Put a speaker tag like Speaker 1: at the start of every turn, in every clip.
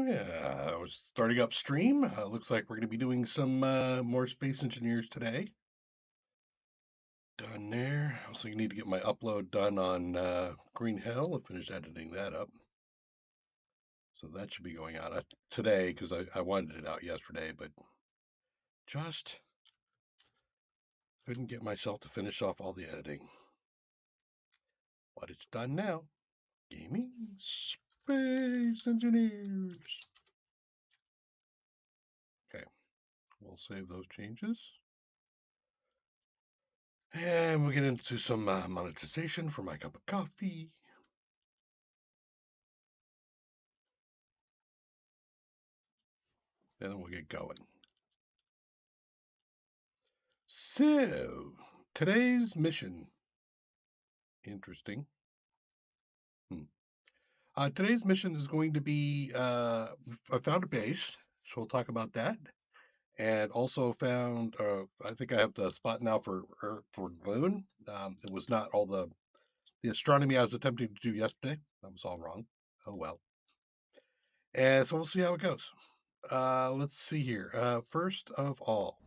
Speaker 1: Yeah, I was starting up stream. Looks like we're going to be doing some more space engineers today. Done there. Also, you need to get my upload done on Green Hell. I finished editing that up. So that should be going out today because I wanted it out yesterday, but just couldn't get myself to finish off all the editing. But it's done now. Gaming Space Engineers. Okay, we'll save those changes. And we'll get into some monetization for my cup of coffee. And then we'll get going. So, today's mission. Interesting. Today's mission is going to be I found a base, so we'll talk about that. And also found, I think I have the spot now for the moon. It was not all the astronomy I was attempting to do yesterday. That was all wrong. Oh well. And so we'll see how it goes. Let's see here. First of all,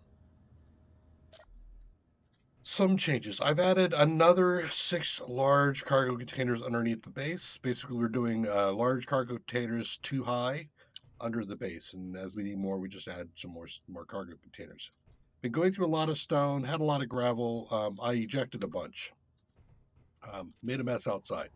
Speaker 1: some changes. I've added another 6 large cargo containers underneath the base. Basically, we're doing large cargo containers too high under the base, and as we need more, we just add some more cargo containers. Been going through a lot of stone, had a lot of gravel. I ejected a bunch, made a mess outside,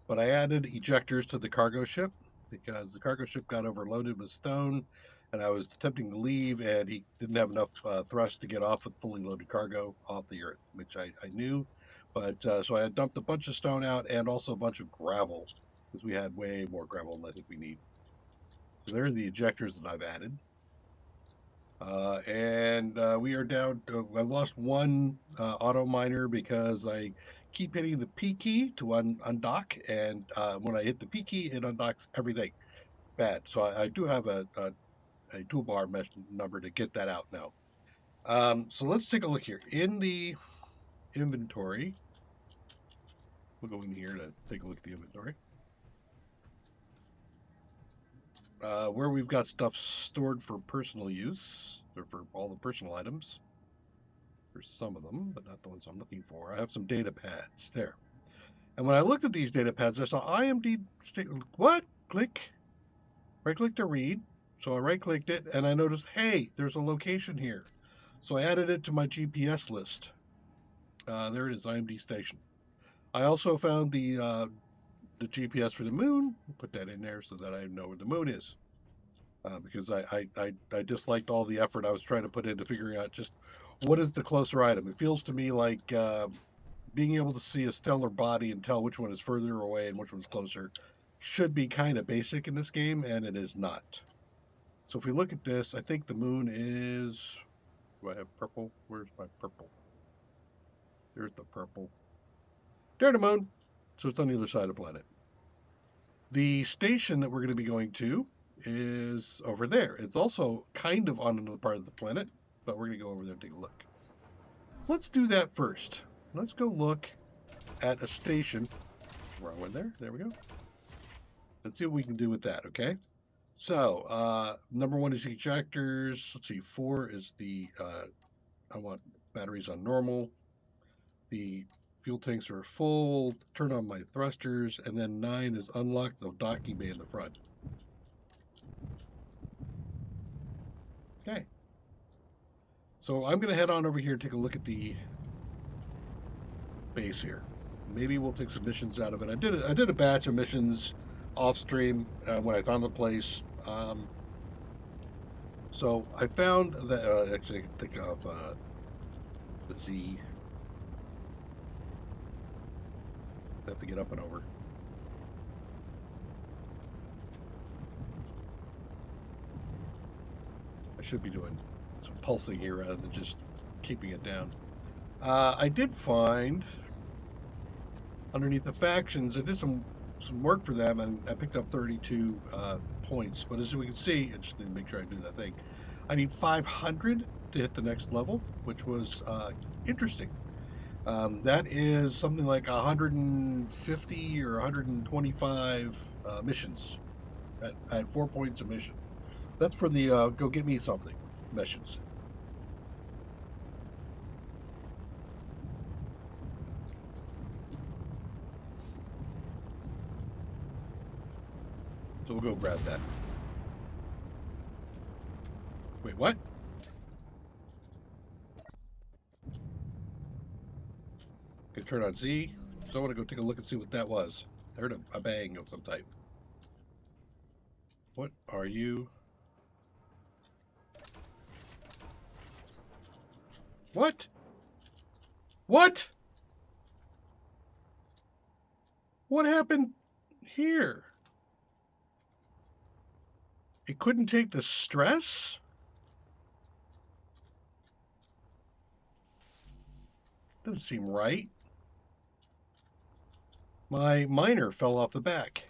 Speaker 1: but I added ejectors to the cargo ship because the cargo ship got overloaded with stone, and I was attempting to leave, and he didn't have enough thrust to get off with fully loaded cargo off the Earth, which I knew. But so I dumped a bunch of stone out and also a bunch of gravel because we had way more gravel than I think we need. So there are the ejectors that I've added. And we are down. I lost one auto miner because I keep hitting the P key to undock, and when I hit the P key, it undocks everything. Bad. So I do have a toolbar mesh number to get that out now. So let's take a look here in the inventory. We'll go in here to take a look at the inventory. Where we've got stuff stored for personal use, or for all the personal items. For some of them, but not the ones I'm looking for. I have some data pads there. And when I looked at these data pads, I saw IMD. What? Click. Right click to read. So I right clicked it and I noticed, hey, there's a location here. So I added it to my GPS list. There it is, IMD station. I also found the GPS for the moon. Put that in there so that I know where the moon is. Because I disliked all the effort I was trying to put into figuring out just what is the closer item. It feels to me like being able to see a stellar body and tell which one is further away and which one's closer should be kind of basic in this game, and it is not. So if we look at this, I think the moon is... Do I have purple? Where's my purple? There's the purple. There's the moon. So it's on the other side of the planet. The station that we're going to be going to is over there. It's also kind of on another part of the planet, but we're going to go over there and take a look. So let's do that first. Let's go look at a station. Wrong one there. There we go. Let's see what we can do with that, okay? So, number 1 is ejectors. Let's see, 4 is the, I want batteries on normal. The fuel tanks are full. Turn on my thrusters. And then 9 is unlock the docking bay in the front. Okay. So I'm going to head on over here and take a look at the base here. Maybe we'll take some missions out of it. I did a batch of missions off stream when I found the place. So I found that actually I can think of the Z. I have to get up and over. I should be doing some pulsing here rather than just keeping it down. I did find underneath the factions, I did some work for them, and I picked up 32 points. But as we can see, I just need to make sure I do that thing. I need 500 to hit the next level, which was interesting. That is something like 150 or 125 missions at 4 points a mission. That's for the go get me something missions. So we'll go grab that. Wait, what? Okay, turn on Z. So I want to go take a look and see what that was. I heard a bang of some type. What are you? What? What? What happened here? It couldn't take the stress? Doesn't seem right. My miner fell off the back.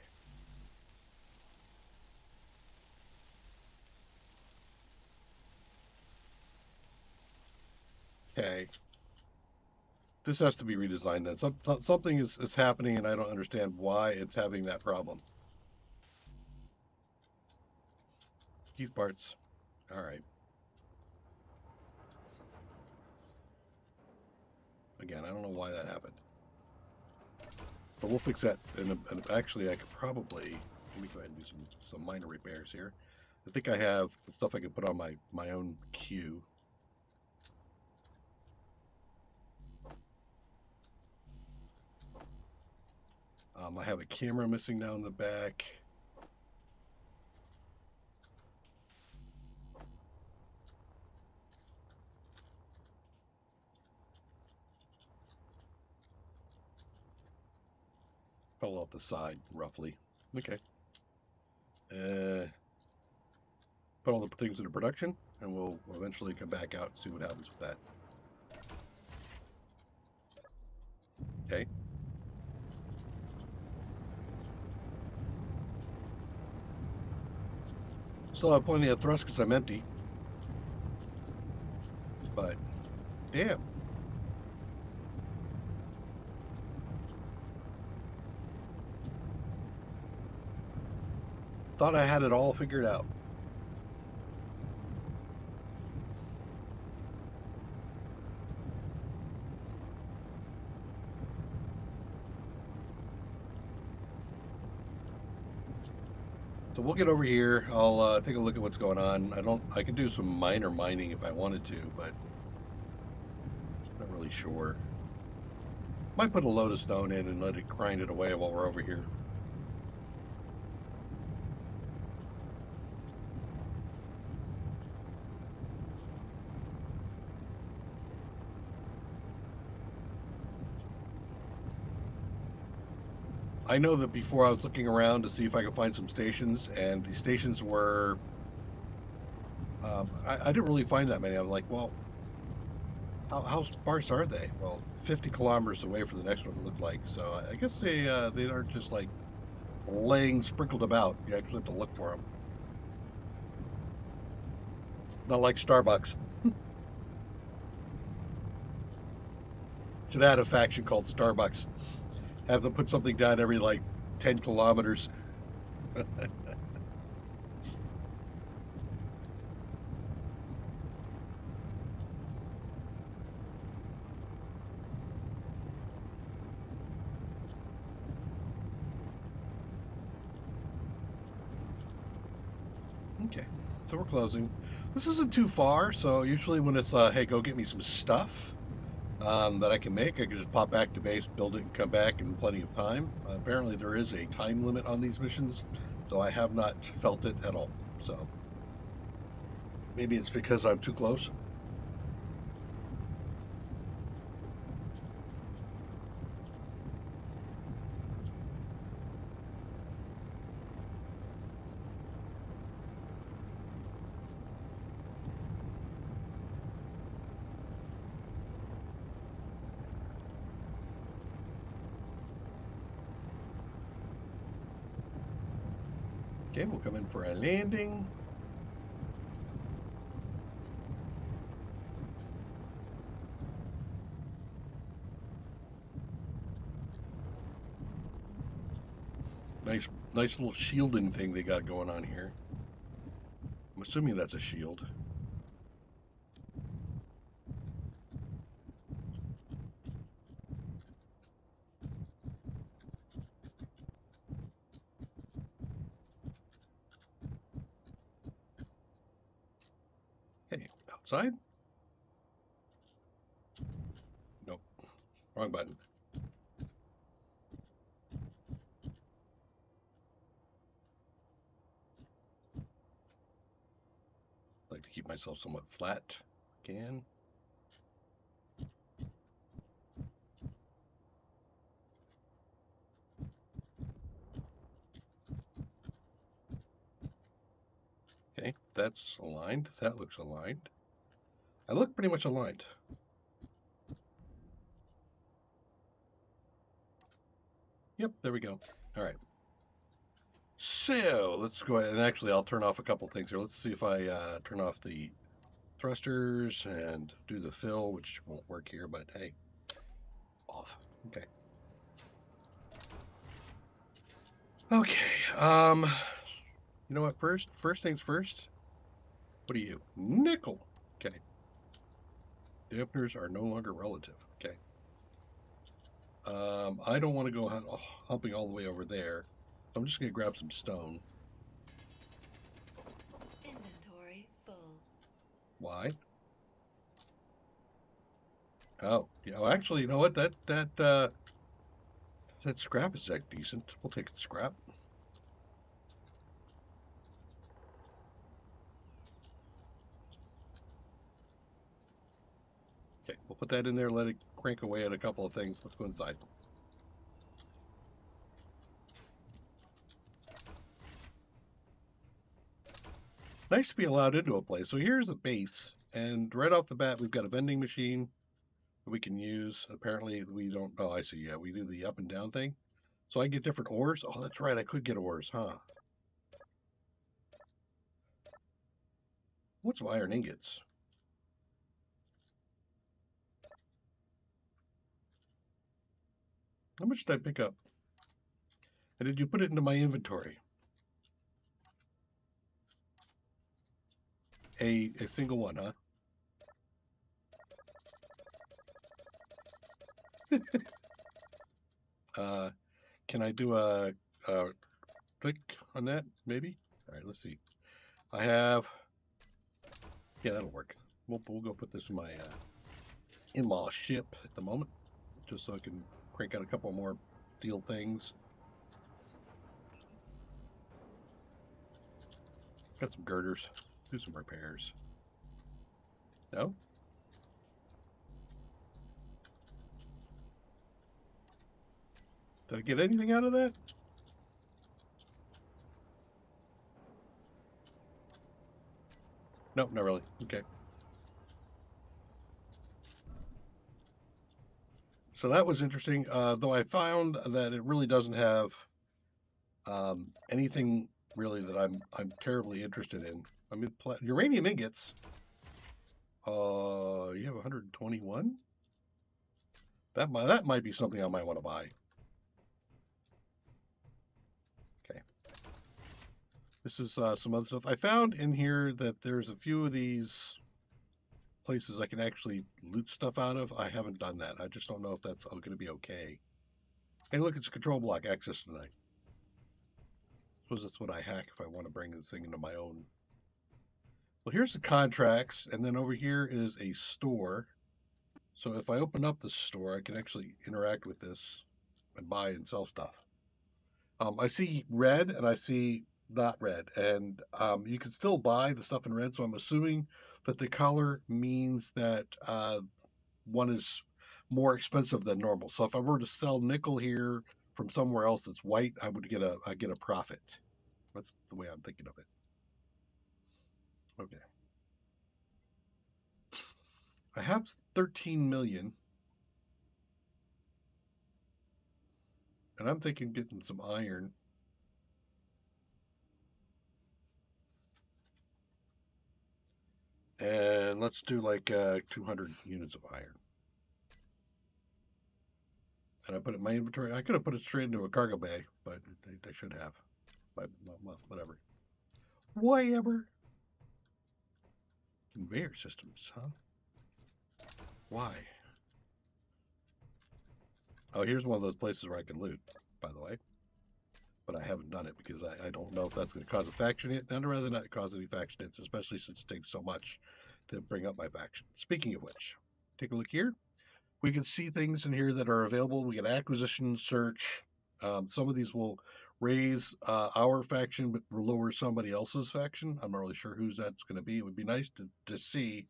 Speaker 1: Okay. This has to be redesigned then. Something is happening and I don't understand why it's having that problem. Keith parts. All right. Again, I don't know why that happened. But we'll fix that. And actually, I could probably, let me go ahead and do some minor repairs here. I think I have the stuff I can put on my own queue. I have a camera missing down the back. Fell off the side, roughly. Okay. Put all the things into production, and we'll eventually come back out and see what happens with that. Okay. Still have plenty of thrust because I'm empty. But, damn. Thought I had it all figured out. So we'll get over here. I'll take a look at what's going on. I can do some minor mining if I wanted to, but not really sure. Might put a load of stone in and let it grind it away while we're over here. I know that before I was looking around to see if I could find some stations, and the stations were, I didn't really find that many. I'm like, well, how sparse are they? Well, 50 kilometers away from the next one, it looked like. So I guess they aren't just like laying sprinkled about. You actually have to look for them. Not like Starbucks. Should add a faction called Starbucks. Have them put something down every like 10 kilometers. Okay, so we're closing. This isn't too far, so usually when it's, hey, go get me some stuff that I can make, I can just pop back to base, build it, and come back in plenty of time. Apparently there is a time limit on these missions, so I have not felt it at all. So maybe it's because I'm too close. Okay, we'll come in for a landing. Nice little shielding thing they got going on here. I'm assuming that's a shield. Hey, outside? Nope. Wrong button. Like to keep myself somewhat flat. Can. Okay, that's aligned. That looks aligned. I look pretty much aligned. Yep, there we go. All right. So let's go ahead and actually I'll turn off a couple things here. Let's see if I turn off the thrusters and do the fill, which won't work here, but hey, off. Okay. Okay. You know what? First things first. What are you? Nickel. Okay. Dampeners are no longer relative. Okay. I don't want to go humping all the way over there. So I'm just gonna grab some stone.
Speaker 2: Inventory full.
Speaker 1: Why? Oh, yeah. Well, actually, you know what? That scrap is that decent. We'll take the scrap. Okay, we'll put that in there. Let it crank away at a couple of things. Let's go inside. Nice to be allowed into a place. So here's a base, and right off the bat, we've got a vending machine that we can use. Apparently, we don't. Oh, I see. Yeah, we do the up and down thing. So I get different ores. Oh, that's right. I could get ores, huh? What's iron ingots? How much did I pick up? And did you put it into my inventory? A single one, huh? Uh, can I do a click on that? Maybe. All right. Let's see. I have. Yeah, that'll work. We'll go put this in my ship at the moment, just so I can crank out a couple more steel things. Got some girders. Do some repairs. No? Did I get anything out of that? Nope, not really. Okay. So that was interesting, though I found that it really doesn't have anything really that I'm terribly interested in. I mean, uranium ingots. You have 121. That might be something I might want to buy. Okay. This is some other stuff. I found in here that there's a few of these places I can actually loot stuff out of. I haven't done that. I just don't know if that's going to be okay. Hey, look, it's a control block access tonight. Suppose that's what I hack if I want to bring this thing into my own. Well, here's the contracts, and then over here is a store. So if I open up the store, I can actually interact with this and buy and sell stuff. I see red and I see not red, and you can still buy the stuff in red. So I'm assuming that the color means that one is more expensive than normal. So if I were to sell nickel here from somewhere else that's white, I get a profit. That's the way I'm thinking of it. Okay. I have 13 million, and I'm thinking getting some iron. And let's do like 200 units of iron. And I put it in my inventory. I could have put it straight into a cargo bay, but I should have. But, well, whatever. Whatever. Conveyor systems, huh? Why? Oh, here's one of those places where I can loot, by the way. But I haven't done it because I don't know if that's going to cause a faction hit. And I'd rather not cause any faction hits, especially since it takes so much to bring up my faction. Speaking of which, take a look here. We can see things in here that are available. We get acquisition, search. Some of these will raise our faction, but lower somebody else's faction. I'm not really sure whose that's going to be. It would be nice to see.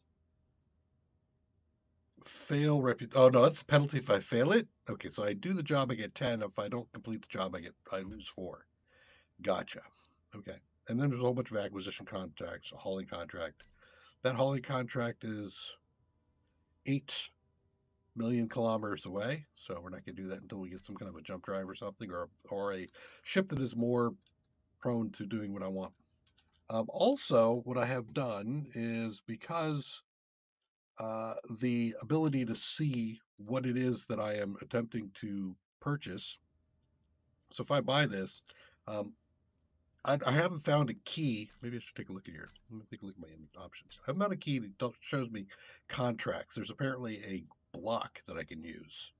Speaker 1: Fail Oh no, that's the penalty if I fail it. Okay, so I do the job, I get 10. If I don't complete the job, I lose 4. Gotcha. Okay. And then there's a whole bunch of acquisition contracts, a hauling contract. That hauling contract is 8 million kilometers away, so we're not going to do that until we get some kind of a jump drive or something, or a ship that is more prone to doing what I want. Also, what I have done is because the ability to see what it is that I am attempting to purchase. So if I buy this, um, I haven't found a key. Maybe I should take a look at here. Let me take a look at my options. I haven't found a key that shows me contracts. There's apparently a block that I can use.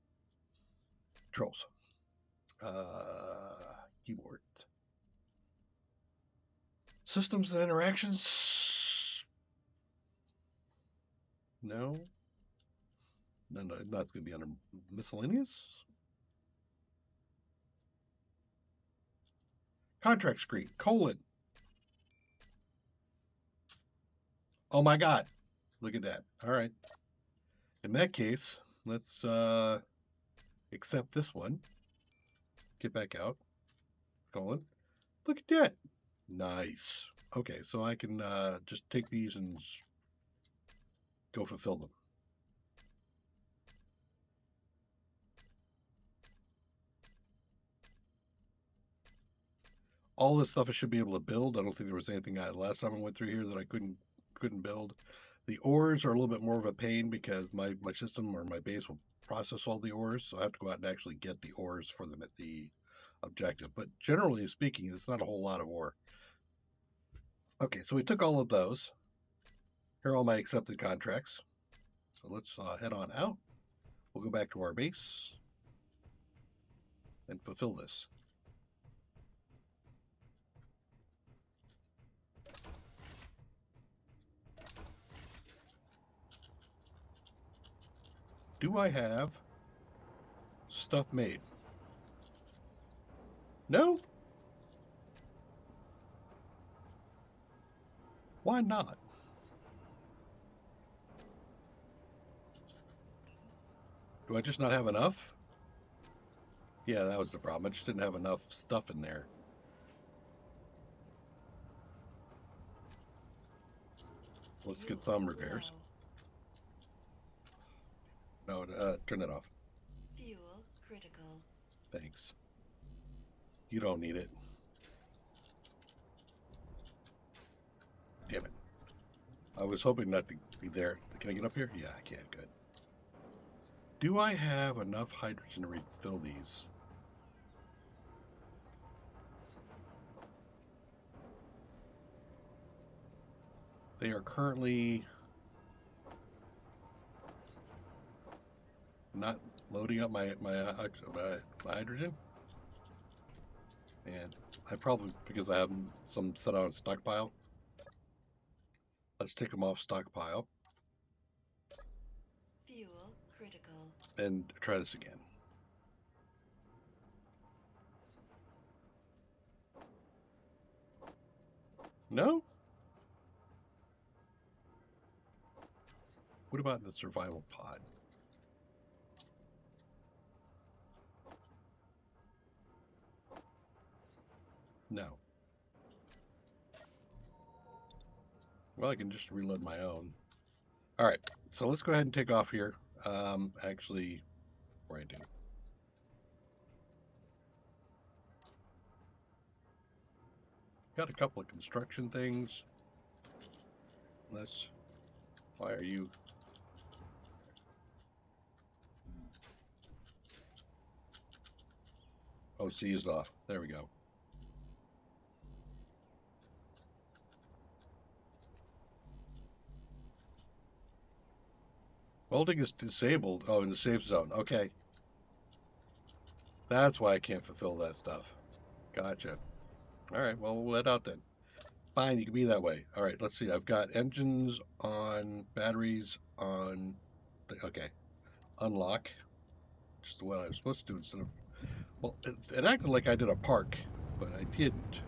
Speaker 1: Controls. Keyboard. Systems and interactions. No. No, that's going to be under miscellaneous. Contract screen. : Oh my God. Look at that. All right. In that case, let's accept this one. Get back out. : Look at that. Nice. Okay, so I can just take these and go fulfill them. All this stuff I should be able to build. I don't think there was anything last time I went through here that I couldn't build. The ores are a little bit more of a pain because my system or my base will process all the ores, so I have to go out and actually get the ores for them at the objective. But generally speaking, it's not a whole lot of ore. Okay, so we took all of those. Here are all my accepted contracts. So let's head on out. We'll go back to our base and fulfill this. Do I have stuff made? No? Why not? Do I just not have enough? Yeah, that was the problem. I just didn't have enough stuff in there. Let's get some repairs. No, turn that off.
Speaker 2: Fuel critical.
Speaker 1: Thanks. You don't need it. Damn it. I was hoping not to be there. Can I get up here? Yeah, I can. Good. Do I have enough hydrogen to refill these? They are currently not loading up my hydrogen. And I probably, because I have some set on stockpile. Let's take them off stockpile.
Speaker 2: Fuel critical.
Speaker 1: And try this again. No? What about the survival pod? No. Well, I can just reload my own. All right, so let's go ahead and take off here. Actually, before I do. Got a couple of construction things. Why are you? Oh, C is off. There we go. Welding is disabled. Oh, in the safe zone. Okay. That's why I can't fulfill that stuff. Gotcha. All right, well, we'll let out then. Fine, you can be that way. All right, let's see. I've got engines on, batteries on. Okay. Unlock. Which is what I was supposed to do instead of. Well, it acted like I did a park, but I didn't.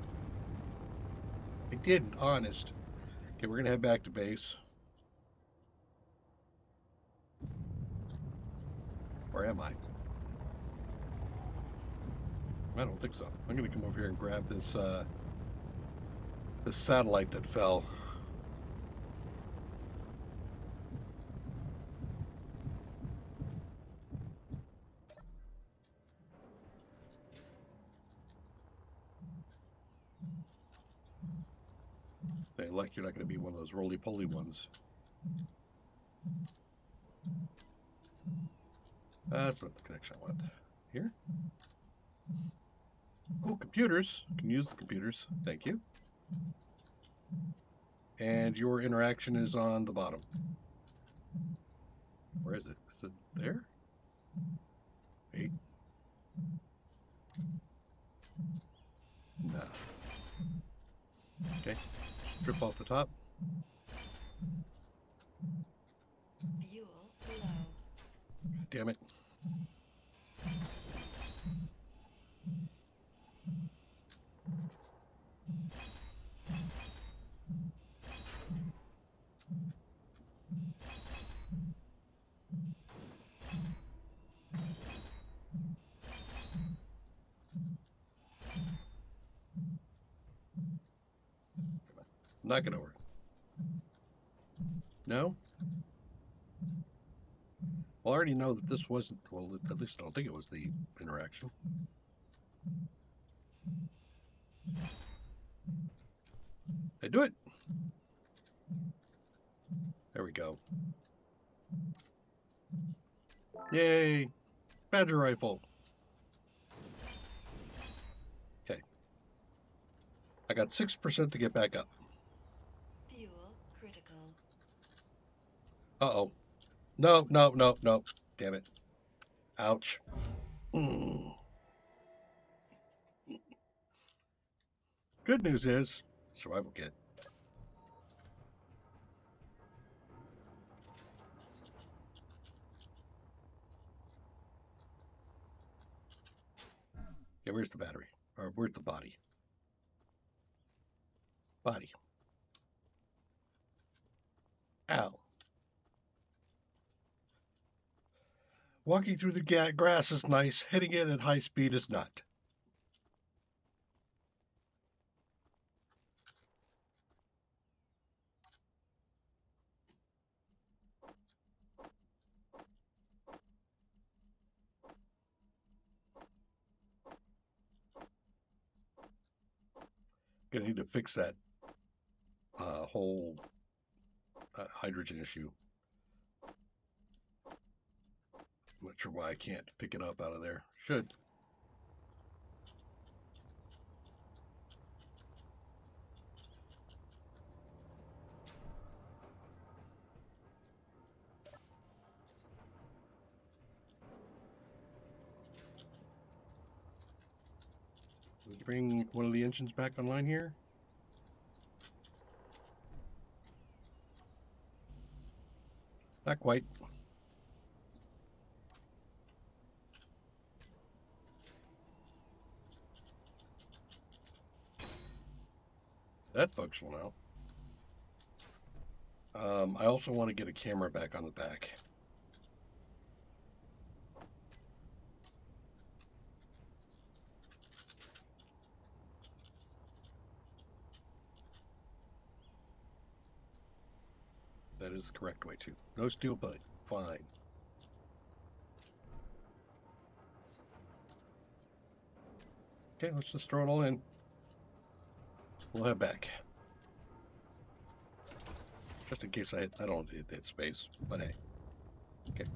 Speaker 1: I didn't, honest. Okay, we're going to head back to base. Where am I? I don't think so. I'm going to come over here and grab this this satellite that fell. They like you're not going to be one of those roly-poly ones. That's not the connection I want. Here? Oh, computers. Can use the computers. Thank you. And your interaction is on the bottom. Where is it? Is it there? Wait. No. Okay. Strip off the top.
Speaker 2: Fuel low.
Speaker 1: Damn it. Knock it over. No? Well, I already know that this wasn't, well, at least I don't think it was the interaction. Did I do it? There we go. Yay! Badger rifle. Okay. I got 6% to get back up.
Speaker 2: Fuel critical.
Speaker 1: Uh-oh. No, no, no, no. Damn it. Ouch. Mm. Good news is, survival kit. Okay, where's the battery? Or where's the body? Body. Ow. Walking through the grass is nice. Hitting it at high speed is not. Gonna need to fix that whole hydrogen issue. I'm not sure why I can't pick it up out of there. Should. Let's bring one of the engines back online here. Not quite. That's functional now. I also want to get a camera back on the back. That is the correct way too. No steel plate. Fine. Okay, let's just throw it all in. We'll head back. Just in case I don't hit space, but hey. Okay.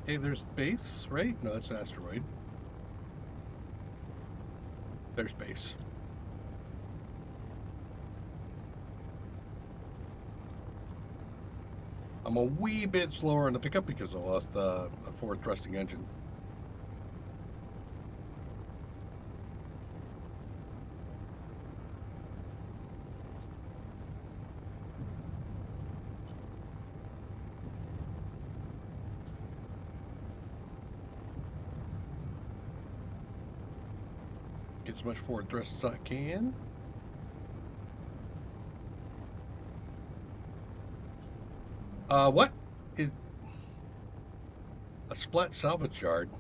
Speaker 1: Hey, there's base, right? No, that's asteroid. There's base. I'm a wee bit slower on the pickup because I lost a forward thrusting engine. Get as much forward thrust as I can. What is a splat salvage yard?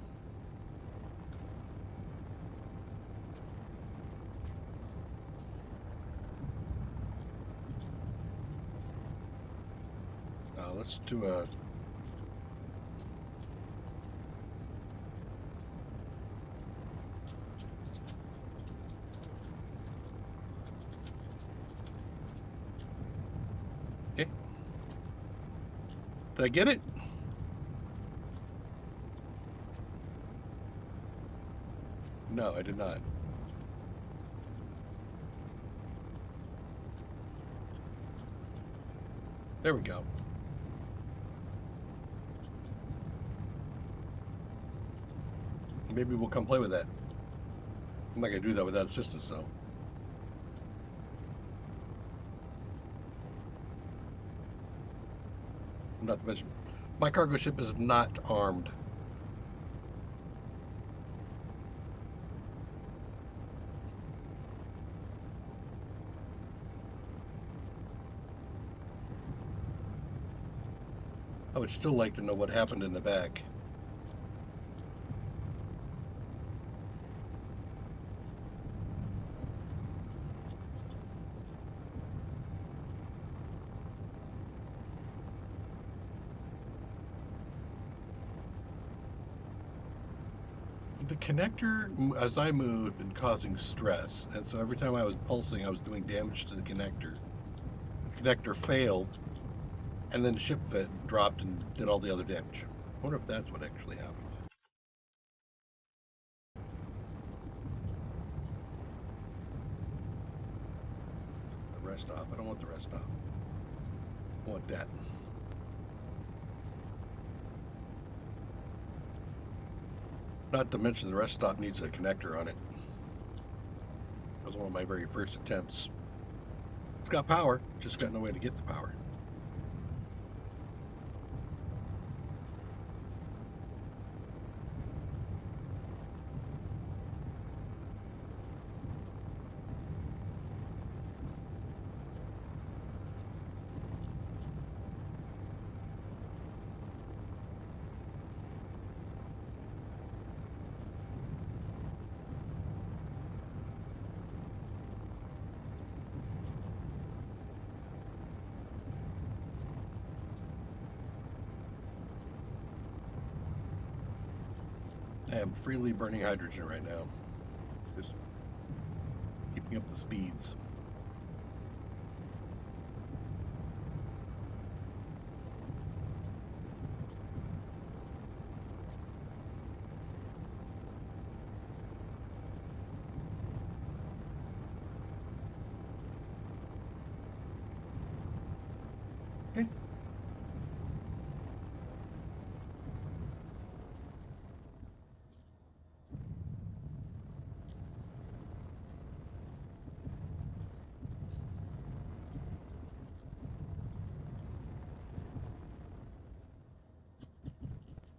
Speaker 1: Let's do a. Okay. Did I get it? No, I did not. There we go. Maybe we'll come play with that. I'm not gonna do that without assistance, though. Not to mention, my cargo ship is not armed. I would still like to know what happened in the back. The connector, as I moved, had been causing stress, and so every time I was pulsing, I was doing damage to the connector. The connector failed, and then the ship dropped and did all the other damage. I wonder if that's what actually happened. The rest stop. I don't want the rest stop. I want that. Not to mention the rest stop needs a connector on it. That was one of my very first attempts. It's got power, just got no way to get the power. I am freely burning hydrogen right now. Just keeping up the speeds. Okay.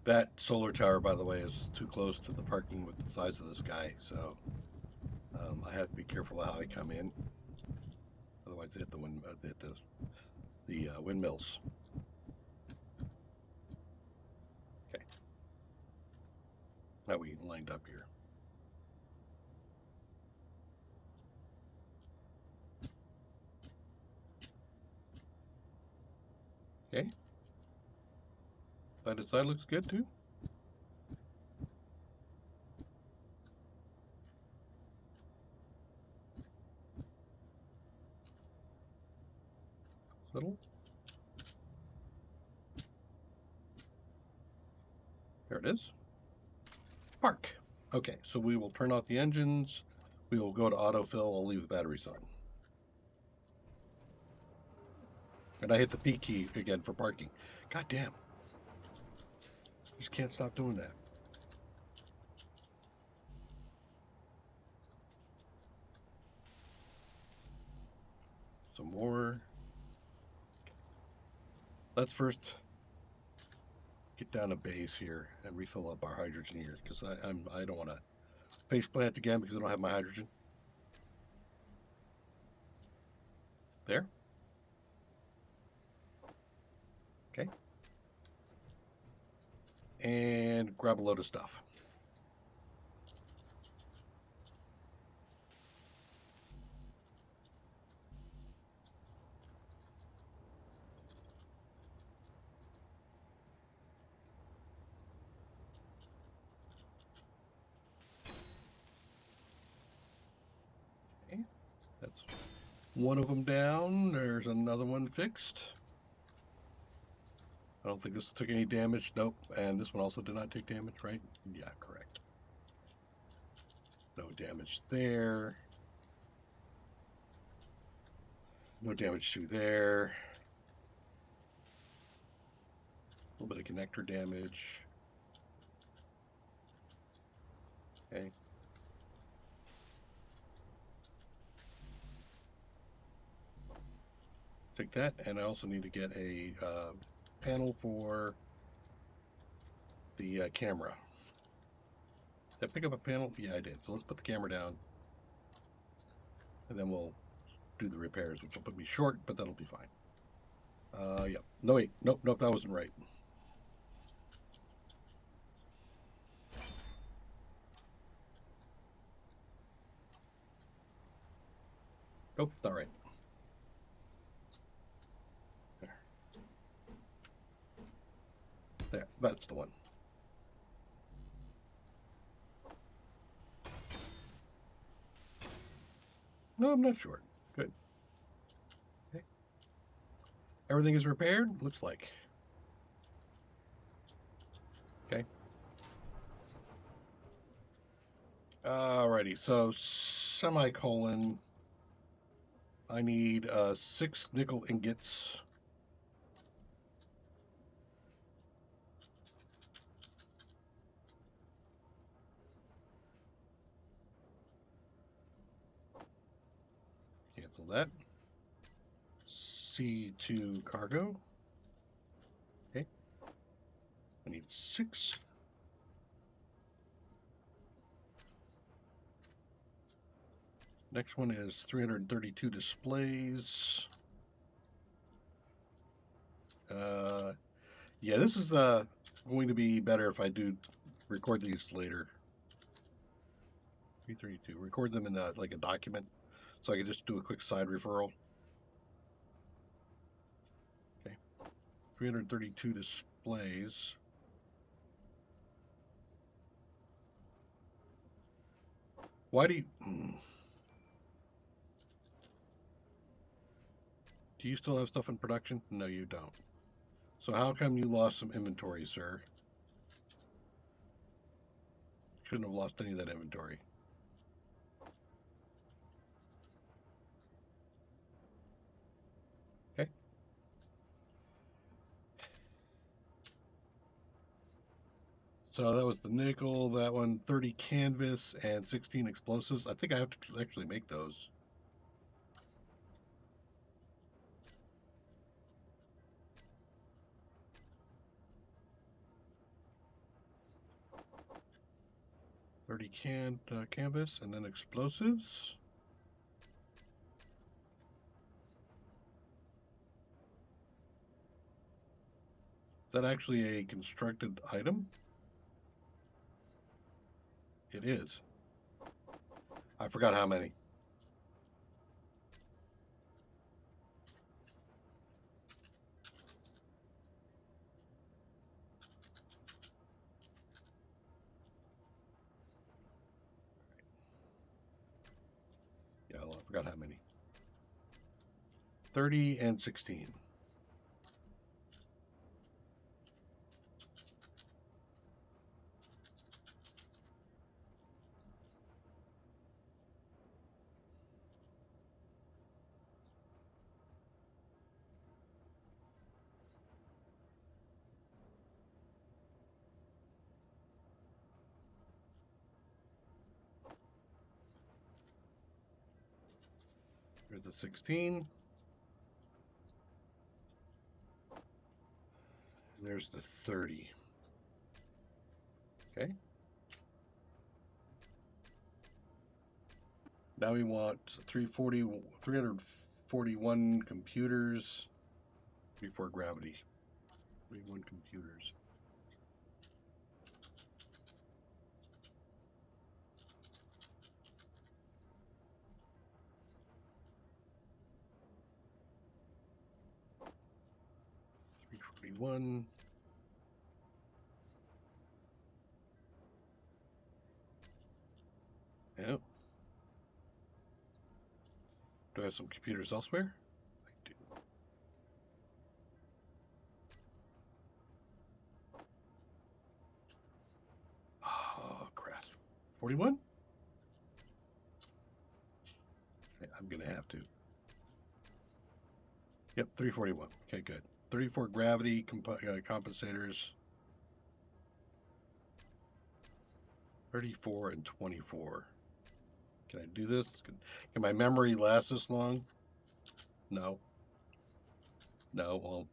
Speaker 1: That solar tower, by the way, is too close to the parking with the size of this guy, so I have to be careful how I come in. Otherwise, I hit the windmills. Okay, now we lined up here. Okay, side to side looks good too. Little. There it is. Park. Okay, so we will turn off the engines. We will go to autofill. I'll leave the batteries on. And I hit the P key again for parking. God damn. Just can't stop doing that. Some more. Let's first get down to base here and refill up our hydrogen here because I don't want to face plant again because I don't have my hydrogen. There. Okay. And grab a load of stuff. Okay. That's one of them down. There's another one fixed. I don't think this took any damage. Nope. And this one also did not take damage, right? Yeah, correct. No damage there. No damage to there. A little bit of connector damage. Okay. Take that, and I also need to get a panel for the camera. Did I pick up a panel? Yeah, I did. So let's put the camera down, and then we'll do the repairs, which will put me short, but that'll be fine. Yeah. No, wait. Nope, that wasn't right. Nope, not right. There, that's the one. No, I'm not sure. Good. Okay. Everything is repaired, looks like. Okay. Alrighty, so semicolon. I need 6 nickel ingots. Cancel that. C2 cargo. Okay. I need 6. Next one is 332 displays. Yeah, this is going to be better if I do record these later. 332. Record them in like a document, so I can just do a quick side referral. Okay. 332 displays. Why do you... Do you still have stuff in production? No, you don't. So how come you lost some inventory, sir? Shouldn't have lost any of that inventory. Okay. So that was the nickel, that one, 30 canvas and 16 explosives. I think I have to actually make those. Canvas and then explosives. Is that actually a constructed item? It is. I forgot how many. Yeah, well, I forgot how many. 30 and 16. There's a 16. And there's the 30. Okay. Now we want 341 computers before gravity. 31 computers. One. Yep. Do I have some computers elsewhere? I do. Oh, crap. 41? Yeah, I'm going to have to. Yep, 341. Okay, good. 34 gravity compensators. 34 and 24. Can I do this? Can my memory last this long? No. No, it won't.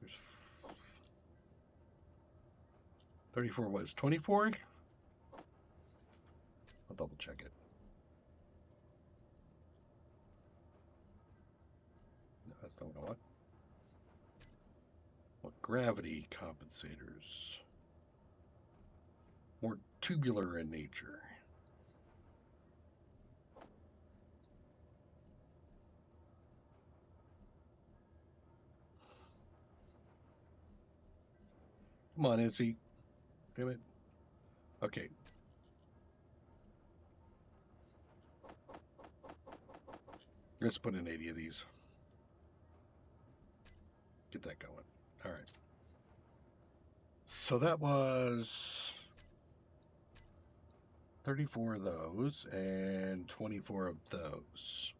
Speaker 1: There's 34 was 24? I'll double check it. No, that's not what I want. What gravity compensators? More tubular in nature. Come on, Izzy. Damn it. Okay. Let's put in 80 of these. Get that going. All right. So that was 34 of those and 24 of those.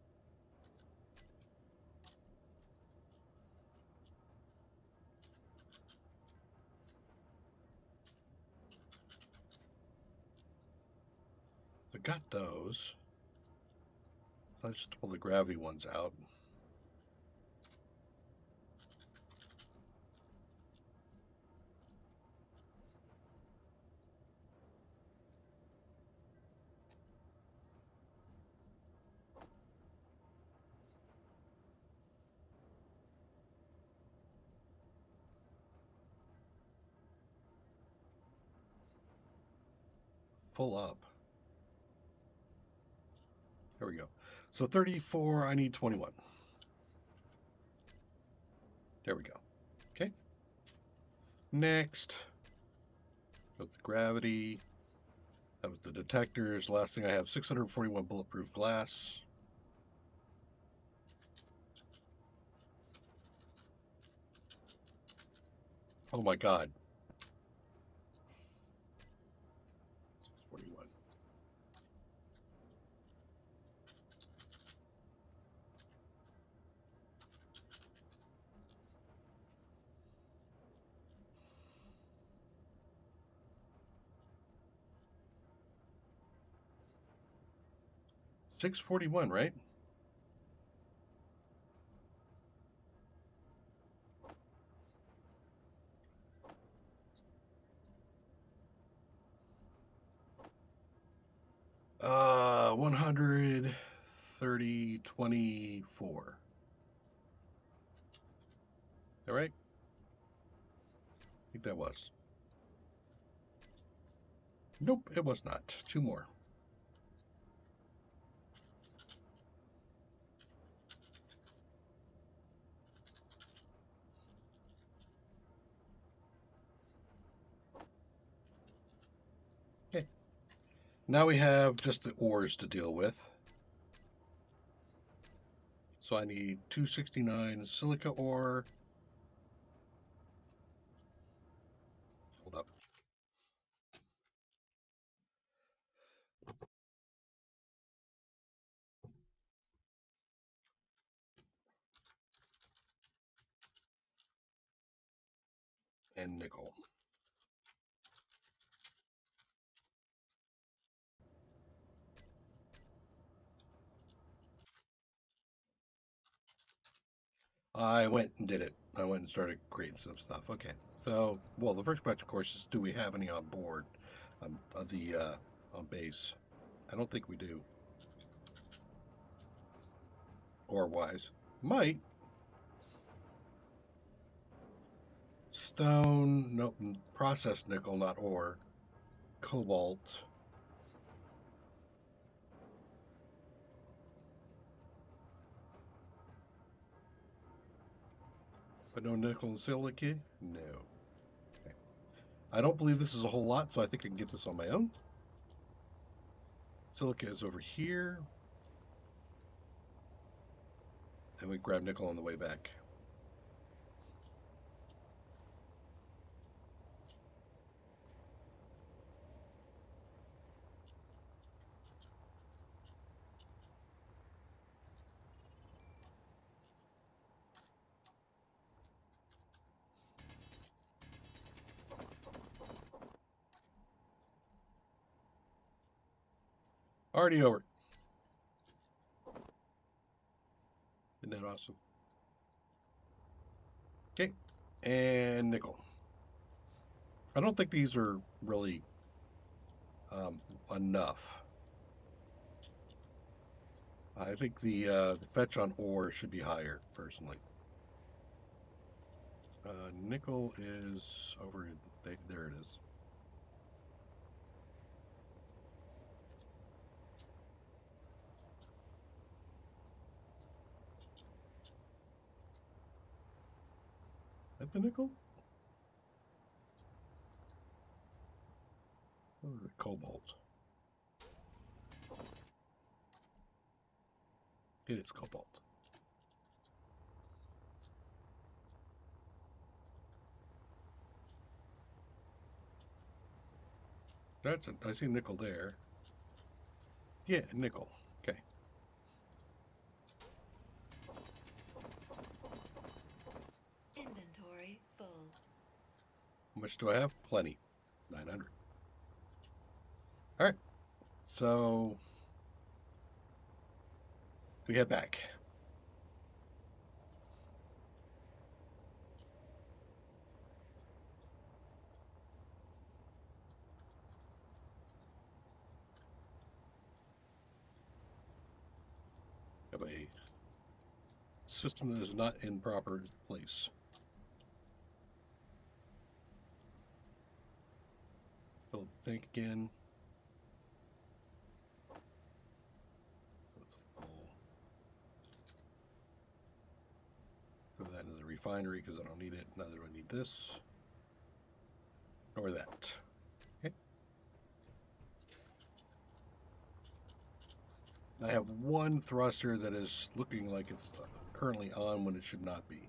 Speaker 1: So got those. Let's just pull the gravity ones out. Full up. There we go. So 34, I need 21. There we go. Okay. Next. Goes the gravity. That was the detectors. Last thing I have, 641 bulletproof glass. Oh my God. 641. $641, right? Uh, 130, 24. All right? I think that was. Nope, it was not. Two more. Okay. Now we have just the ores to deal with. So I need 269 silica ore. Hold up. And nickel. I went and did it. I went and started creating some stuff. Okay. So, well, the first question, of course, is do we have any on board on base? I don't think we do. Or wise. Might. Stone, nope, processed nickel, not ore. Cobalt. But no nickel and silica? No. Okay. I don't believe this is a whole lot, so I think I can get this on my own. Silica is over here. And we grab nickel on the way back. Already over. Isn't that awesome? Okay. And nickel. I don't think these are really enough. I think the fetch on ore should be higher, personally. Nickel is over there. It is. At the nickel? What is it? Cobalt. It is cobalt. I see nickel there. Yeah, nickel. Okay.
Speaker 2: Inventory full.
Speaker 1: How much do I have? Plenty. 900. All right. So we head back. Have a system that is not in proper place. Fill up the tank again. It's full. Throw that into the refinery because I don't need it. Neither do I need this. Or that. Okay. I have one thruster that is looking like it's currently on when it should not be.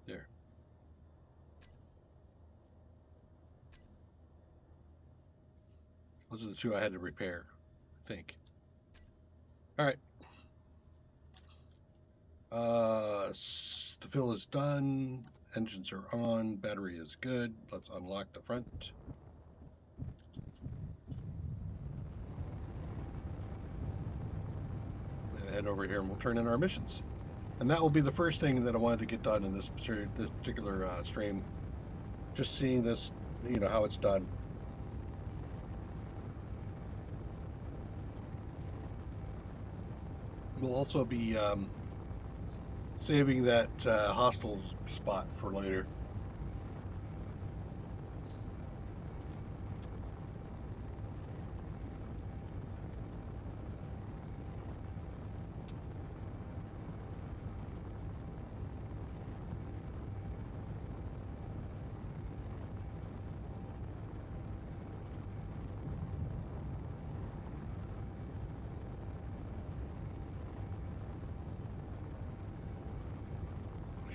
Speaker 1: There. Those are the two I had to repair, I think. All right. The fill is done. Engines are on. Battery is good. Let's unlock the front. And head over here and we'll turn in our missions. And that will be the first thing that I wanted to get done in this particular stream. Just seeing this, how it's done. We'll also be saving that hostile spot for later.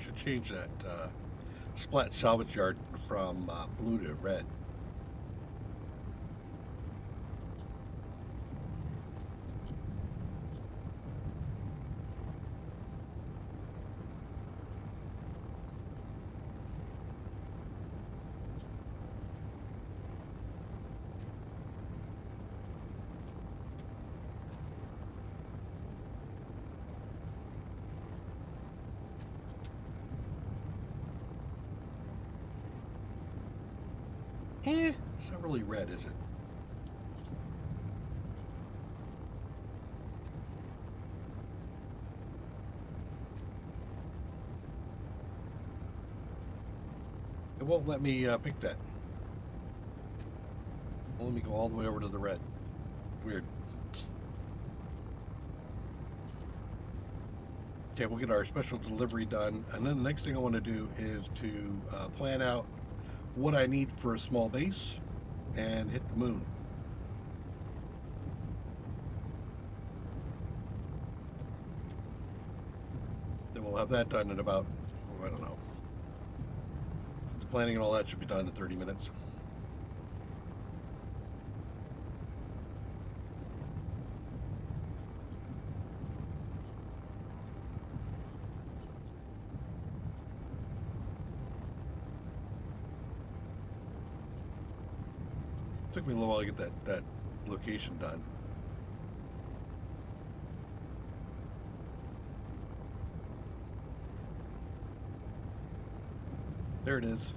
Speaker 1: Should change that splat salvage yard from blue to red. It's not really red, is it? It won't let me pick that. Well, let me go all the way over to the red. Weird. Okay, we'll get our special delivery done, and then the next thing I want to do is to plan out what I need for a small base and hit the moon. Then we'll have that done in about, oh, I don't know. The planning and all that should be done in 30 minutes. Took me a little while to get that location done. There it is.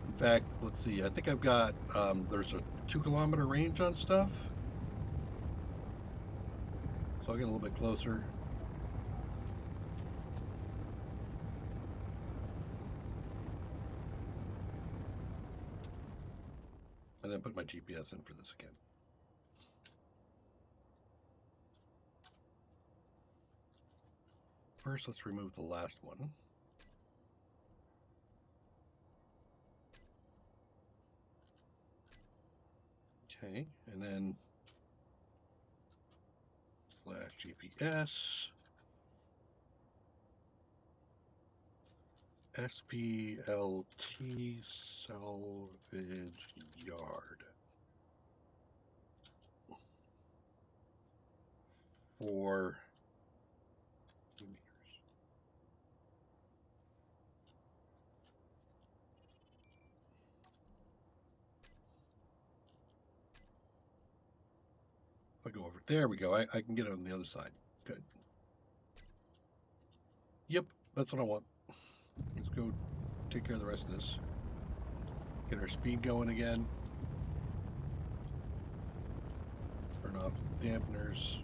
Speaker 1: In fact, let's see. I think I've got there's a 2 kilometer range on stuff, so I'll get a little bit closer. And then put my GPS in for this again. First, let's remove the last one. Okay, and then slash GPS, SPLT salvage yard for 2 meters. If I go over, there we go. I can get it on the other side. Good. Yep, that's what I want. Let's go take care of the rest of this. Get our speed going again. Turn off dampeners.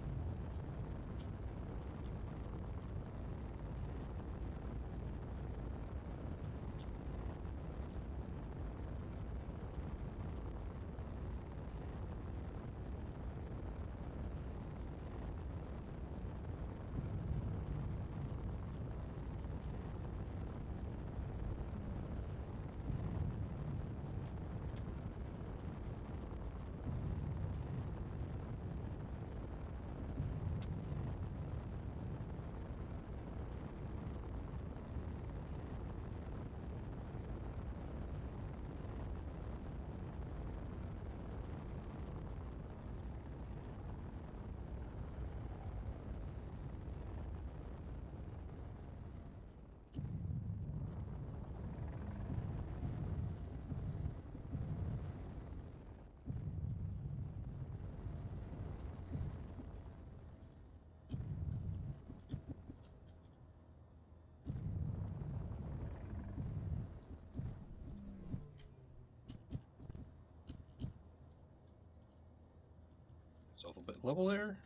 Speaker 1: Self a bit level there.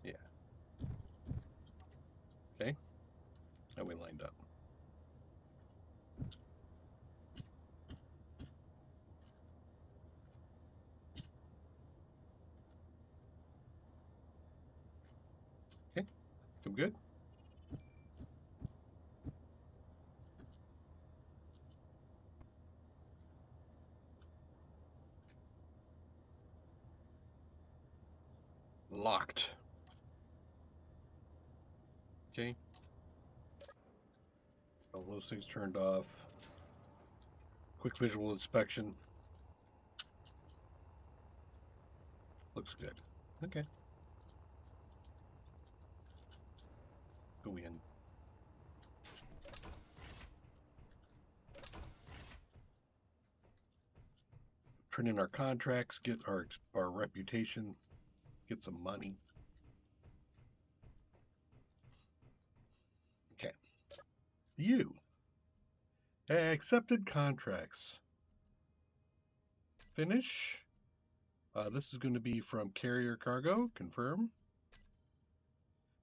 Speaker 1: Yeah. Okay. Now we lined up. Okay. I'm good. Locked. Okay. All those things turned off. Quick visual inspection. Looks good. Okay. Go in. Turn in our contracts, get our reputation, get some money. Okay. You. Accepted contracts. Finish. This is going to be from carrier cargo. Confirm.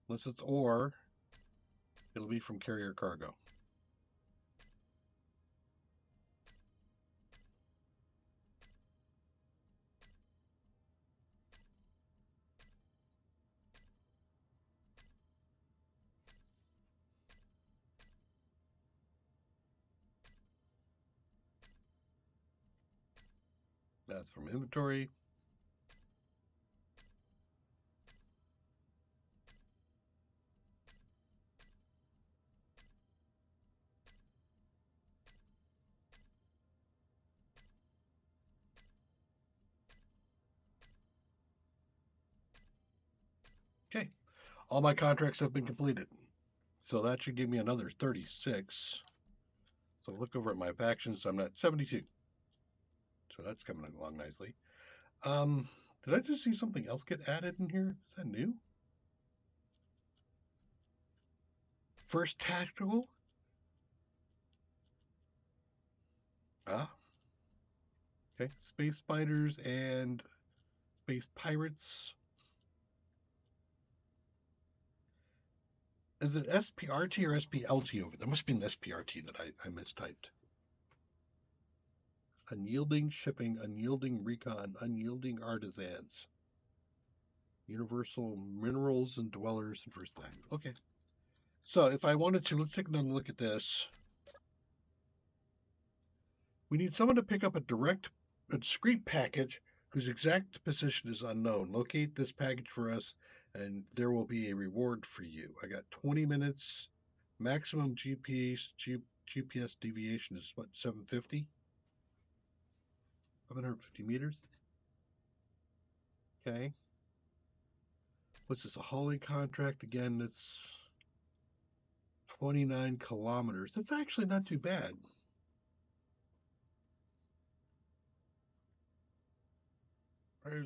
Speaker 1: Unless it's or, it'll be from carrier cargo. That's from inventory. Okay. All my contracts have been completed. So that should give me another 36. So look over at my factions. I'm at 72. So that's coming along nicely. Did I just see something else get added in here? Is that new? First tactical? Ah. Okay. Space spiders and space pirates. Is it SPRT or SPLT over there? There must be an SPRT that I mistyped. Unyielding shipping, unyielding recon, unyielding artisans. Universal minerals and dwellers and first time. Okay. So if I wanted to, let's take another look at this. We need someone to pick up a discrete package whose exact position is unknown. Locate this package for us, and there will be a reward for you. I got 20 minutes. Maximum GPS deviation is what, 750? 750 meters? Okay. What's this, a hauling contract? Again, it's 29 kilometers. That's actually not too bad.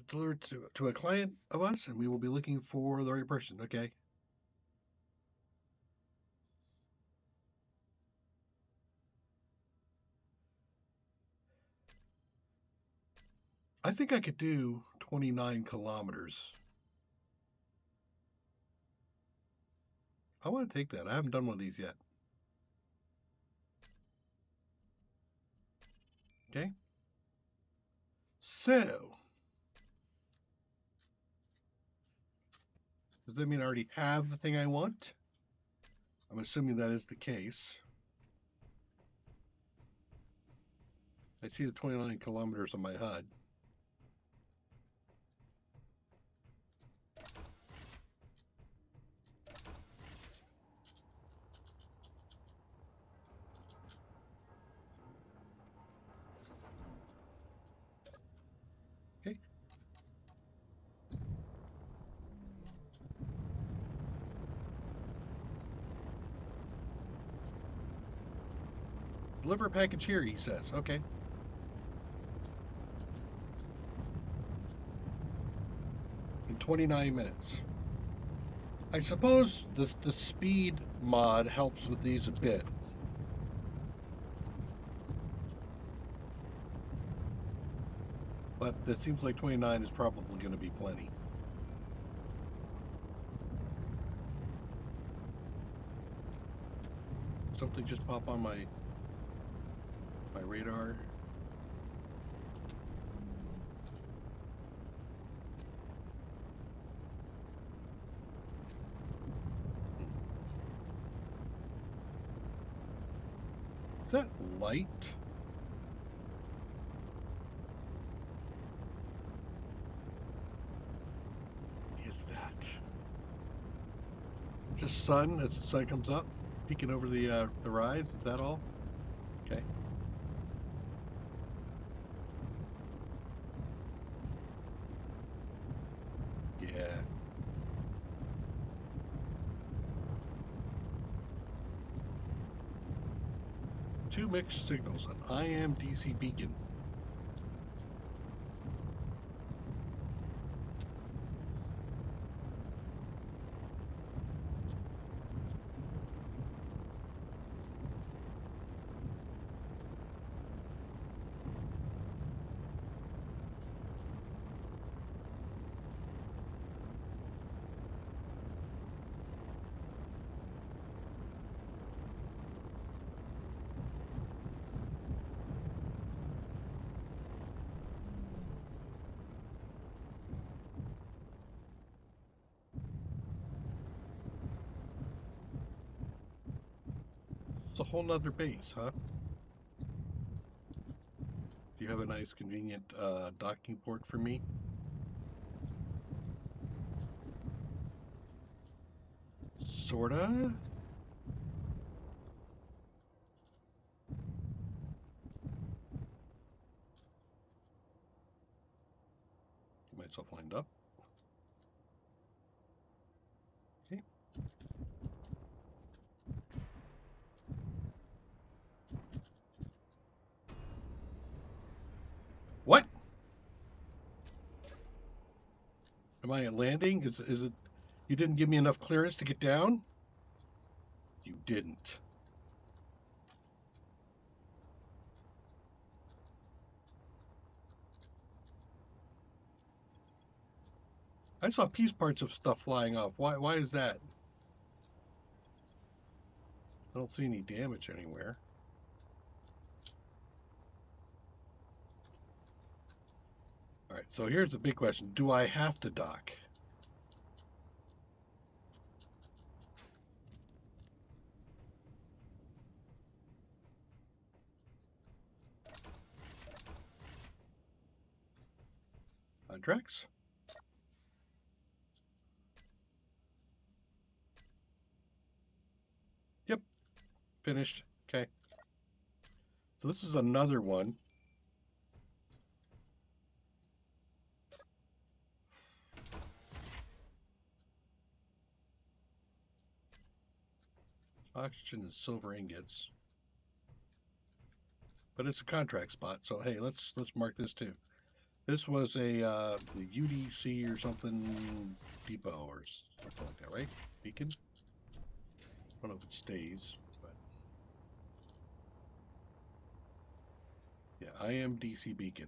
Speaker 1: Delivered to a client of us, and we will be looking for the right person. Okay. I think I could do 29 kilometers. I want to take that. I haven't done one of these yet. Okay. So, does that mean I already have the thing I want? I'm assuming that is the case. I see the 29 kilometers on my HUD. Okay. Deliver a package here, he says. Okay. In 29 minutes. I suppose the speed mod helps with these a bit. But it seems like 29 is probably going to be plenty. Something just pop on my radar. Is that light? Is that just sun as the sun comes up, peeking over the rise? Is that all? Okay. Yeah. Two mixed signals, an IM DC beacon. a whole nother base, huh? Do you have a nice, convenient docking port for me? Sorta? Get myself lined up. Okay. What? Am I landing? Is it you didn't give me enough clearance to get down? You didn't. I saw piece parts of stuff flying off. Why is that? I don't see any damage anywhere. All right, so here's the big question. Do I have to dock? Drex? Yep, finished. Okay. So this is another one. Oxygen and silver ingots. But it's a contract spot, so hey, let's mark this too. This was a UDC or something depot or something like that, right? Beacon? I don't know if it stays, but yeah, IMDC beacon.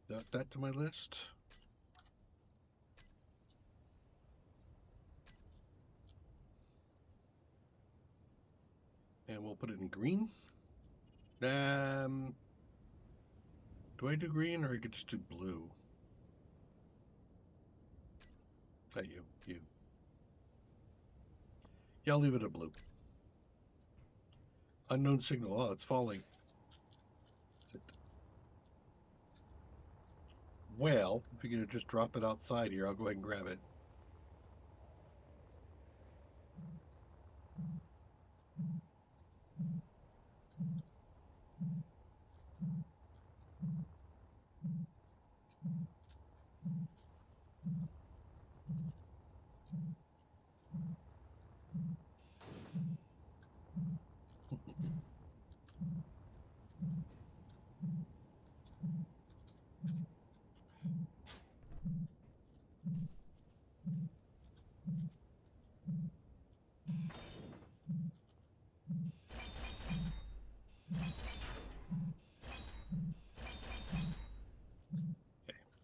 Speaker 1: Add that to my list. And we'll put it in green. Do I do green or I could just do blue? You. Yeah, I'll leave it a blue. Unknown signal. Oh, it's falling. Well, if you're going to just drop it outside here, I'll go ahead and grab it.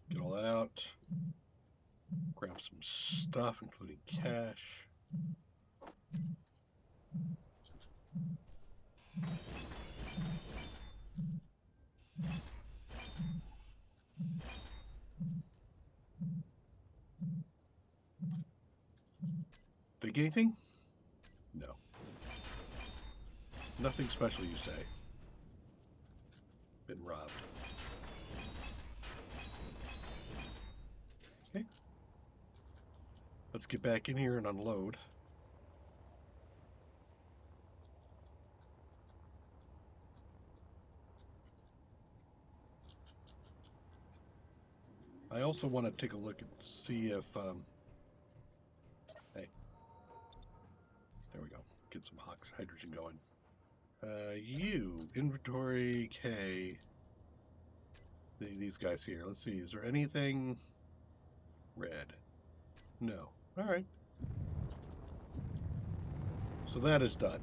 Speaker 1: Get all that out. Grab some stuff, including cash. Did I get anything? No. Nothing special, you say? Been robbed. Okay. Let's get back in here and unload. I also want to take a look and see if, hey, there we go. Get some hydrogen going. Inventory K. These guys here. Let's see. Is there anything red? No. All right. So that is done.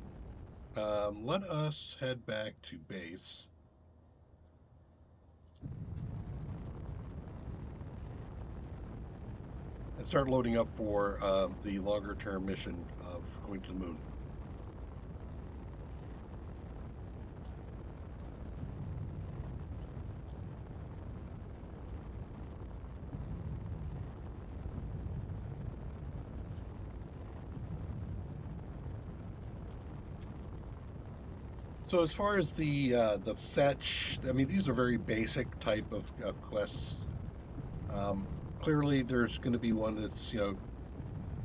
Speaker 1: Let us head back to base. and start loading up for the longer term mission of going to the moon. So as far as the fetch, I mean these are very basic type of quests. Um, Clearly, there's going to be one that's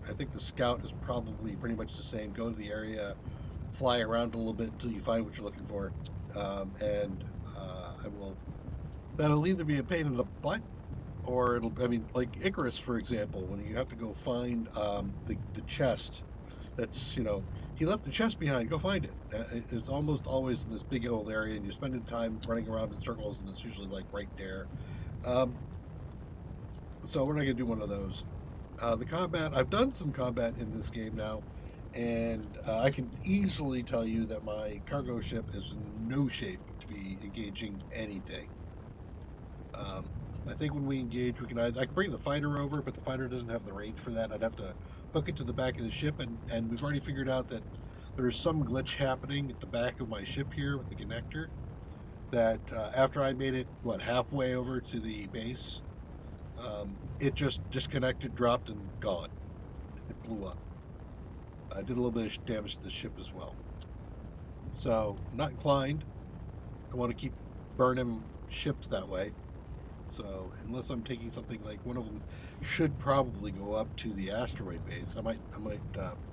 Speaker 1: I think the scout is probably pretty much the same. Go to the area, fly around a little bit until you find what you're looking for, and I will. That'll either be a pain in the butt, or it'll. I mean, like Icarus, for example, when you have to go find the chest. That's he left the chest behind. Go find it. It's almost always in this big old area, and you're spending time running around in circles, and it's usually like right there. Um, so we're not gonna do one of those. The combat, I've done some combat in this game now, and I can easily tell you that my cargo ship is in no shape to be engaging anything. Um, I think when we engage, I can bring the fighter over, but the fighter doesn't have the range for that. I'd have to hook it to the back of the ship, and we've already figured out that there's some glitch happening at the back of my ship here with the connector. That after I made it, what, halfway over to the base, it just disconnected, dropped, and gone. It blew up. I did a little bit of damage to the ship as well. So, not inclined. I want to keep burning ships that way. So, unless I'm taking something like one of them should probably go up to the asteroid base. I might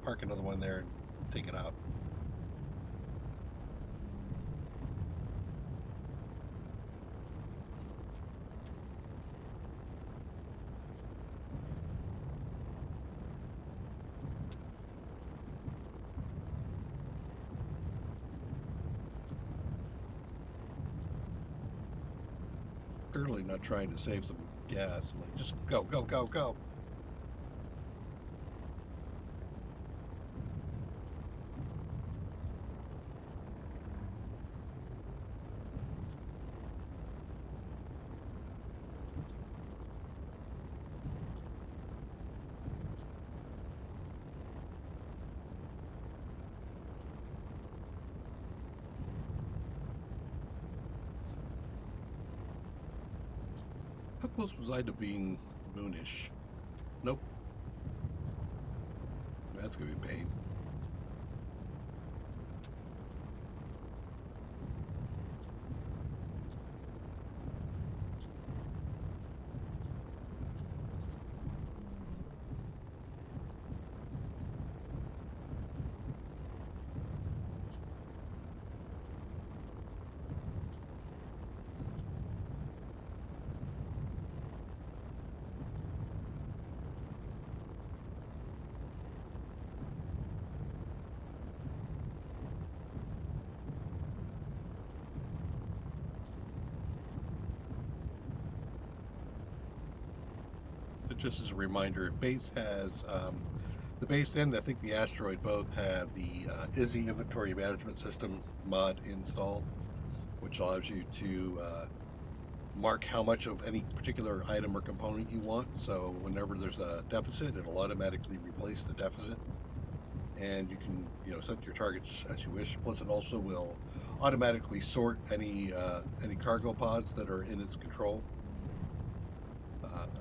Speaker 1: park another one there and take it out. Clearly not trying to save some gas. I'm like, just go, go, go, go. How close was I to being moonish? Nope. That's gonna be a pain. Just as a reminder, the base and I think the asteroid both have the Izzy inventory management system mod installed, which allows you to mark how much of any particular item or component you want. So whenever there's a deficit, it'll automatically replace the deficit, and you can set your targets as you wish. Plus, it also will automatically sort any cargo pods that are in its control.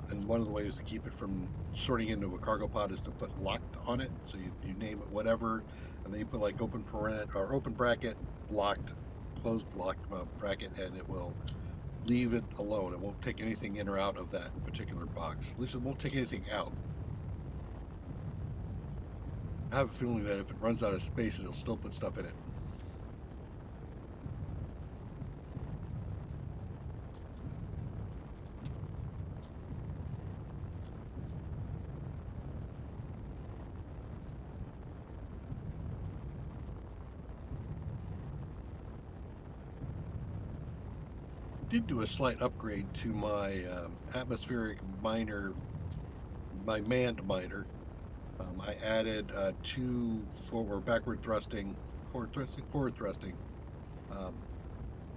Speaker 1: And one of the ways to keep it from sorting into a cargo pod is to put locked on it. So you name it whatever, and then you put like open parent or open bracket, locked, closed locked bracket, and it will leave it alone. It won't take anything in or out of that particular box. At least it won't take anything out. I have a feeling that if it runs out of space, it'll still put stuff in it. Did do a slight upgrade to my atmospheric miner, my manned miner. I added two forward thrusting um,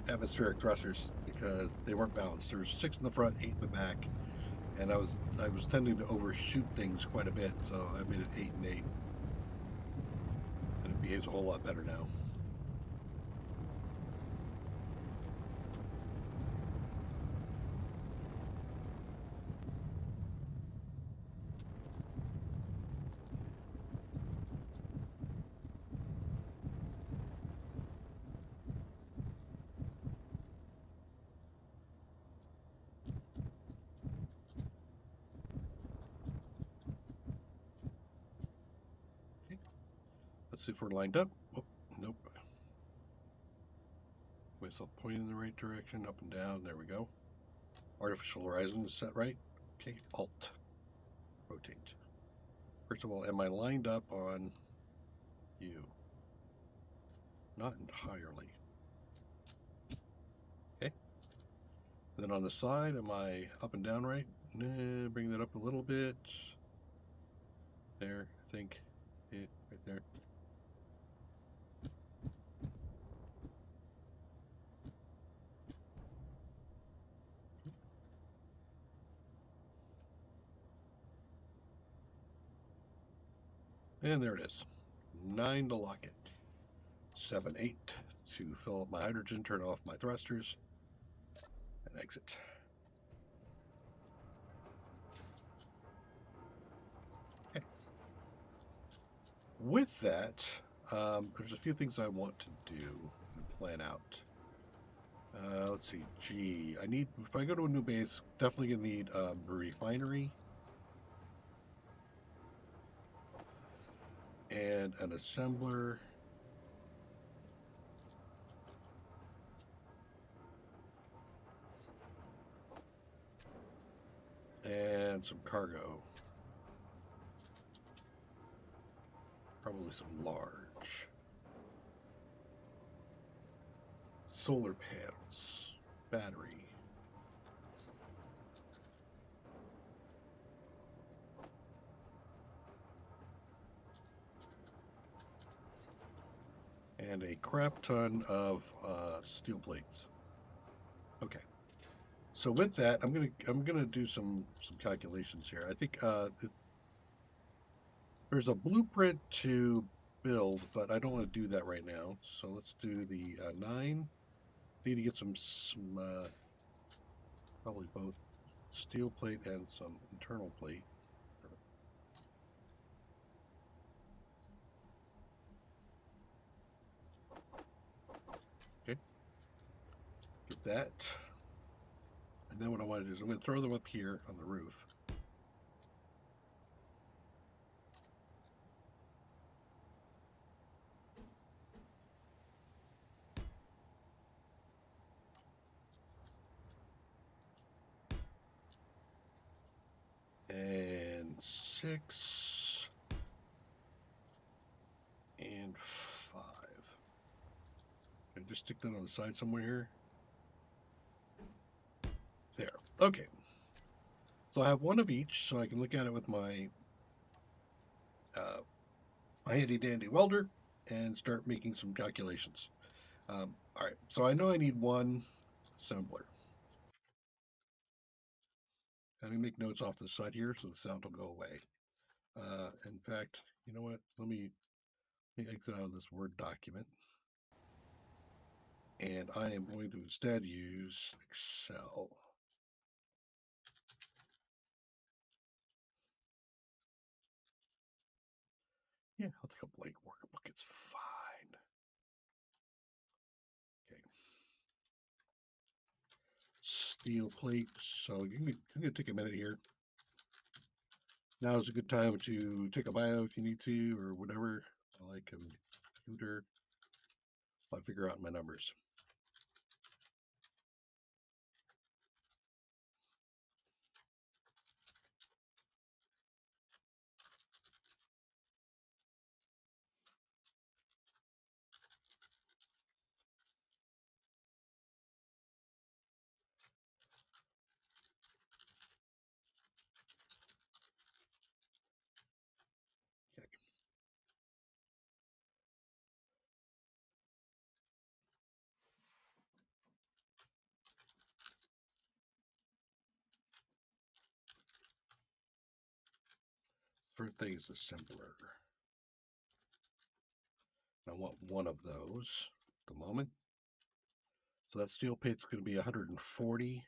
Speaker 1: atmospheric thrusters because they weren't balanced. There's 6 in the front, 8 in the back, and I was tending to overshoot things quite a bit, so I made it 8 and 8, and it behaves a whole lot better now. Okay. Let's see if we're lined up. Oh, nope. Myself pointing in the right direction, up and down. There we go. Artificial horizon is set right. Okay, Alt. Rotate. First of all, am I lined up on you? Not entirely. Okay. And then on the side, am I up and down right? Nah, bring that up a little bit. There, I think. Yeah, right there. And there it is. 9 to lock it. 7, 8 to fill up my hydrogen, turn off my thrusters, and exit. Okay. With that, there's a few things I want to do and plan out. Let's see. Gee, I need, if I go to a new base, definitely gonna need a refinery and an assembler. And some cargo. Probably some large. Solar panels. Battery. And a crap ton of steel plates. Okay. So with that, I'm gonna do some calculations here. I think there's a blueprint to build, but I don't want to do that right now. So let's do the 9. Need to get some probably both steel plate and some internal plate. Okay, get that. And then what I want to do is I'm going to throw them up here on the roof. And 6 and 5. And just stick that on the side somewhere here. There. Okay. So I have one of each, so I can look at it with my my handy dandy welder and start making some calculations. All right. So I know I need one assembler. Let me make notes off the side here so the sound will go away. In fact, you know what? Let me exit out of this Word document. And I am going to instead use Excel. Yeah, I'll take a blank workbook. It's fine. Okay. Steel plates. So I'm going to take a minute here. Now is a good time to take a bio if you need to or whatever. I like a computer. I figure out my numbers. Okay. different things assembler. I want one of those at the moment. So that steel plate's going to be 140.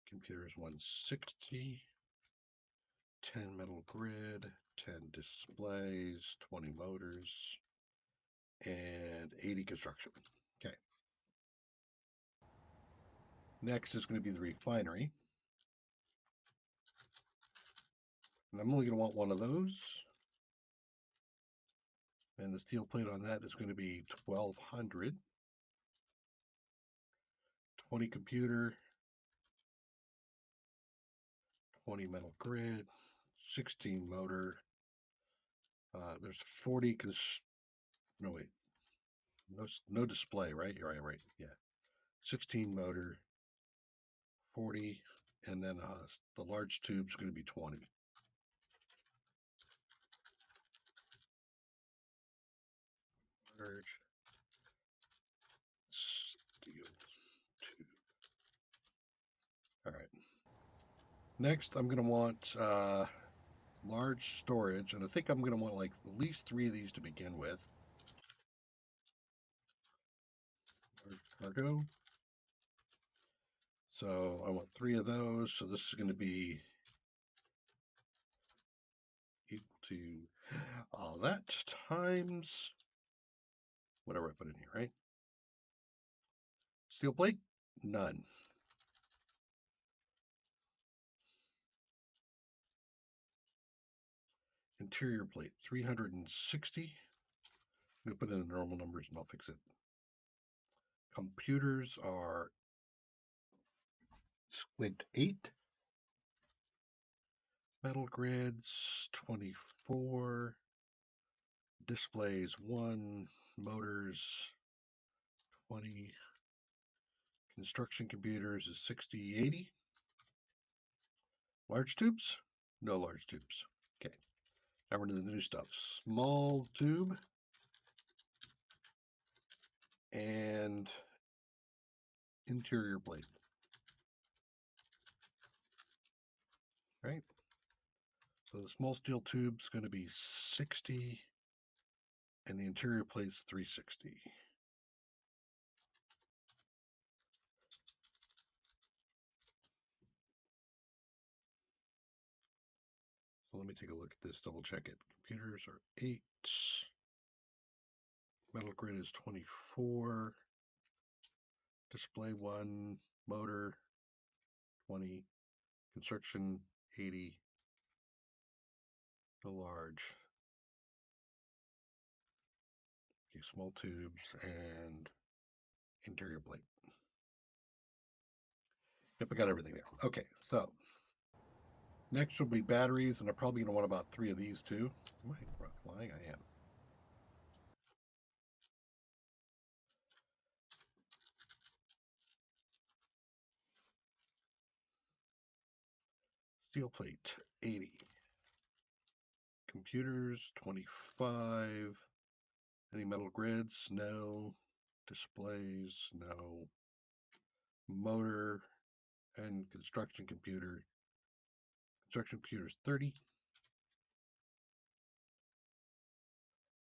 Speaker 1: Computers 160. 10 metal grid, 10 displays, 20 motors, and 80 construction. Okay. Next is going to be the refinery. And I'm only going to want one of those. And the steel plate on that is going to be 1200. 20 computer, 20 metal grid, 16 motor. There's 40 no wait, no display, right? You're right, yeah. 16 motor, 40, and then the large tube's going to be 20. Large steel tube. All right. Next, I'm going to want large storage, and I think I'm going to want like at least 3 of these to begin with. Large cargo. So I want 3 of those. So this is going to be equal to all that times whatever I put in here, right? Steel plate, none. Interior plate, 360. I'm going to put in the normal numbers and I'll fix it. Computers are squint 8. Metal grids, 24. Displays, 1. Motors, 20. Construction computers is 60, 80. Large tubes? No large tubes. Okay. Now we're to the new stuff. Small tube and interior plate. Right? So the small steel tube is going to be 60 and the interior plate is 360. So let me take a look at this, double check it. Computers are 8. Metal grid is 24. Display 1. Motor 20. Construction 80. The large. Okay, small tubes and interior plate. Yep, I got everything there. Okay, so next will be batteries, and I'm probably going to want about 3 of these too. Am I flying? I am. Steel plate, 80. Computers, 25. Any metal grids? No. Displays? No. Motor and construction computer. Construction computers, 30.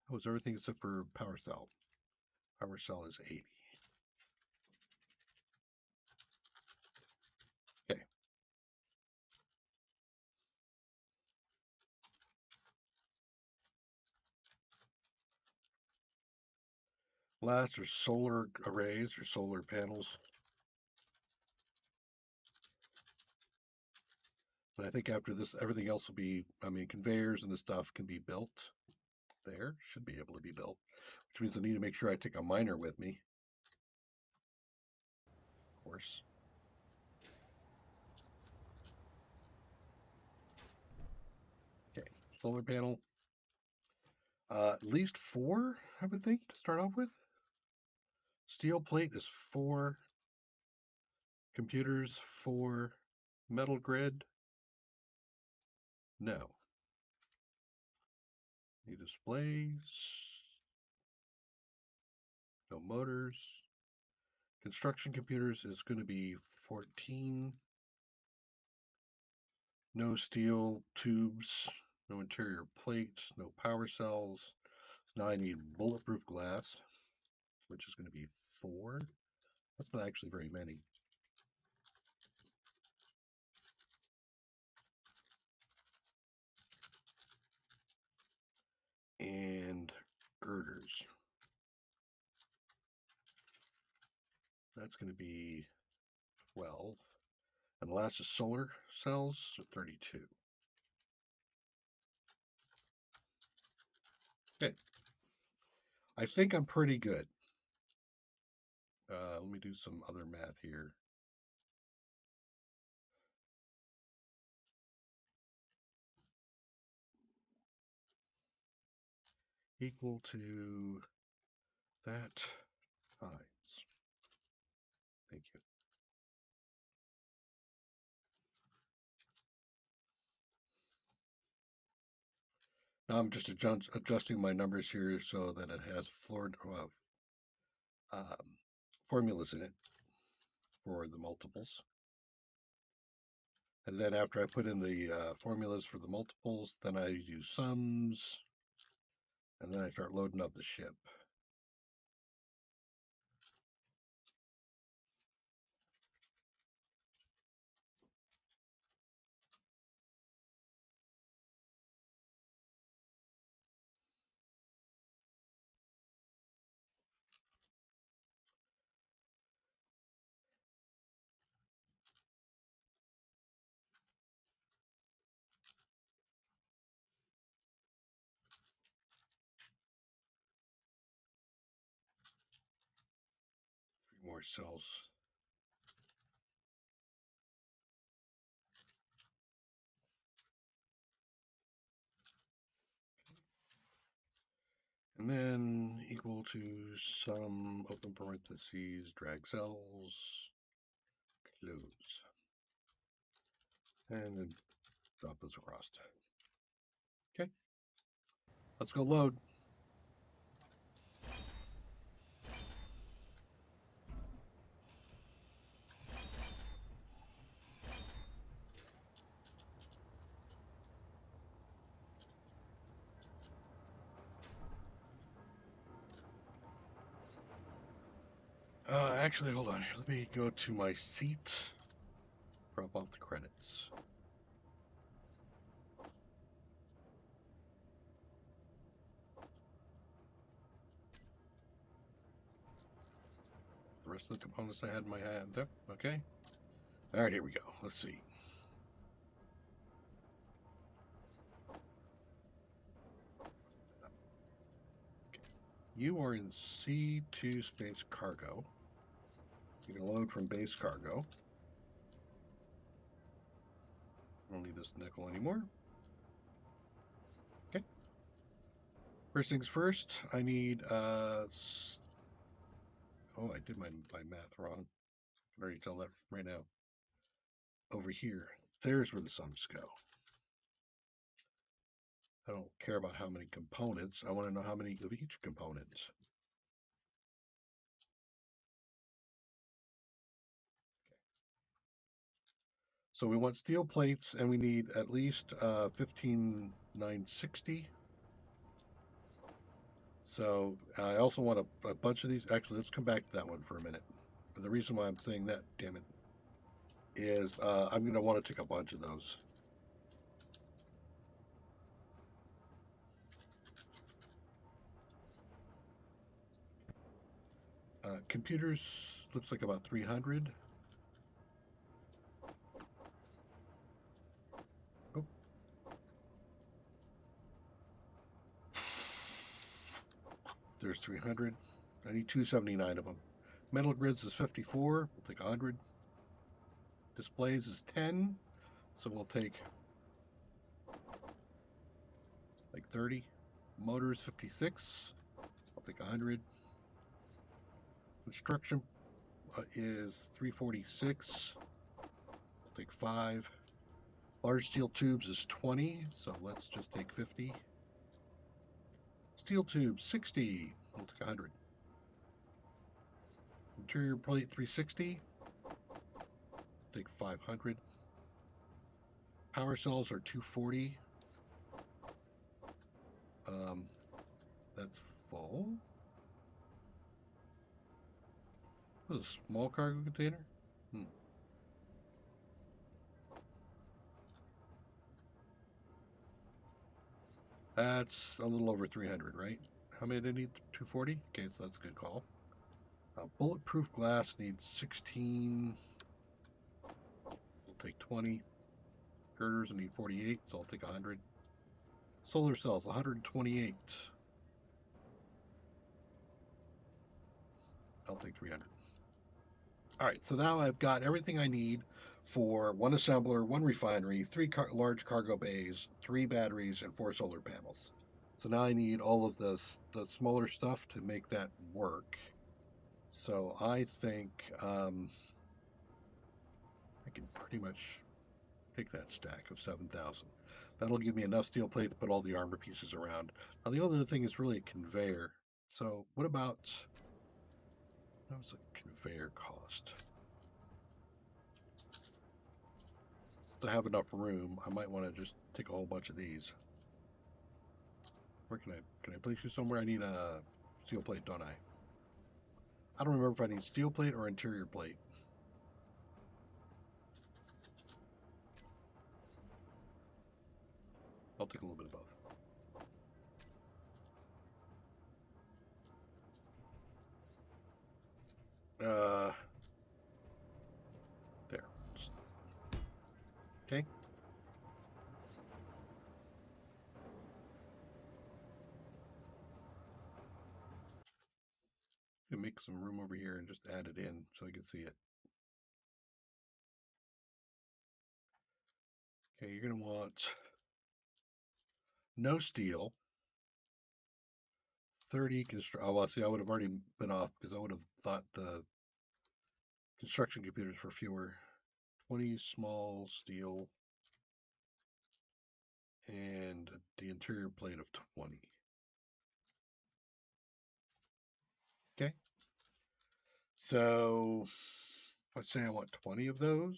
Speaker 1: That was everything except for power cell. Power cell is 80. Okay. Last are solar arrays or solar panels. And I think after this, everything else will be, I mean, conveyors and the stuff can be built there, should be able to be built, which means I need to make sure I take a miner with me. Of course. Okay, solar panel. At least 4, I would think, to start off with. Steel plate is 4. Computers, 4. Metal grid, no. Any displays, no motors. Construction computers is going to be 14. No steel tubes, no interior plates, no power cells. Now I need bulletproof glass, which is going to be 4. That's not actually very many. And girders. That's going to be 12. And the last is solar cells, so 32. Okay. I think I'm pretty good. Let me do some other math here. Equal to that times. Thank you. Now I'm just adjusting my numbers here so that it has formulas in it for the multiples. And then after I put in the formulas for the multiples, then I do sums, and then I start loading up the ship. More cells. And then equal to sum, open parentheses, drag cells, close. And then drop those across. Okay. Let's go load. Actually, hold on. Let me go to my seat. Drop off the credits. The rest of the components I had in my hand. Yep. Okay. All right, here we go. Let's see. Okay. You are in C2 space cargo. You can load from base cargo. I don't need this nickel anymore. Okay. First things first, I need oh, I did my math wrong. I can already tell that right now. Over here, there's where the sums go. I don't care about how many components. I want to know how many of each component. So we want steel plates, and we need at least 15,960. So I also want a bunch of these. Actually, let's come back to that one for a minute. And the reason why I'm saying that, damn it, is I'm going to want to take a bunch of those. Computers looks like about 300. Oh. There's 300. I need 279 of them. Metal grids is 54. We'll take 100. Displays is 10. So we'll take like 30. Motors 56. I'll take 100. Construction is 346. I'll take 5. Large steel tubes is 20. So let's just take 50. Steel tubes 60. We'll take 100. Interior plate 360. Take 500. Power cells are 240. That's full. This is a small cargo container? That's a little over 300, right? How many do I need? 240? Okay, so that's a good call. Bulletproof glass needs 16. We'll take 20. Girders, I need 48, so I'll take 100. Solar cells, 128. I'll take 300. All right, so now I've got everything I need for one assembler, one refinery, three large cargo bays, 3 batteries, and 4 solar panels. So now I need all of the smaller stuff to make that work. So I think I can pretty much take that stack of 7,000. That'll give me enough steel plate to put all the armor pieces around. Now the other thing is really a conveyor. So what about, what was a conveyor cost? To have enough room, I might want to just take a whole bunch of these. Where can I place you somewhere? I need a steel plate, don't I? I don't remember if I need steel plate or interior plate. I'll take a little bit of both. There. Okay. Gonna make some room over here and just add it in so I can see it. Okay, you're gonna want no steel. 30 construct. Oh, well, see, I would have already been off because I would have thought the construction computers were fewer. 20 small steel and the interior plate of 20. Okay. So let's say I want 20 of those.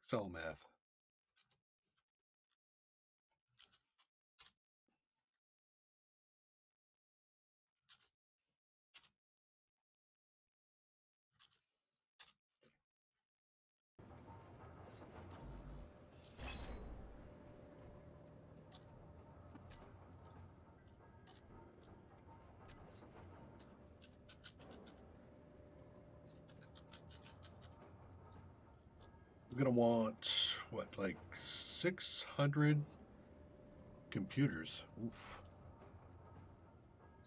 Speaker 1: Excel math. I'm gonna want what, like 600 computers. Oof.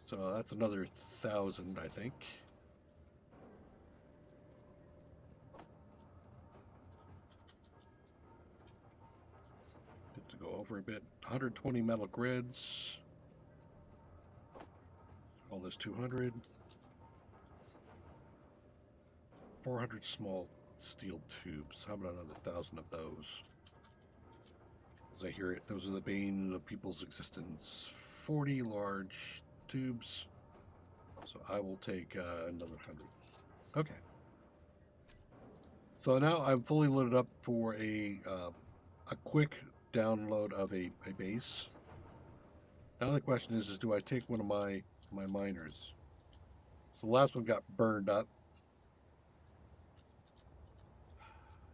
Speaker 1: So that's another 1,000, I think. Good to go over a bit. 120 metal grids. All this 200. 400 small steel tubes. How about another 1,000 of those? As I hear it, those are the bane of people's existence. 40 large tubes. So I will take another 100. Okay. So now I'm fully loaded up for a quick download of a base. Now the question is do I take one of my miners? So the last one got burned up.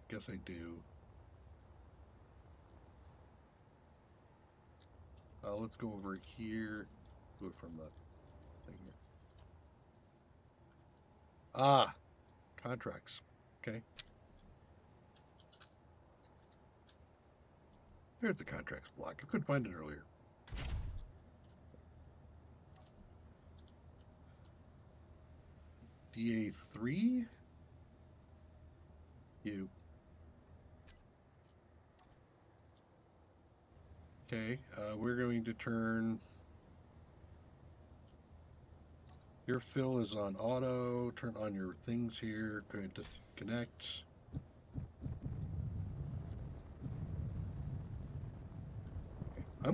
Speaker 1: Guess I do. Let's go over here. Do it from the thing here. Ah, contracts. Okay. There's the contracts block. I couldn't find it earlier. DA3? You. Okay, we're going to turn. Your fill is on auto. Turn on your things here. Going to disconnect.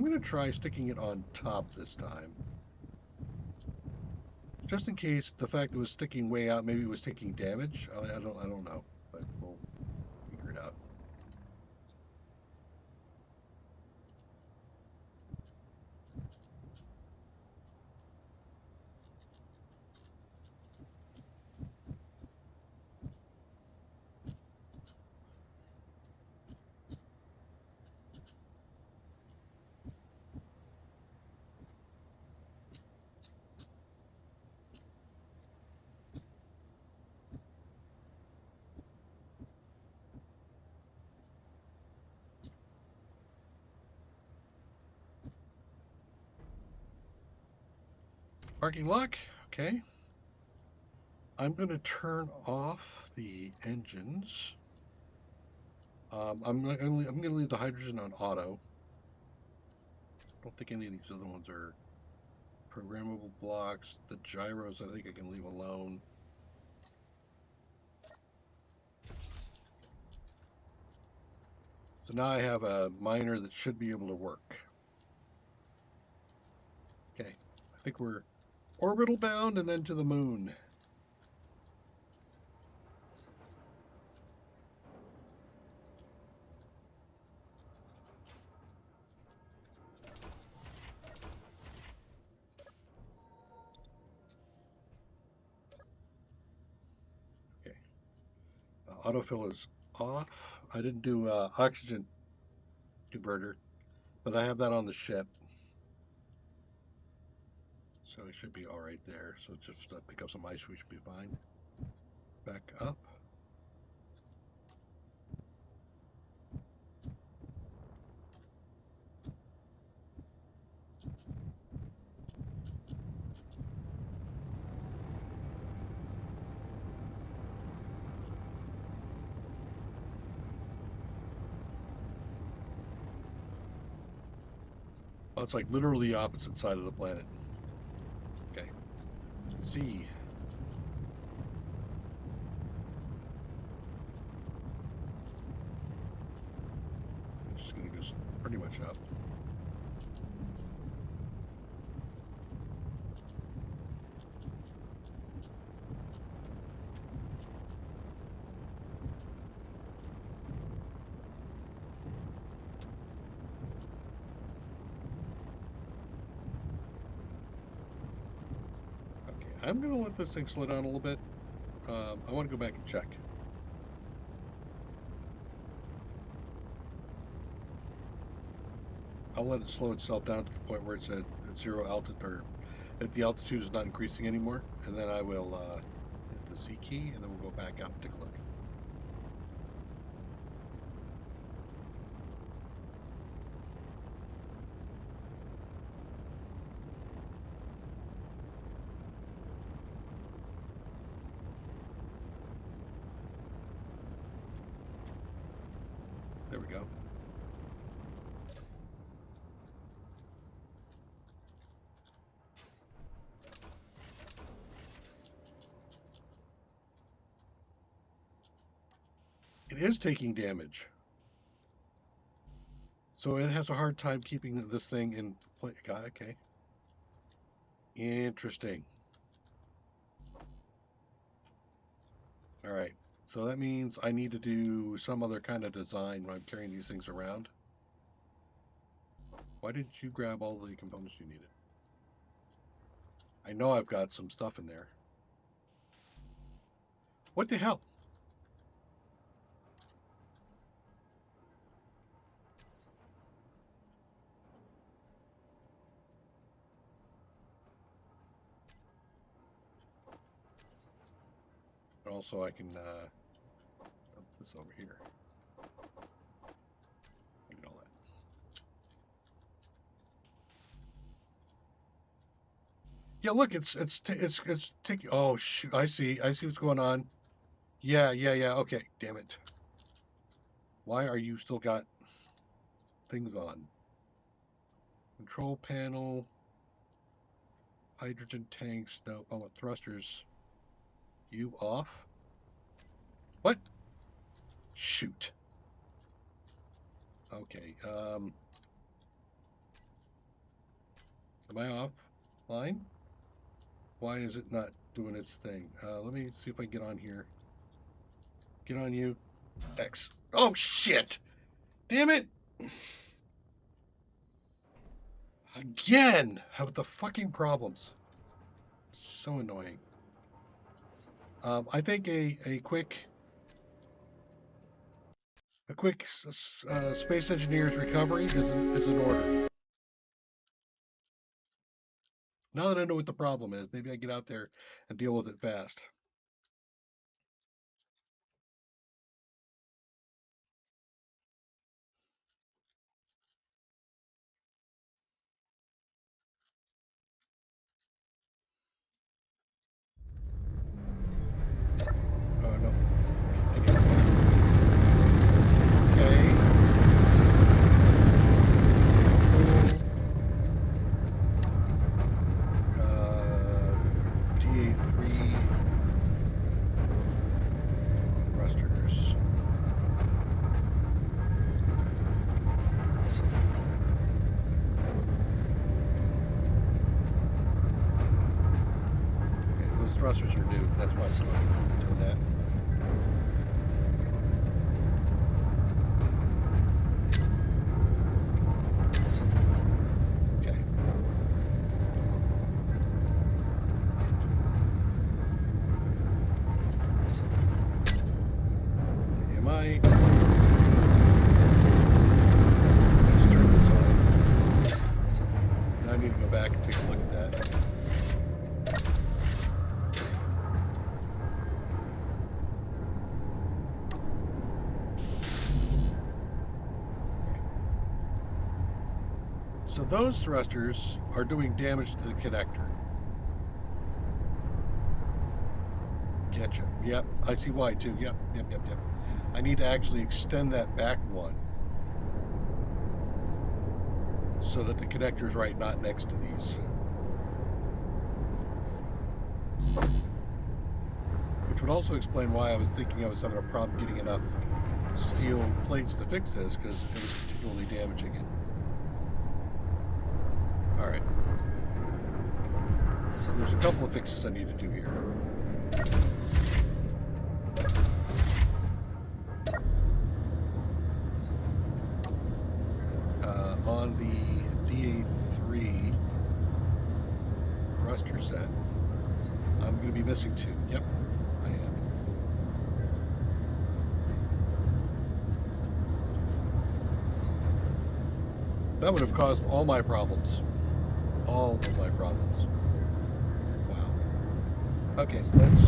Speaker 1: going to try sticking it on top this time. Just in case the fact that it was sticking way out, maybe it was taking damage. I don't know, but we'll figure it out. Parking lock. Okay. I'm going to turn off the engines. I'm going to leave the hydrogen on auto. I don't think any of these other ones are programmable blocks. The gyros, I think I can leave alone. So now I have a miner that should be able to work. Okay, I think we're orbital bound and then to the moon. Okay, autofill is off. I didn't do oxygen converter, but I have that on the ship. So it should be all right there. So just pick up some ice, we should be fine. Back up. Oh, it's like literally the opposite side of the planet. Okay. C. I'm just going to go pretty much up. I'm going to let this thing slow down a little bit. I want to go back and check. I'll let it slow itself down to the point where it's at zero altitude, or if the altitude is not increasing anymore, and then I will hit the Z key, and then we'll go back out and take a look. There we go. It is taking damage. So it has a hard time keeping this thing in place. Okay. Interesting. All right. So that means I need to do some other kind of design when I'm carrying these things around. Why didn't you grab all the components you needed? I know I've got some stuff in there. What the hell? Also, I can dump this over here. Look at all that. Yeah, look, it's taking. Oh shoot! I see what's going on. Yeah. Okay, damn it. Why are you still got things on? Control panel, hydrogen tanks. Nope, I want thrusters. You off? What? Shoot. Okay. Am I offline? Why is it not doing its thing? Let me see if I can get on here. Get on you. X. Oh, shit! Damn it! Again! How about the fucking problems? So annoying. I think a quick space engineer's recovery is in order. Now that I know what the problem is, maybe I get out there and deal with it fast. Oh no. Okay. DA3 thrusters. Okay, those thrusters are new. That's why it's doing that. Okay. Am I? Let's turn this on. Now I need to go back and take a look at that. So those thrusters are doing damage to the connector. Getcha. Yep, I see why too. Yep. I need to actually extend that back one so that the connector's right, not next to these. Which would also explain why I was thinking I was having a problem getting enough steel plates to fix this, because it was particularly damaging it. Alright. So there's a couple of fixes I need to do here. On the DA3 thruster set, I'm going to be missing two. Yep, I am. That would have caused all my problems. All of my problems. Wow. Okay, let's...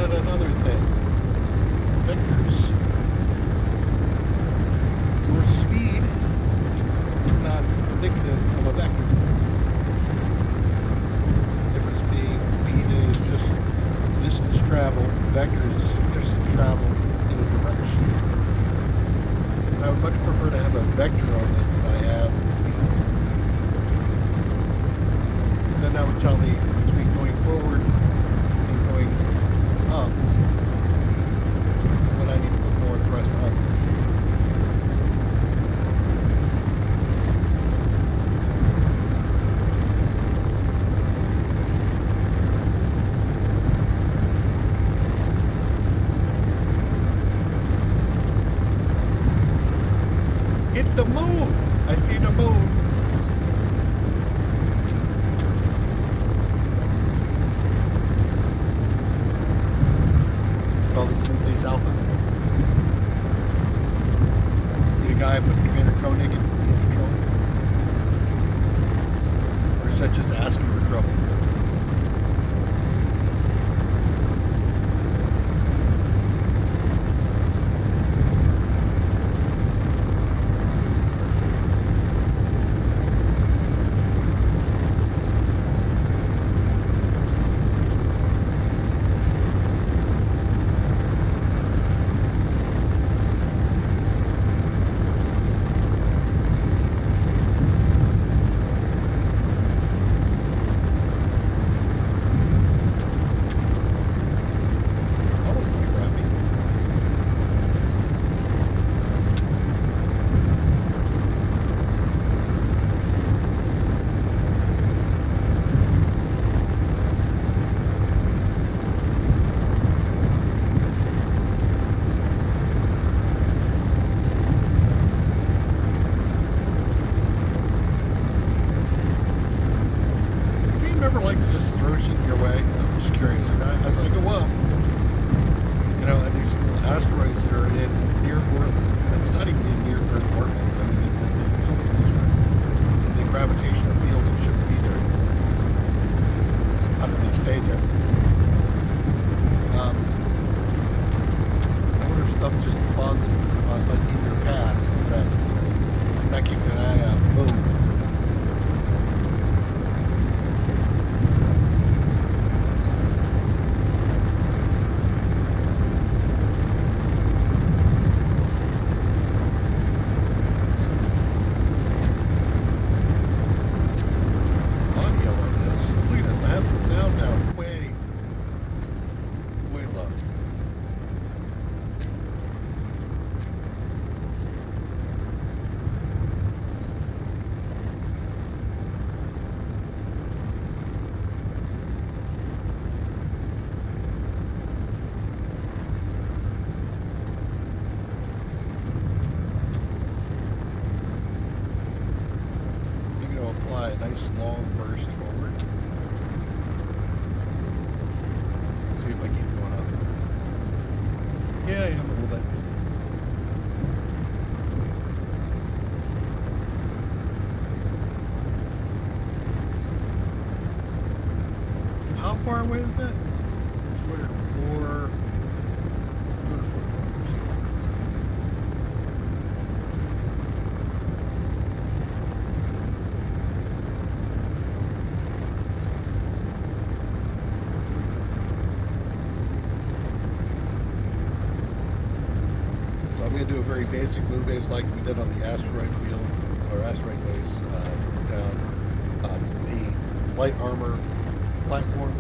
Speaker 1: about another thing. Vectors. Your speed is not indicative of a vector. The difference being speed is just distance travel, vector is distance travel in a direction. I would much prefer to have a vector on this than I have speed. Then that would tell me between going forward and going up when I need to put more thrust up. Hit the moon! I see the moon! Call this MoonBase Alpha. See the guy putting Commander Koenig in control? Or is that just asking for trouble? Ever like to just throw shit your way? I'm just curious. And as I go up, you know, and these little asteroids that are in near Earth, that's not even in near Earth orbit. I mean, the gravitational field that shouldn't be there. How do they stay there? I wonder if stuff just spawns on like in your paths that you're not keeping an eye out. Boom. A nice long burst forward. See if I keep going up. Yeah, I am a little bit. How far away is that? 204. 244. I'm going to do a very basic MoonBase like we did on the asteroid field, or asteroid base down the light armor platform.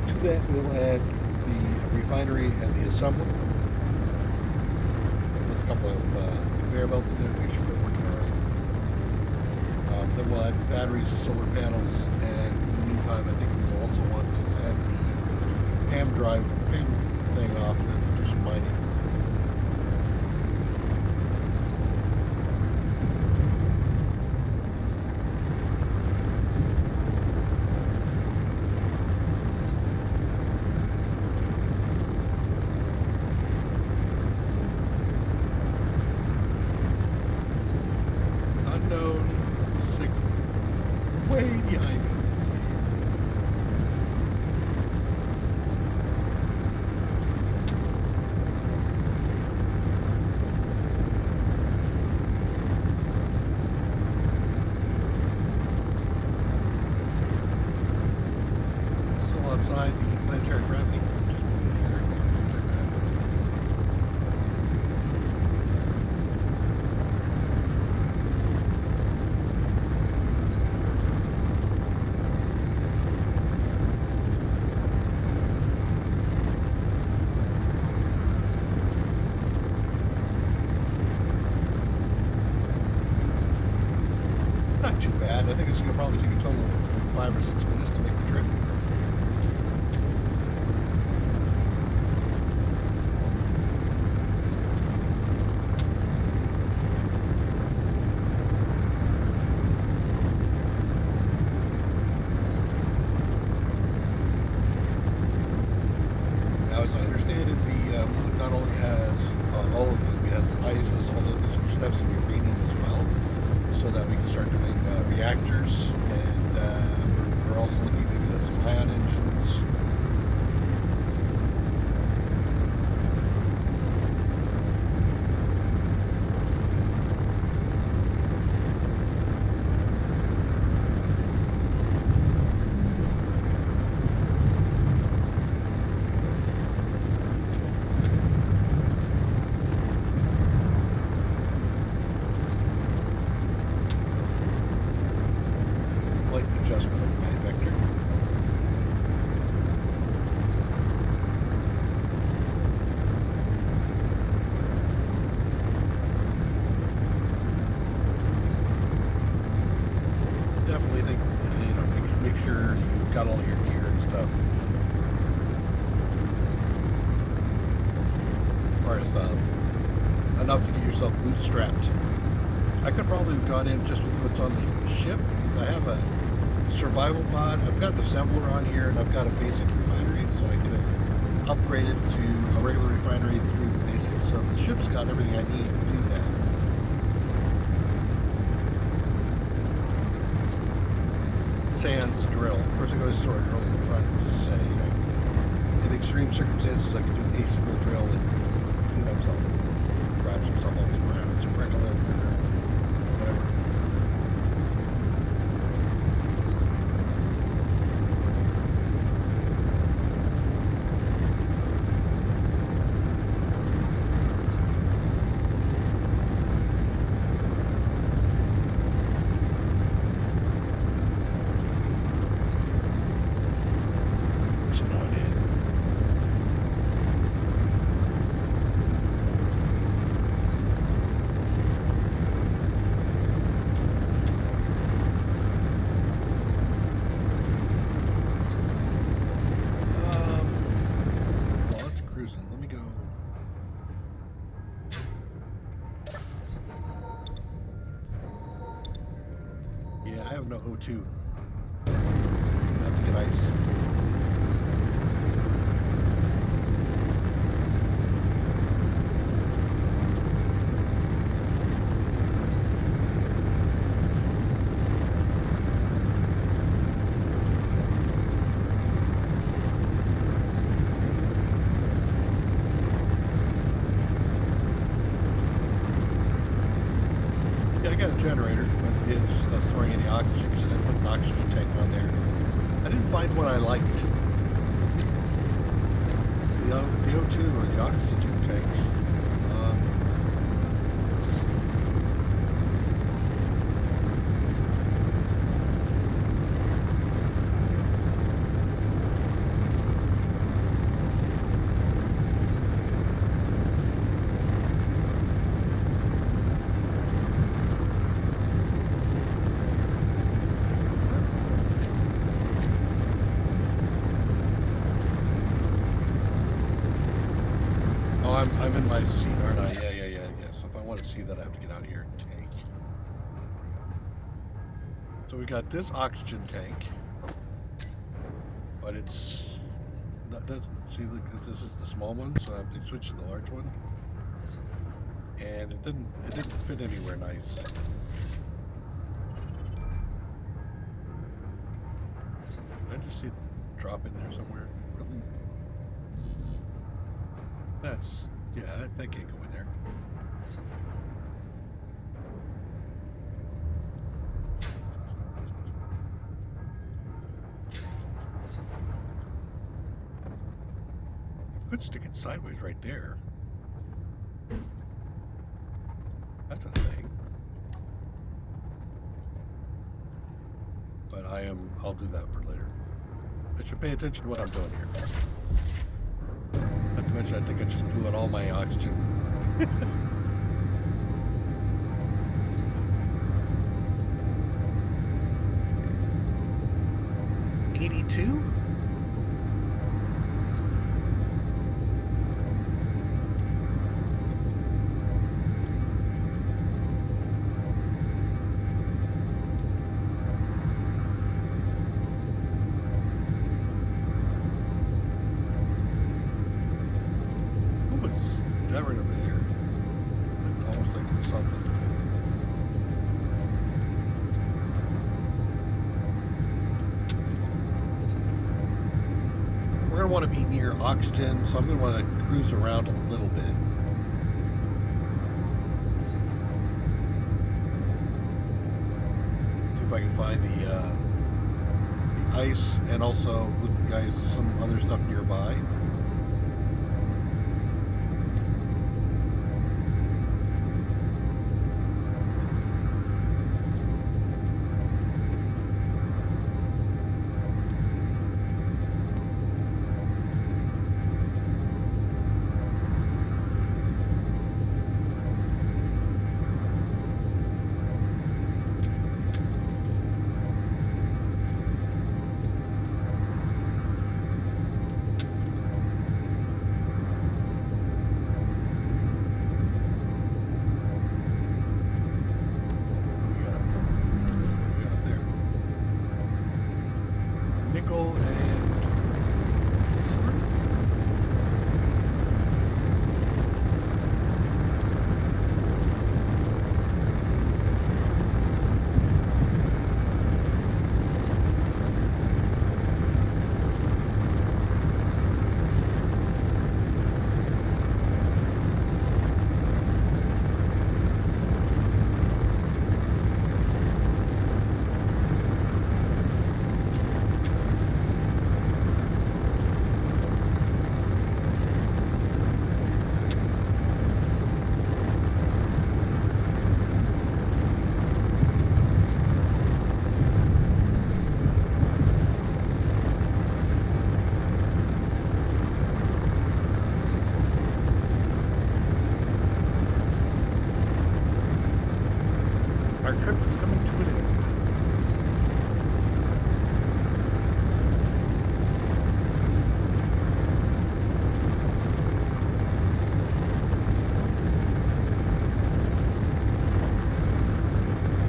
Speaker 1: To that we'll add the refinery and the assembly with a couple of conveyor belts in there to make sure they're working all right. Then we'll add the batteries, the solar panels, and in the meantime I think we'll also want to set the PAM thing off to do some mining. Way behind me. planetary gravity. Not too bad. I think it's going to probably take a total of 5 or 6 minutes to make the trip. Now, as I understand it, the moon not only has all of it has ices, all the different steps of uranium as well, so that we can start doing reactors, and we're also looking maybe at some ion engines. Clayton adjustment of my vector. Definitely think, make sure you've got all your gear and stuff. As far as enough to get yourself bootstrapped. I could probably have gone in just with what's on the ship, because I have a survival pod. I've got an assembler on here, and I've got a basic refinery, so I could have upgraded to a regular refinery through the basic. So the ship's got everything I need to do that. Sans drill. Of course, I go to store a drill in the front. Just say, in extreme circumstances, I could do an asynchronous drill and clean up something, grab some stuff off the ground, some regolith or whatever. It's annoying. Well, it's cruising. Let me go. Yeah, I have no O2. I have to get ice. Yeah, I got a generator, but it's just not storing any oxygen because I didn't put an oxygen tank on there. I didn't find one I liked. The O2 or the oxygen tanks. I'm in my seat, aren't I? Yeah. So if I want to see that, I have to get out of here and tank. So we got this oxygen tank, but it's not, doesn't see, look, this is the small one, so I have to switch to the large one. And it didn't fit anywhere nice. Did I just see it drop in there somewhere? Really? Yeah, that can't go in there. could stick it sideways right there. That's a thing. But I'll do that for later. I should pay attention to what I'm doing here. Not to mention, I think I just blew out all my oxygen. 82? What was that right over there? It's almost like it was something. We're going to want to be near oxygen, so I'm going to want to cruise around a little bit. See if I can find the ice, and also with the guys some other stuff nearby. Our trip is coming to an end.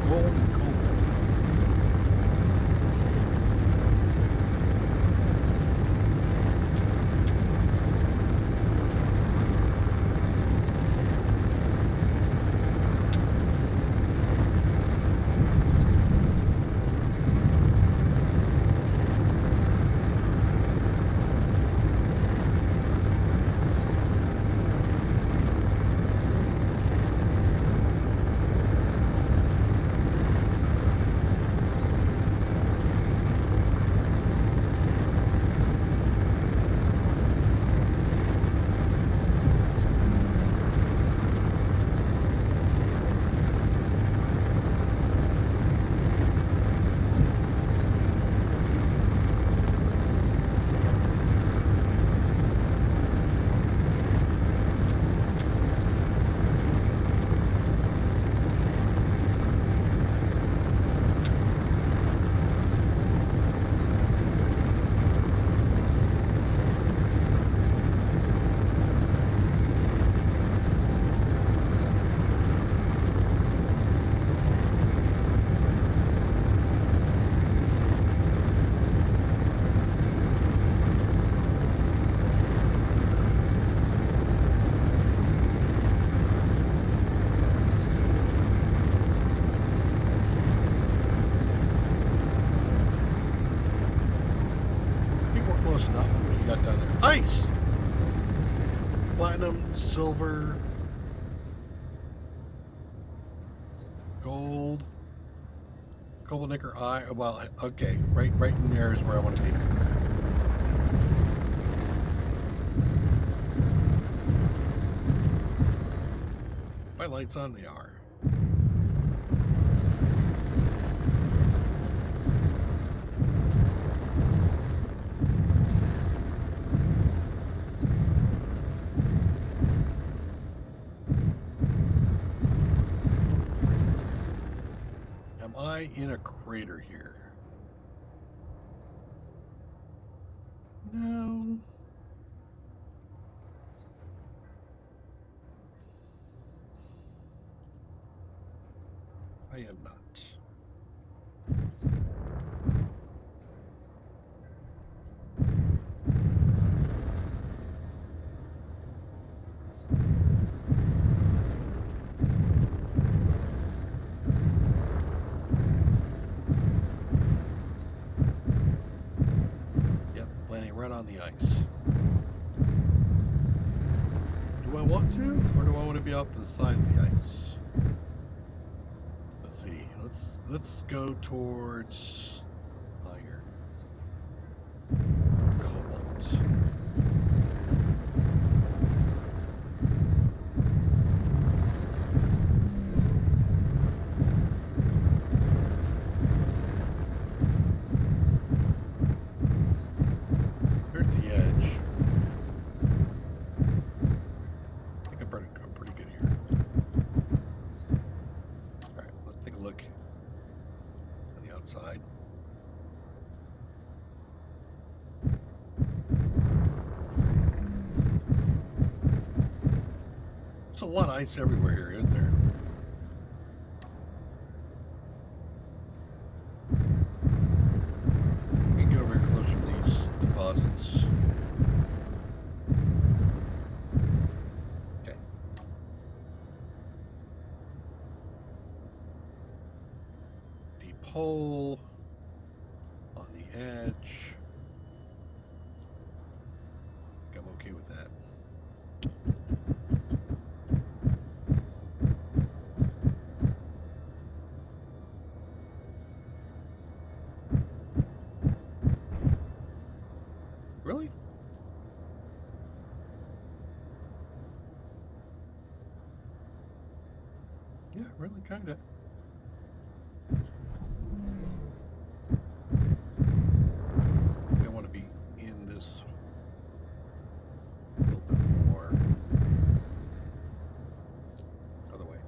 Speaker 1: Gold and cobalt. Ice! Platinum, silver, gold, cobalt, nickel, iron. Well, okay, right in there is where I want to be. my lights on? They are. Am I in a crater here? No. I am not. Yep, landing right on the ice. Do I want to, or do I want to be off to the side of the ice? Let's see. Let's go towards iron. Cobalt. Here's the edge. I think I'm pretty good here. Alright, let's take a look on the outside. There's a lot of ice everywhere here, isn't there? We can get over here closer to these deposits. Okay. Deep hole on the edge. I think I'm okay with that. Really? Yeah, really, kinda. I want to be in this a little bit more. Other way.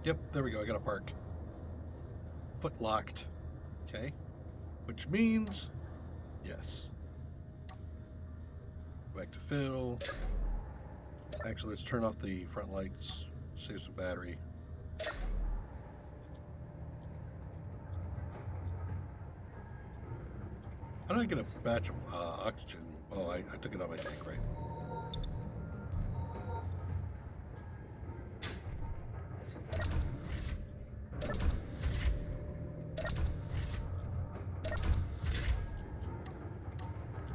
Speaker 1: Yep, there we go. I got a park. Foot locked. Okay. Which means yes. Go back to fill. Actually, let's turn off the front lights. Save some battery. How did I get a batch of oxygen? Oh, I took it out of my tank, right?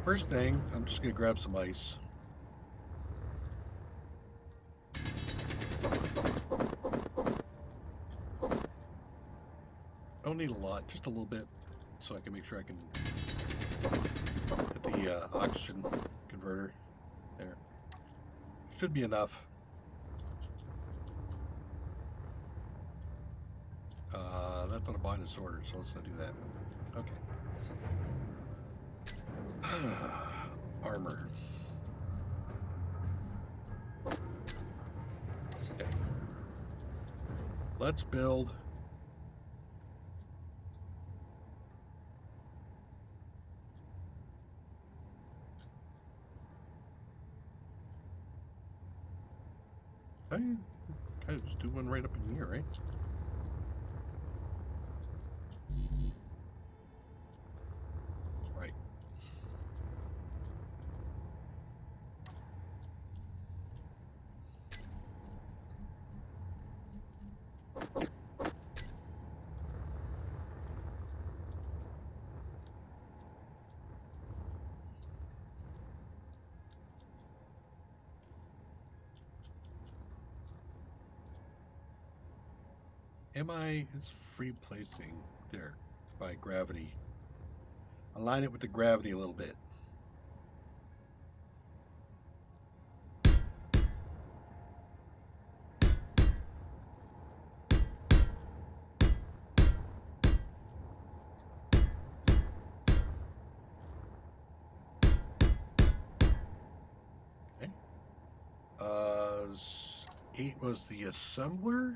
Speaker 1: First thing, I'm just gonna grab some ice. Don't need a lot, just a little bit, so I can make sure I can get the oxygen converter there. Should be enough. That's on a bind disorder, so let's not do that. Okay. Armor. Okay. Let's build. I kind of just do one right up in here, right? Right. Am I? It's free placing there by gravity. Align it with the gravity a little bit. Okay. 8 was the assembler.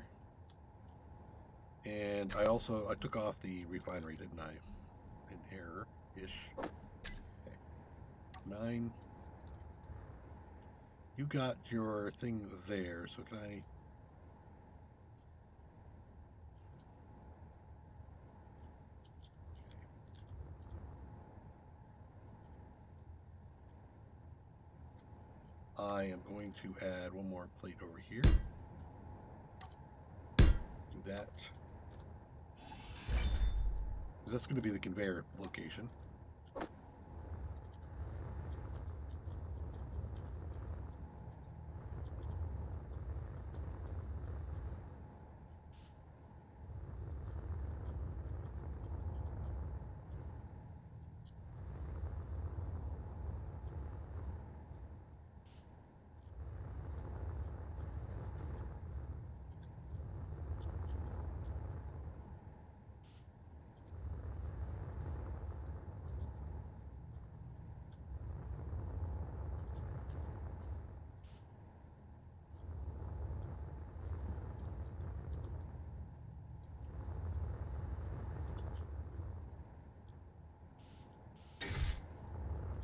Speaker 1: And I took off the refinery, didn't I? An error-ish. Okay. 9. You got your thing there, so can I am going to add one more plate over here. Do that. Because that's going to be the conveyor location.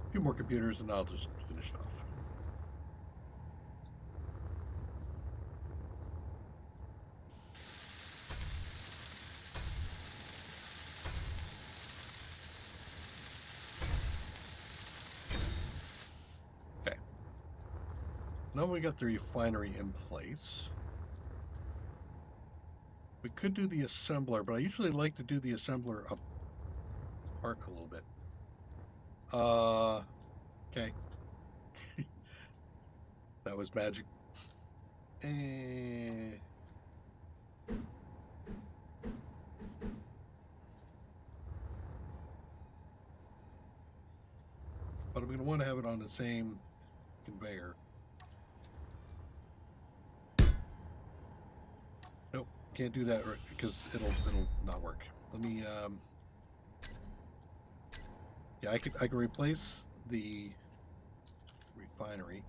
Speaker 1: A few more computers and I'll just finish it off. Okay. Now we got the refinery in place. We could do the assembler, but I usually like to do the assembler apart a little bit. Okay. That was magic. But I'm going to want to have it on the same conveyor. Nope, can't do that because it'll not work. Let me yeah, I can replace the refinery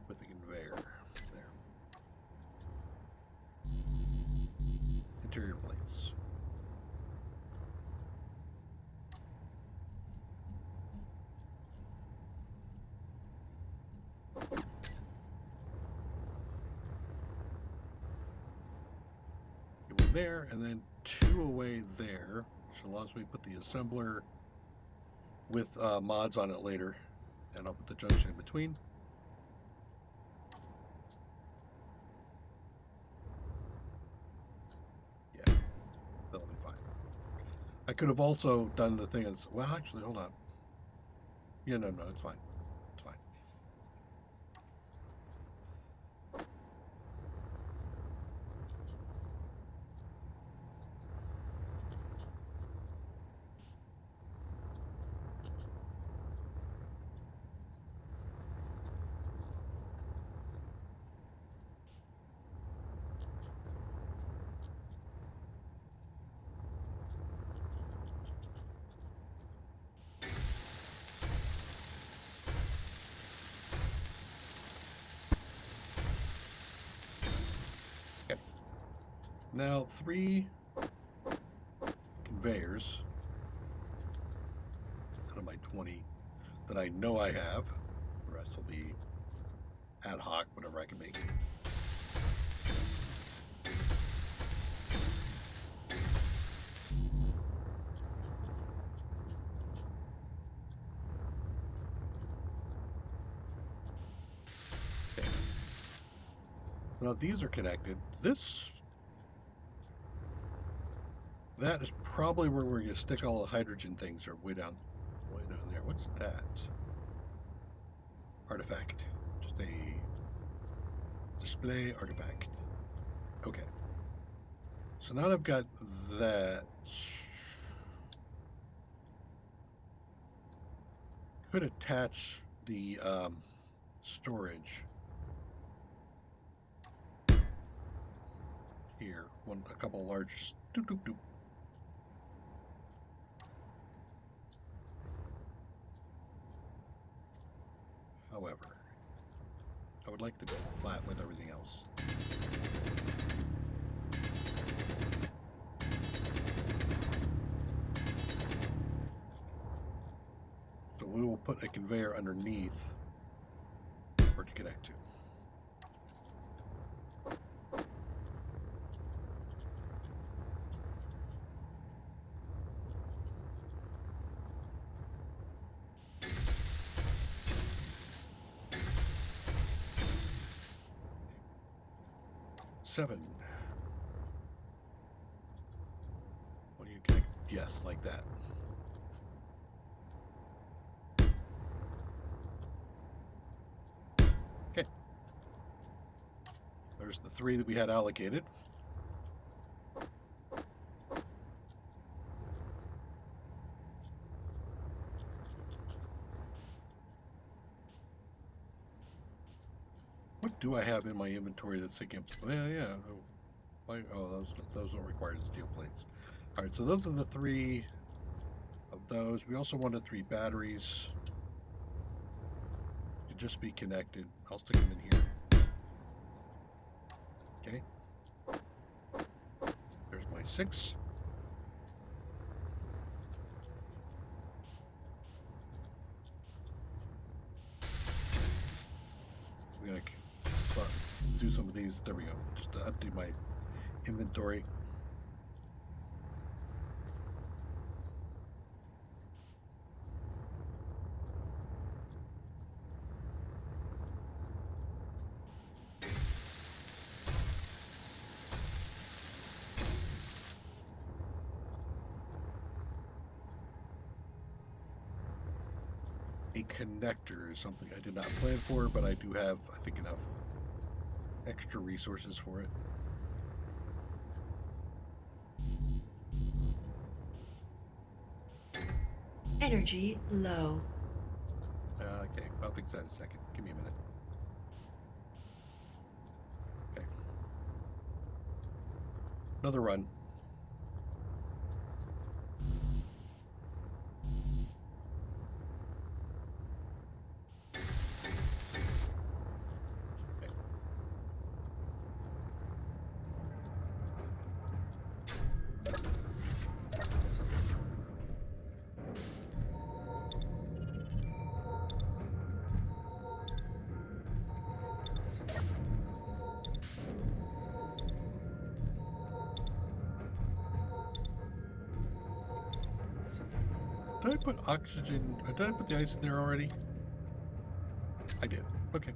Speaker 1: with the conveyor there. Interior plates. Get one there, and then 2 away there, which allows me to put the assembler with mods on it later, and I'll put the junction in between. Yeah, that'll be fine. I could have also done the thing as well. Actually, hold on. Yeah, no, it's fine. It's fine. Okay. Now 3 conveyors out of my 20 that I know I have. The rest will be ad hoc, whatever I can make. Okay. Now these are connected. That is probably where we're going to stick all the hydrogen things, are way down there. What's that? Artifact. Just a display artifact. Okay. So now that I've got that, could attach the storage here. A couple large. Doop, doop, doop. However, I would like to go flat with everything else. So we will put a conveyor underneath for it to connect to. Seven. What do you connect? Yes, like that. Okay. There's the 3 that we had allocated. What do I have in my inventory that's taking up? Yeah. Oh, those don't require steel plates. All right, so those are the 3 of those. We also wanted 3 batteries. Could just be connected. I'll stick them in here. Okay. There's my 6. We're gonna do some of these. There we go. Just to update my inventory. A connector is something I did not plan for, but I do have, I think, enough extra resources for it.
Speaker 2: Energy low.
Speaker 1: Okay, I'll fix that in a second. Give me a minute. Okay. Another run. Did I put oxygen? Did I put the ice in there already? I did. Okay.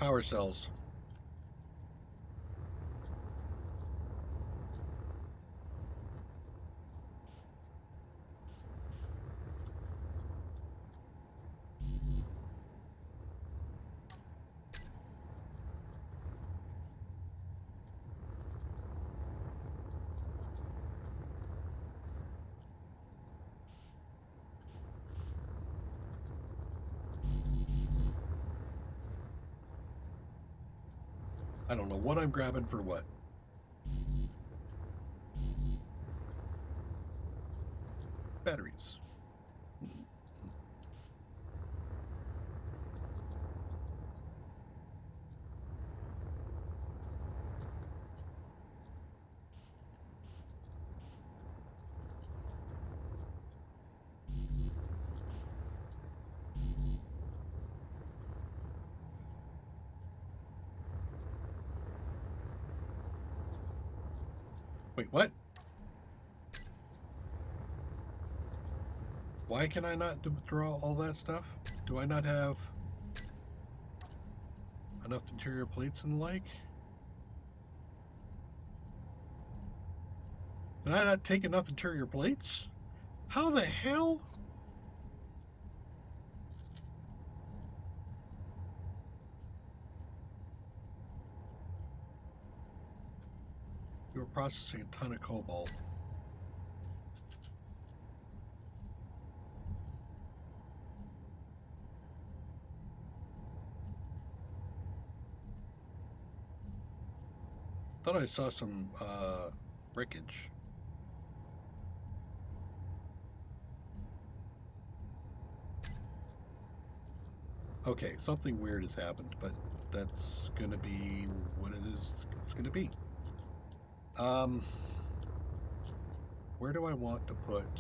Speaker 1: Power cells. I don't know what I'm grabbing for what. Batteries. Wait, what? Why can I not draw all that stuff? Do I not have... Enough interior plates and the like? Did I not take enough interior plates? How the hell? You were processing a ton of cobalt. Thought I saw some wreckage. Okay, something weird has happened, but that's gonna be what it is. It's gonna be. Where do I want to put?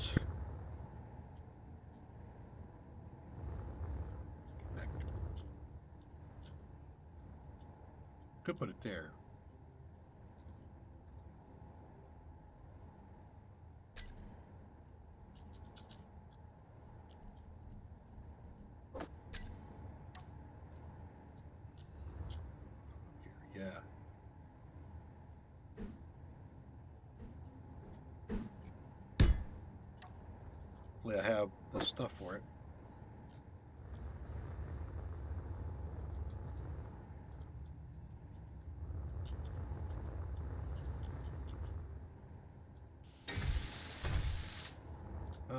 Speaker 1: Connector. Could put it there. Here, yeah. Hopefully I have the stuff for it.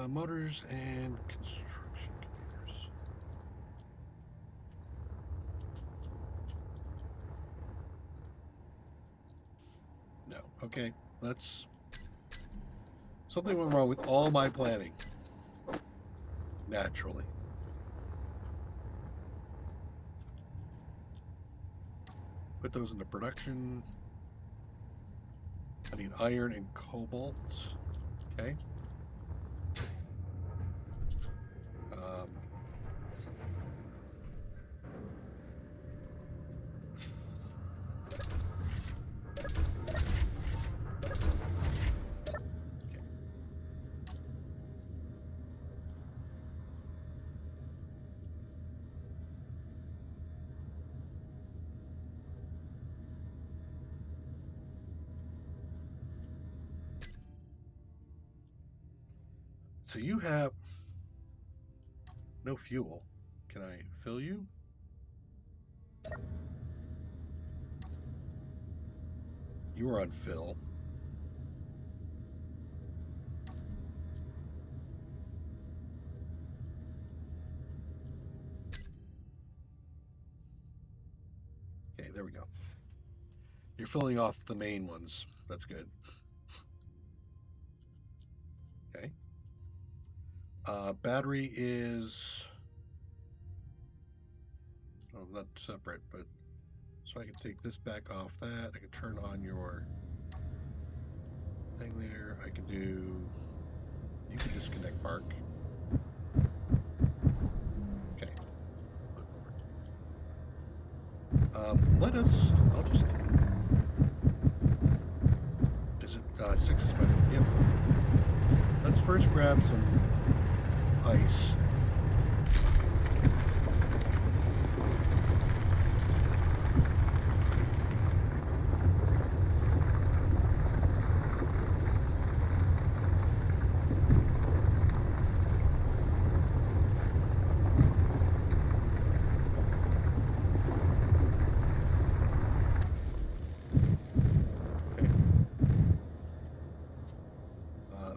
Speaker 1: Motors and construction computers. No. Okay. Let's. Something went wrong with all my planning. Naturally. Put those into production. I need iron and cobalt. Okay. So you have no fuel. Can I fill you? You are on fill. Okay, there we go. You're filling off the main ones. That's good. Okay. Battery is not separate, but so I can take this back off that. I can turn on your thing there. I can do. You can disconnect Park. Okay. Look forward. Let us. I'll just. Is it 6 is better? Yep. Let's first grab some ice.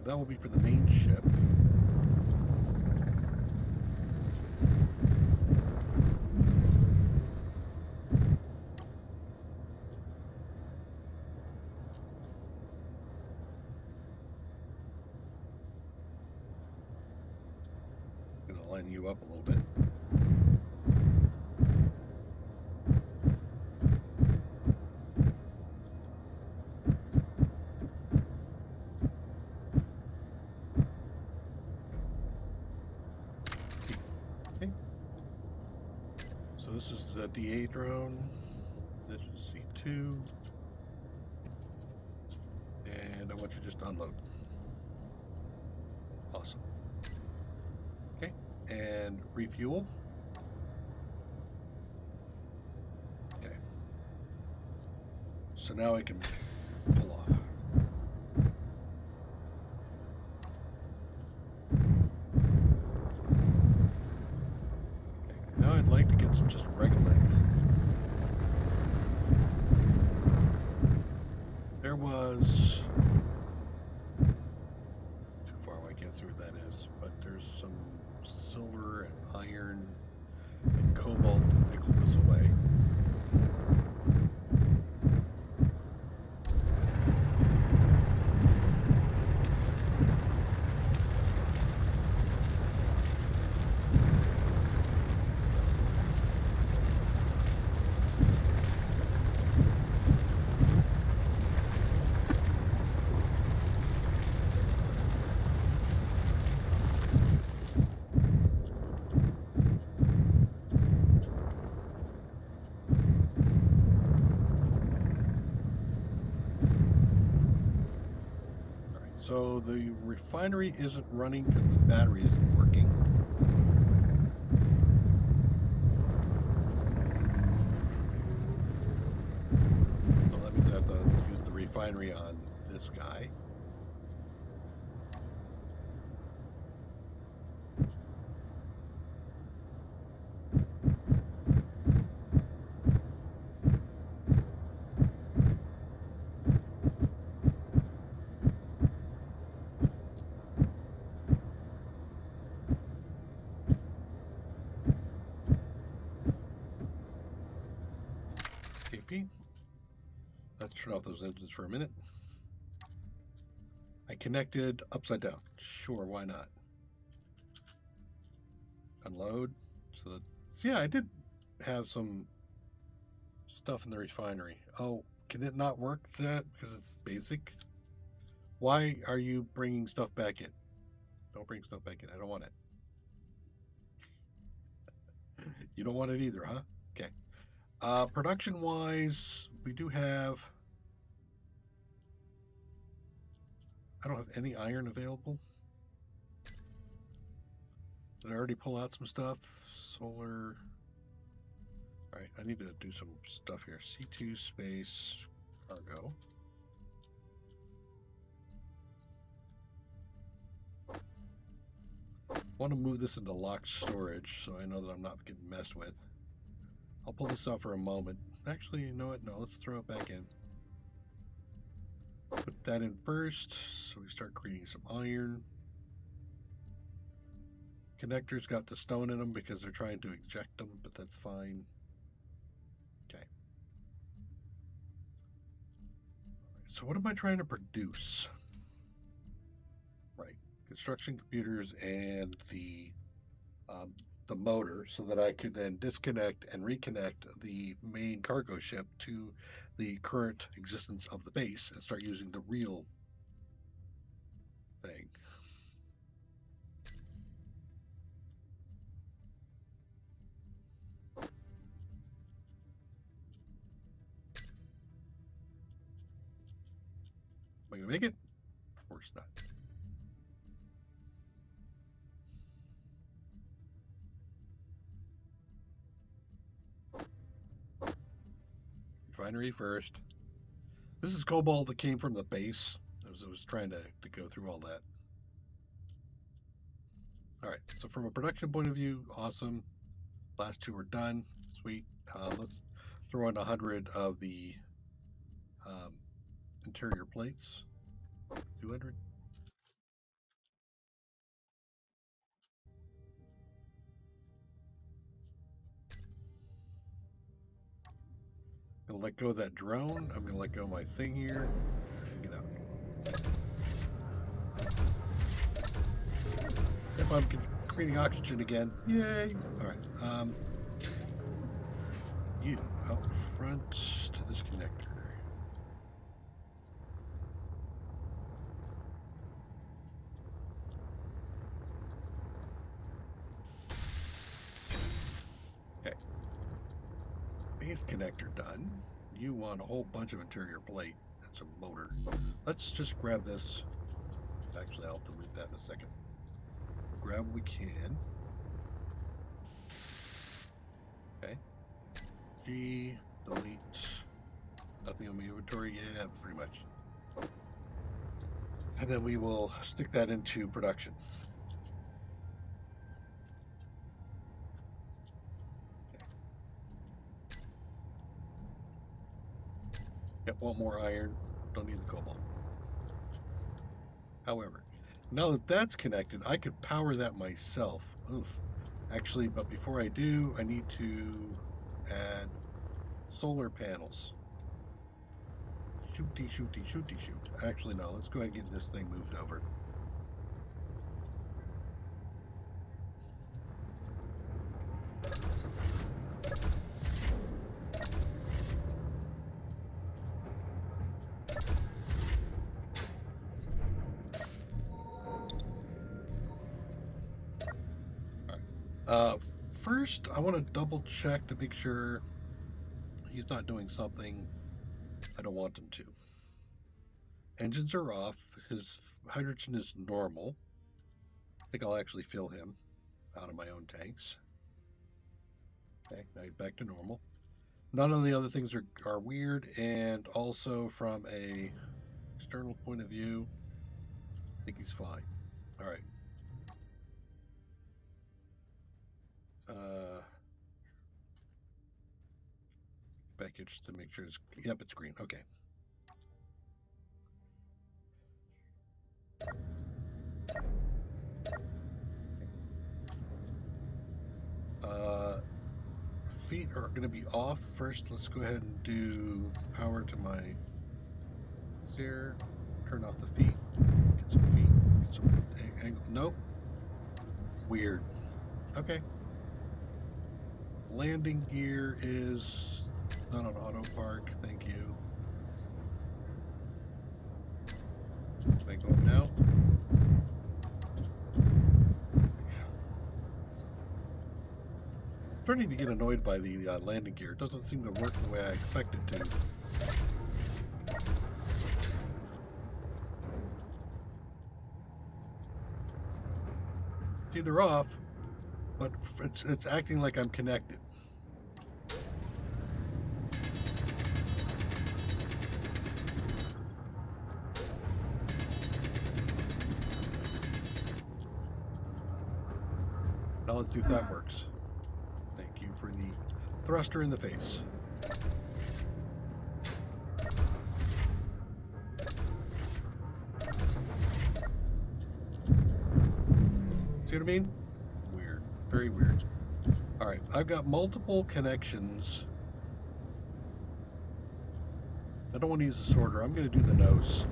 Speaker 1: That will be for the main ship. I'm going to line you up a little bit. This is the DA drone. This is C2. And I want you to just unload. Awesome. Okay. And refuel. Okay. So now I can pull off. Okay, now I'd like to get some just regolith. There was too far away, I can't see what that is, but there's some silver and iron and cobalt and nickel this away. So the refinery isn't running because the battery isn't working. So that means I have to use the refinery on this guy. KP. Let's turn off those engines for a minute. I connected upside down. Sure, why not? Unload. So yeah, I did have some stuff in the refinery. Oh, can it not work that because it's basic? Why are you bringing stuff back in? Don't bring stuff back in. I don't want it. You don't want it either, huh? Okay. Production wise, we do have. I don't have any iron available. Did I already pull out some stuff? Solar. All right, I need to do some stuff here. C2 space cargo. Want to move this into locked storage so I know that I'm not getting messed with. I'll pull this out for a moment. Actually, you know what? No, let's throw it back in. Put that in first so we start creating some iron. Connectors got the stone in them because they're trying to eject them, but that's fine. Okay. So what am I trying to produce? Right. Construction computers and the motor so that I could then disconnect and reconnect the main cargo ship to the current existence of the base and start using the real thing. Am I going to make it? Of course not. Refinery first. This is cobalt that came from the base. I was trying to go through all that. All right, so from a production point of view, awesome. Last two are done. Sweet. Let's throw in 100 of the interior plates. 200. I'm gonna let go of that drone. I'm gonna let go of my thing here. Get out. If I'm creating oxygen again. Yay! All right. You out front to this connector. Okay. Base connector done. You want a whole bunch of interior plate and some motor. Let's just grab this. Actually, I'll delete that in a second. Grab what we can. Okay. G, delete. Nothing Anything on my inventory? Yeah, pretty much. And then we will stick that into production. Okay. Yep, want more iron. Don't need the cobalt. However, now that that's connected, I could power that myself. Oof. Actually, but before I do, I need to add solar panels. Shooty, shooty, shooty, shoot. Actually, no. Let's go ahead and get this thing moved over. First, I want to double check to make sure he's not doing something I don't want him to. Engines are off. His hydrogen is normal. I think I'll actually fill him out of my own tanks. Okay, now he's back to normal. None of the other things are weird, and also from a external point of view, I think he's fine. All right. Back here just to make sure it's, yep, it's green. Okay. Feet are going to be off. First, let's go ahead and do power to my here. Turn off the feet. Get some feet. Get some angle. Nope. Weird. Okay. Landing gear is not on auto park. Thank you. Can I go up now? Starting to get annoyed by the landing gear. It doesn't seem to work the way I expect it to. It's either off, but it's acting like I'm connected. Now let's see if that works. Thank you for the thruster in the face. See what I mean? Weird. Very weird. Alright, I've got multiple connections. I don't want to use the sorter. I'm going to do the nose.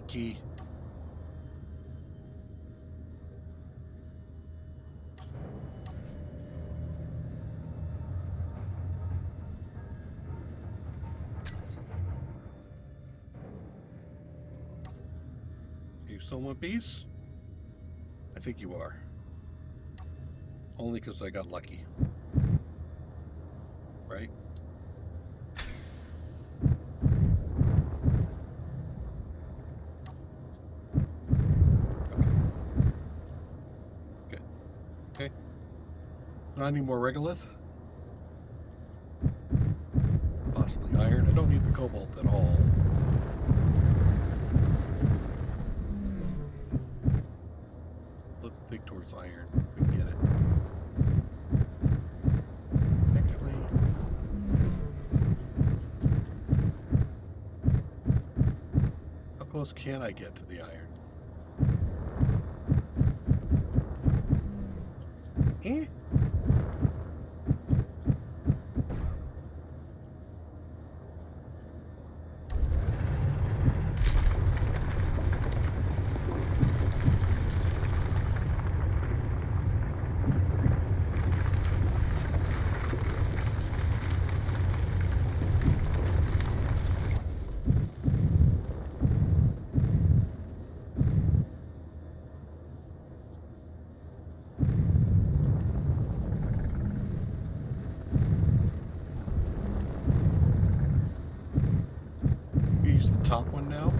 Speaker 1: Key. You still in one piece? I think you are. Only because I got lucky. Right? Not any more regolith? Possibly iron. I don't need the cobalt at all. Let's dig towards iron if we can get it. Actually, how close can I get to the iron? Eh. Use the top one now.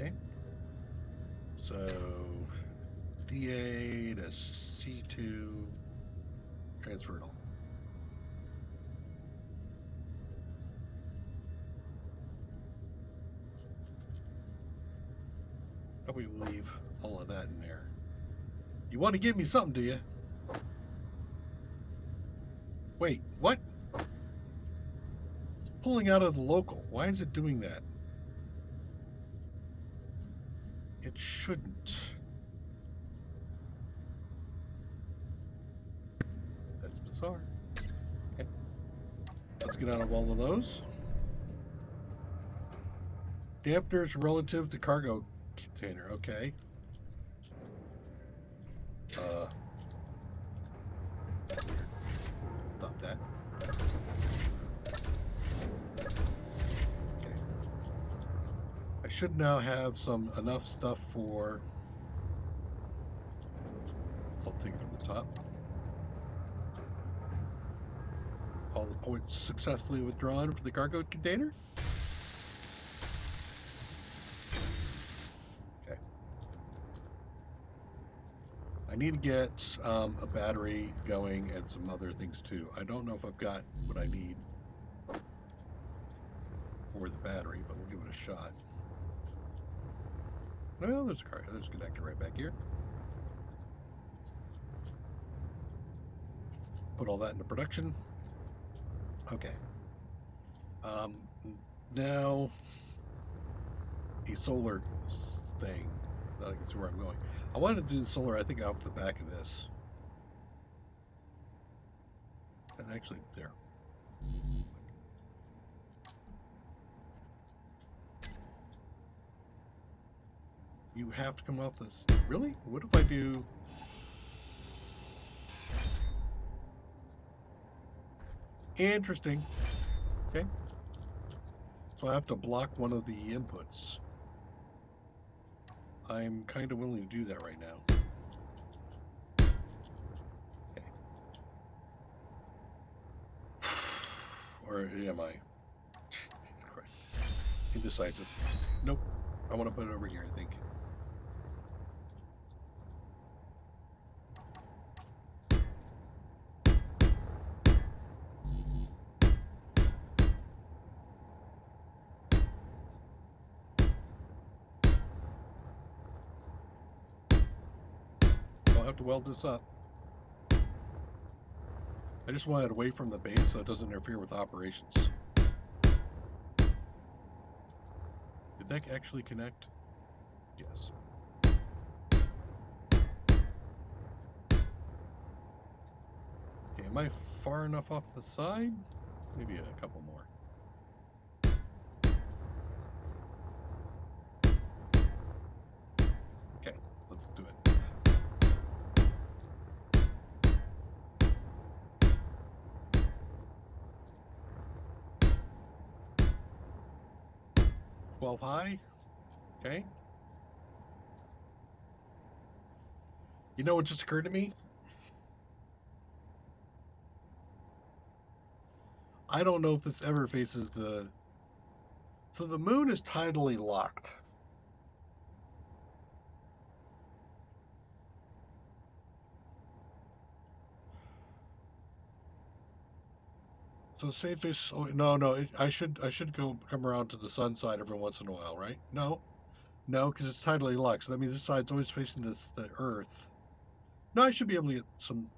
Speaker 1: Okay. So DA to C2, transfer it all. How about we leave all of that in there? You want to give me something, do you? Wait, what? It's pulling out of the local. Why is it doing that? It shouldn't. That's bizarre. Okay. Let's get out of all of those. Dampeners relative to cargo container. Okay. Stop that. Okay. I should now have enough stuff for something from the top. All the points successfully withdrawn for the cargo container. Okay. I need to get a battery going and some other things too. I don't know if I've got what I need for the battery, but we'll give it a shot. Well, there's a connector right back here. Put all that into production. Okay. Now a solar thing. Now I can see where I'm going. I wanted to do the solar, I think, off the back of this. And actually, there. You have to come off this. Really? What if I do... Interesting. Okay. So I have to block one of the inputs. I'm kind of willing to do that right now. Okay. Or am I? Christ. Indecisive. Nope. I want to put it over here, I think. I'll have to weld this up. I just want it away from the base so it doesn't interfere with operations. Did that actually connect? Yes. Okay, am I far enough off the side? Maybe a couple more. Okay, let's do it. High. Okay. You know what just occurred to me? I don't know if this ever faces the... So the moon is tidally locked. So safest. Oh, no. I should come around to the sun side every once in a while, right? No, no, because it's tidally locked. So that means this side's always facing the Earth. No, I should be able to get some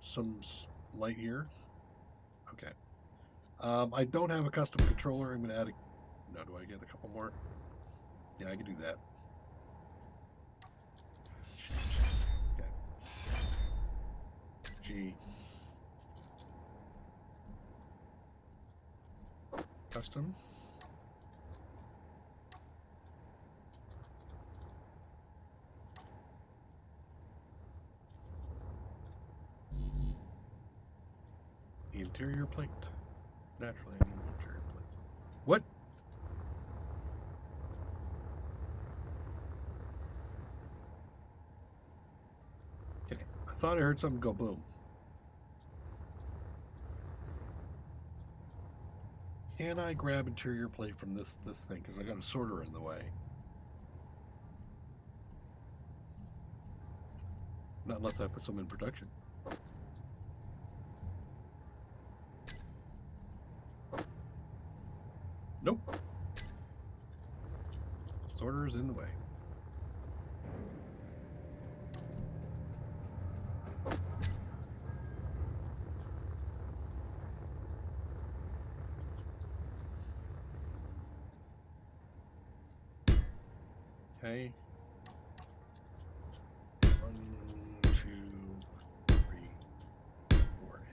Speaker 1: light here. Okay. I don't have a custom controller. I'm gonna add a. No, do I get a couple more? Yeah, I can do that. Okay. G. Custom. Interior plate. Naturally, I need an interior plate. What? Okay. I thought I heard something go boom. Can I grab interior plate from this thing? Because I got a sorter in the way. Not unless I put some in production. Nope. Sorter is in the way. Okay. 1, 2, 3, 4,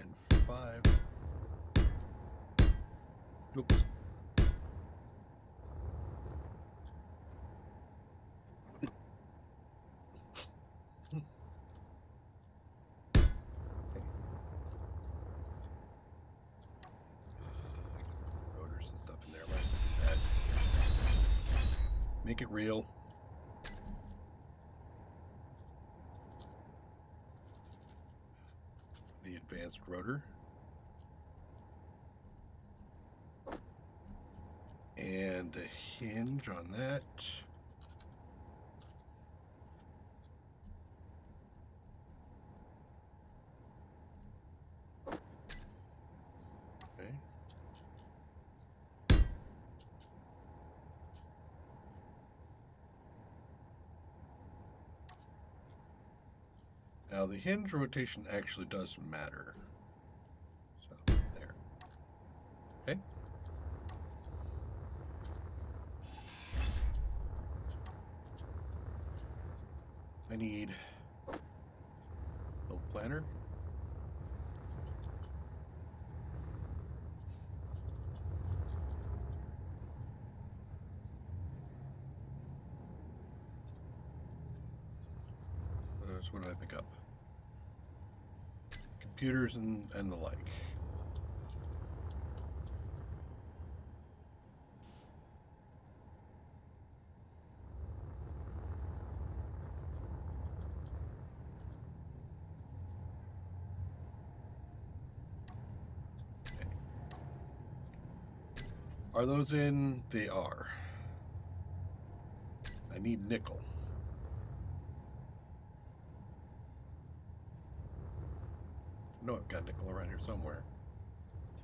Speaker 1: and 5. Oops. Rotors and stuff in there. Might as well do that. Make it real. The advanced rotor. And a hinge on that. Okay. Now the hinge rotation actually does matter. So there. Okay. I need build planner. So what did I pick up? Computers and the like. Okay. Are those in? They are. I need nickel. I know I've got nickel around here somewhere.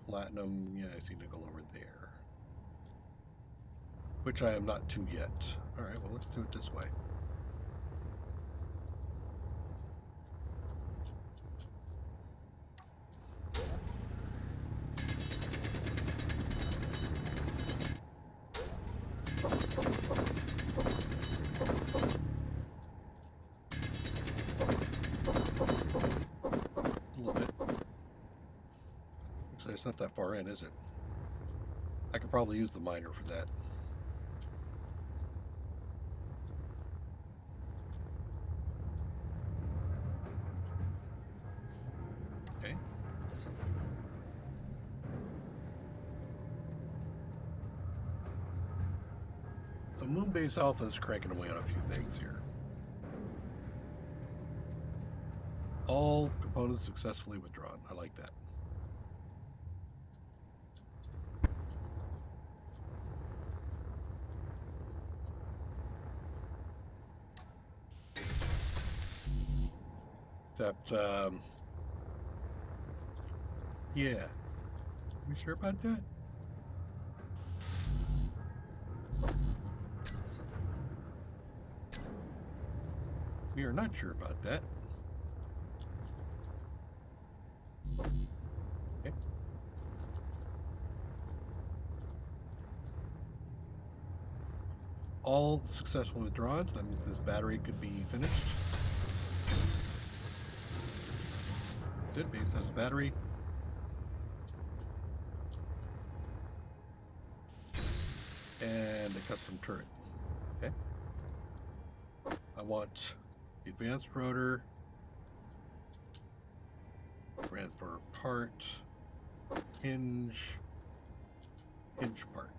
Speaker 1: Platinum, yeah, I see nickel over there. Which I am not to yet. Alright, well, let's do it this way. A little bit. Actually, it's not that far in, is it? I could probably use the miner for that. Okay. The MoonBase Alpha is cranking away on a few things here. All components successfully withdrawn. I like that. Except, yeah. we sure about that? We are not sure about that. Okay. All successful withdrawals. That means this battery could be finished. Good, base has a battery. And a custom turret. Okay. I want the advanced rotor, transfer part, hinge part.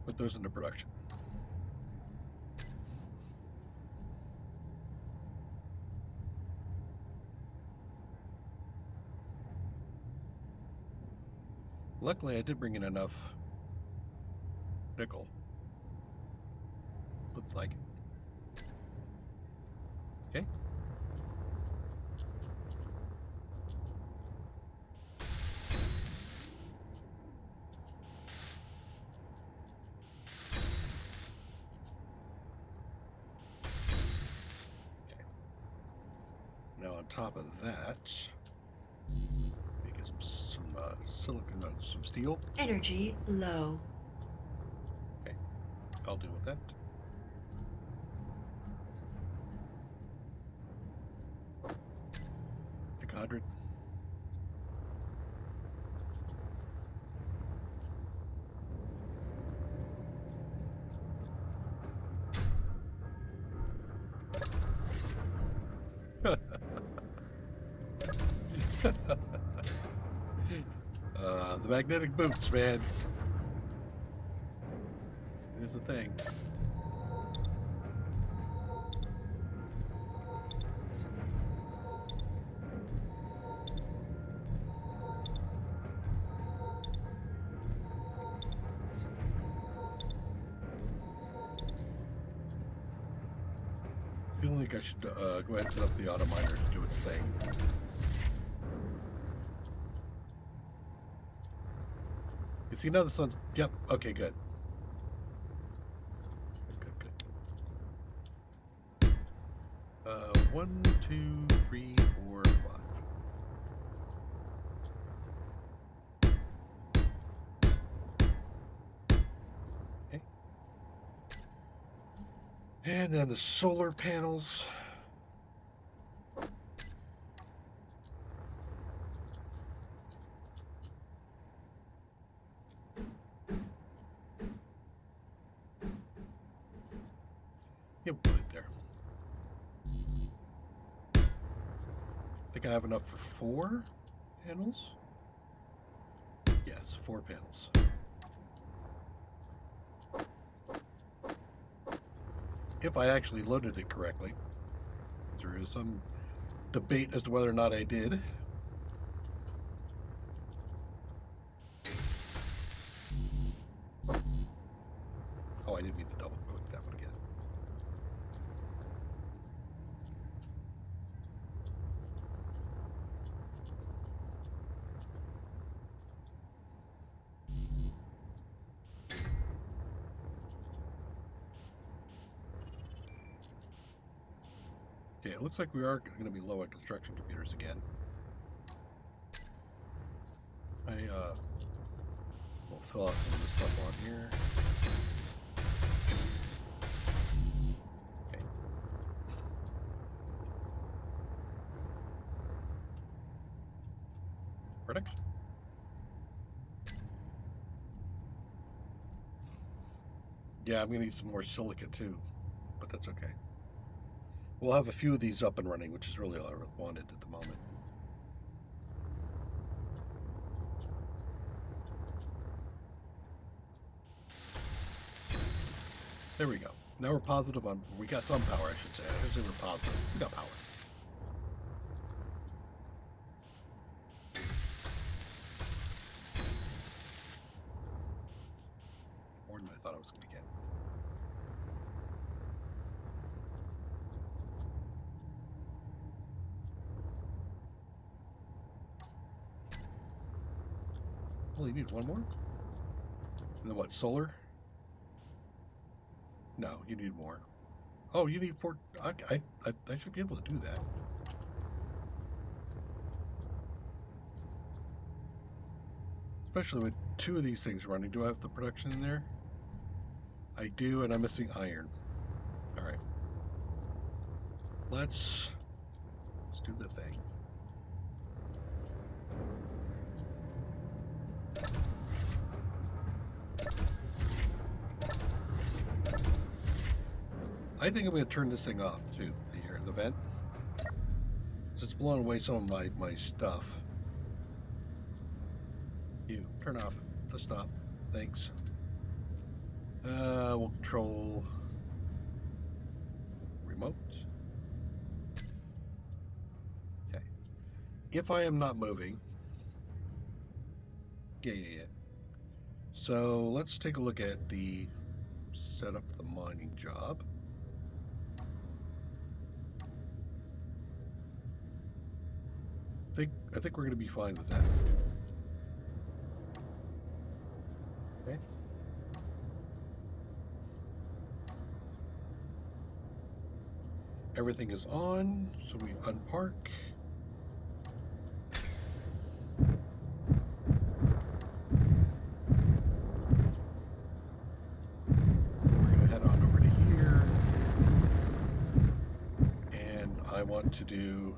Speaker 1: Put those into production. Luckily, I did bring in enough nickel. Looks like it. Okay. Now on top of that, we get some silicon, some steel.
Speaker 2: Energy low.
Speaker 1: Okay, I'll deal with that. Take 100. The magnetic boots, man. It is a thing. I feel like I should go ahead and set up the auto miner to do its thing. You see now the sun's... Yep, okay, good. Good. 1, 2, 3, 4, 5. Okay. And then the solar panels. Yeah, we'll put it there. I think I have enough for 4 panels. Yes, 4 panels. If I actually loaded it correctly. There is some debate as to whether or not I did. Oh, I didn't mean to double click that one again. Okay, it looks like we are going to be low on construction computers again. We'll fill out some of this stuff on here. Okay. Production. Yeah, I'm going to need some more silica too, but that's okay. We'll have a few of these up and running, which is really all I wanted at the moment. There we go. Now we're positive on... We got some power, I should say. I should say we're positive. We got power. More than I thought I was going to get. Well, you need one more? And then what, solar? No, you need more. Oh, you need 4... I should be able to do that. Especially with 2 of these things running. Do I have the production in there? I do, and I'm missing iron. Alright. Let's do the thing. I think I'm going to turn this thing off too, the vent. So it's blowing away some of my stuff. You, turn off. Just stop. Thanks. We'll control remote. Okay. If I am not moving. Yeah. So let's take a look at the set up the mining job. I think we're going to be fine with that. Okay. Everything is on, so we unpark. We're going to head on over to here. And I want to do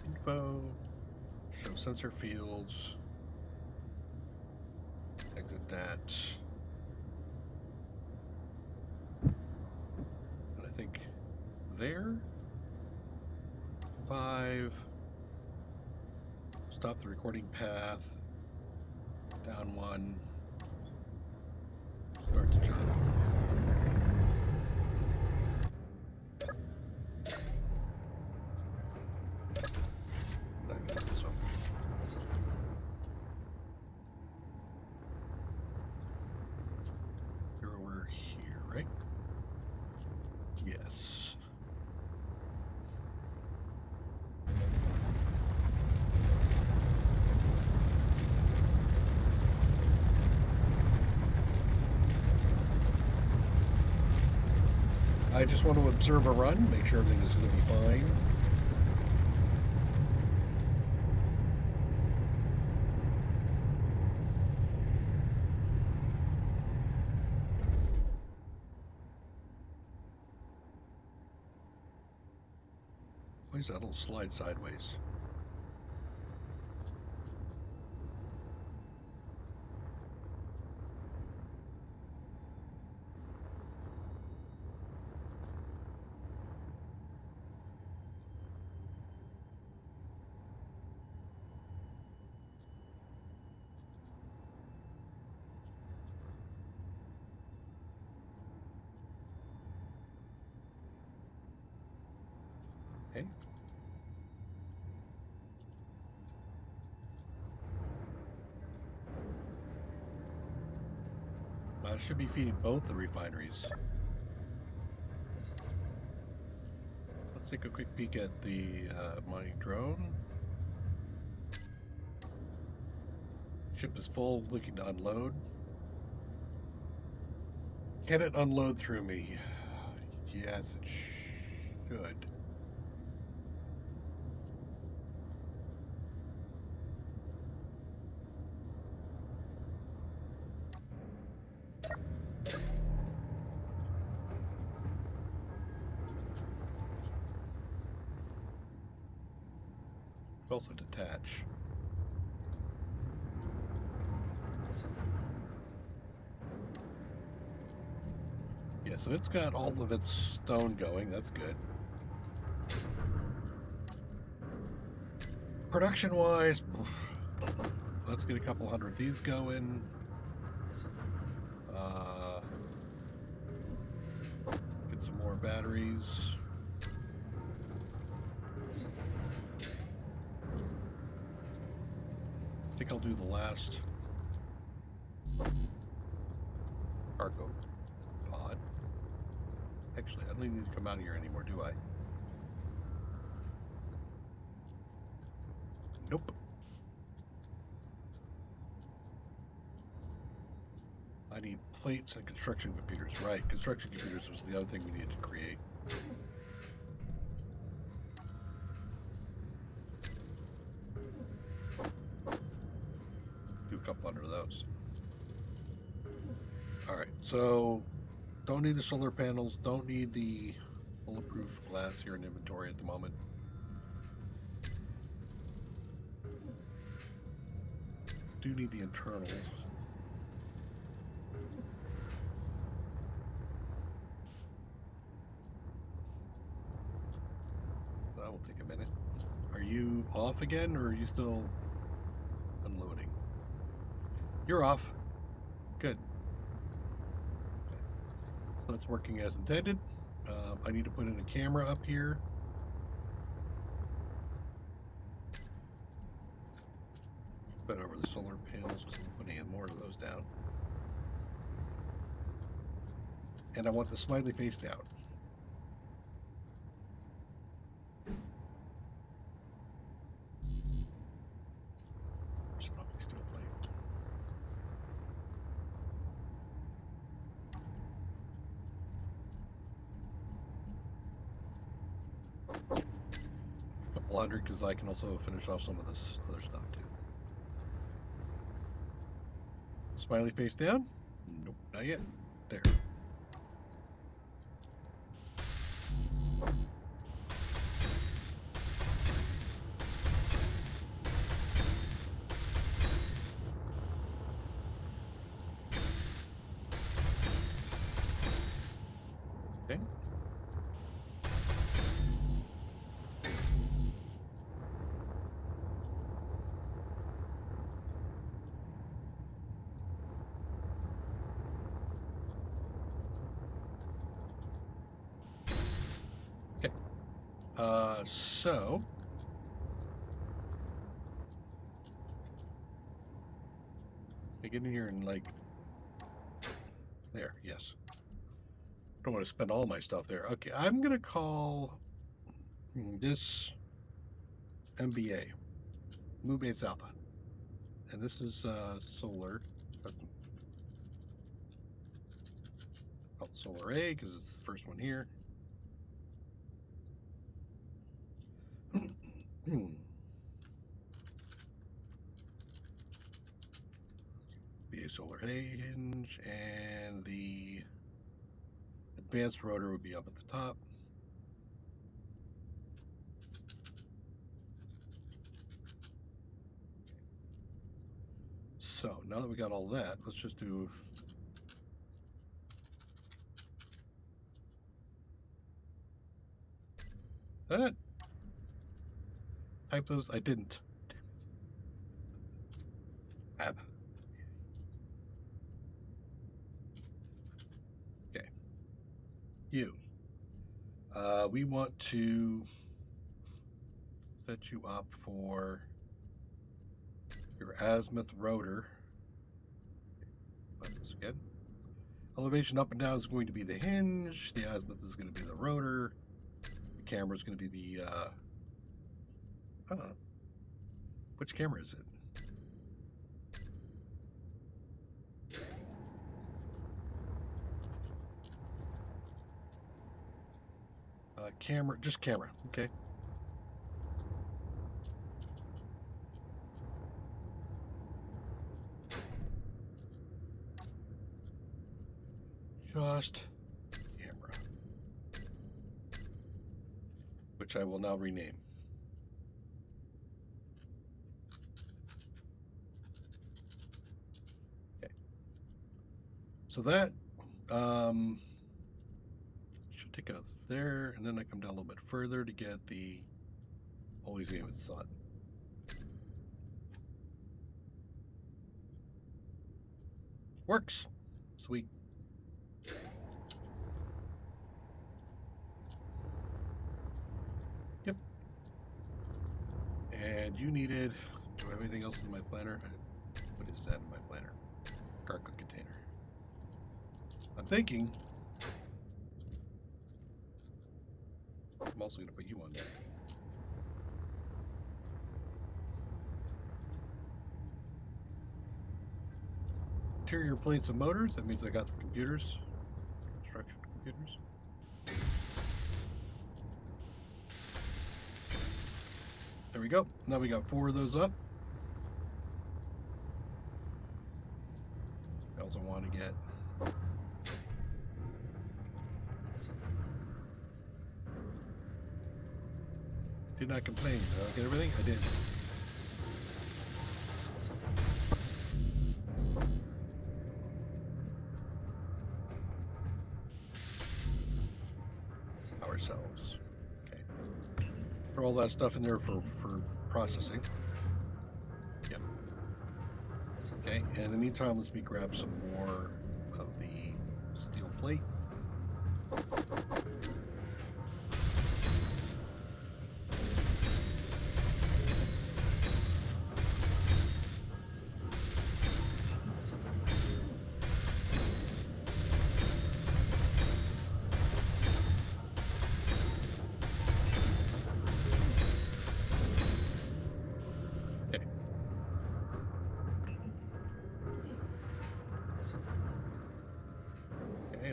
Speaker 1: info, show sensor fields, exit that. And I think there, 5, stop the recording path, down 1, start the job. You're over here, right? Yes. I just want to observe a run, make sure everything is going to be fine. Why is that little slide sideways? Okay. I should be feeding both the refineries. Let's take a quick peek at the mining drone. Ship is full, looking to unload. Can it unload through me? Yes, it should. Also detach. Yeah, so it's got all of its stone going. That's good. Production-wise, let's get a couple hundred of these going. batteries. I think I'll do the last cargo pod. Actually, I don't even need to come out of here anymore, do I? Nope. I need plates and construction computers. Right, construction computers was the other thing we needed to create. Do a couple under those. All right, so don't need the solar panels, don't need the bulletproof glass here in inventory at the moment. Do need the internals. That will take a minute. Are you off again, or are you still unloading? You're off. Good. Okay. So that's working as intended. I need to put in a camera up here. Put over the solar panels because I'm putting in more of those down. And I want the smiley face down. There's probably steel plate. Couple hundred because I can also finish off some of this other stuff too. Smiley face down? Nope, not yet. There. Okay. Okay. So I get in here and like there, yes. Don't want to spend all my stuff there. Okay, I'm gonna call this MBA, MoonBase Alpha. And this is solar. Called Solar A because it's the first one here. Be a Solar A hinge, and the advanced rotor would be up at the top. So now that we got all that, let's just do that. Type those. I didn't. Ab. Okay. You. We want to set you up for your azimuth rotor. Let's this again. Elevation up and down is going to be the hinge. The azimuth is going to be the rotor. The camera is going to be the. Which camera is it? Camera, just camera. Okay. Just camera, which I will now rename. Okay. So that should take us there, and then I come down a little bit further to get the always aim at sun. Works. Sweet. And you needed... Do I have anything else in my planner? What is that in my planner? Cargo container. I'm thinking... I'm also going to put you on there. Interior plates and motors. That means I got the computers. Construction computers. There we go. Now we got 4 of those up. I also want to get... Did not complain. Did I get everything? I did. Power cells. Okay. Throw all that stuff in there for processing. Yep. Okay, and in the meantime, let me grab some more of the steel plate.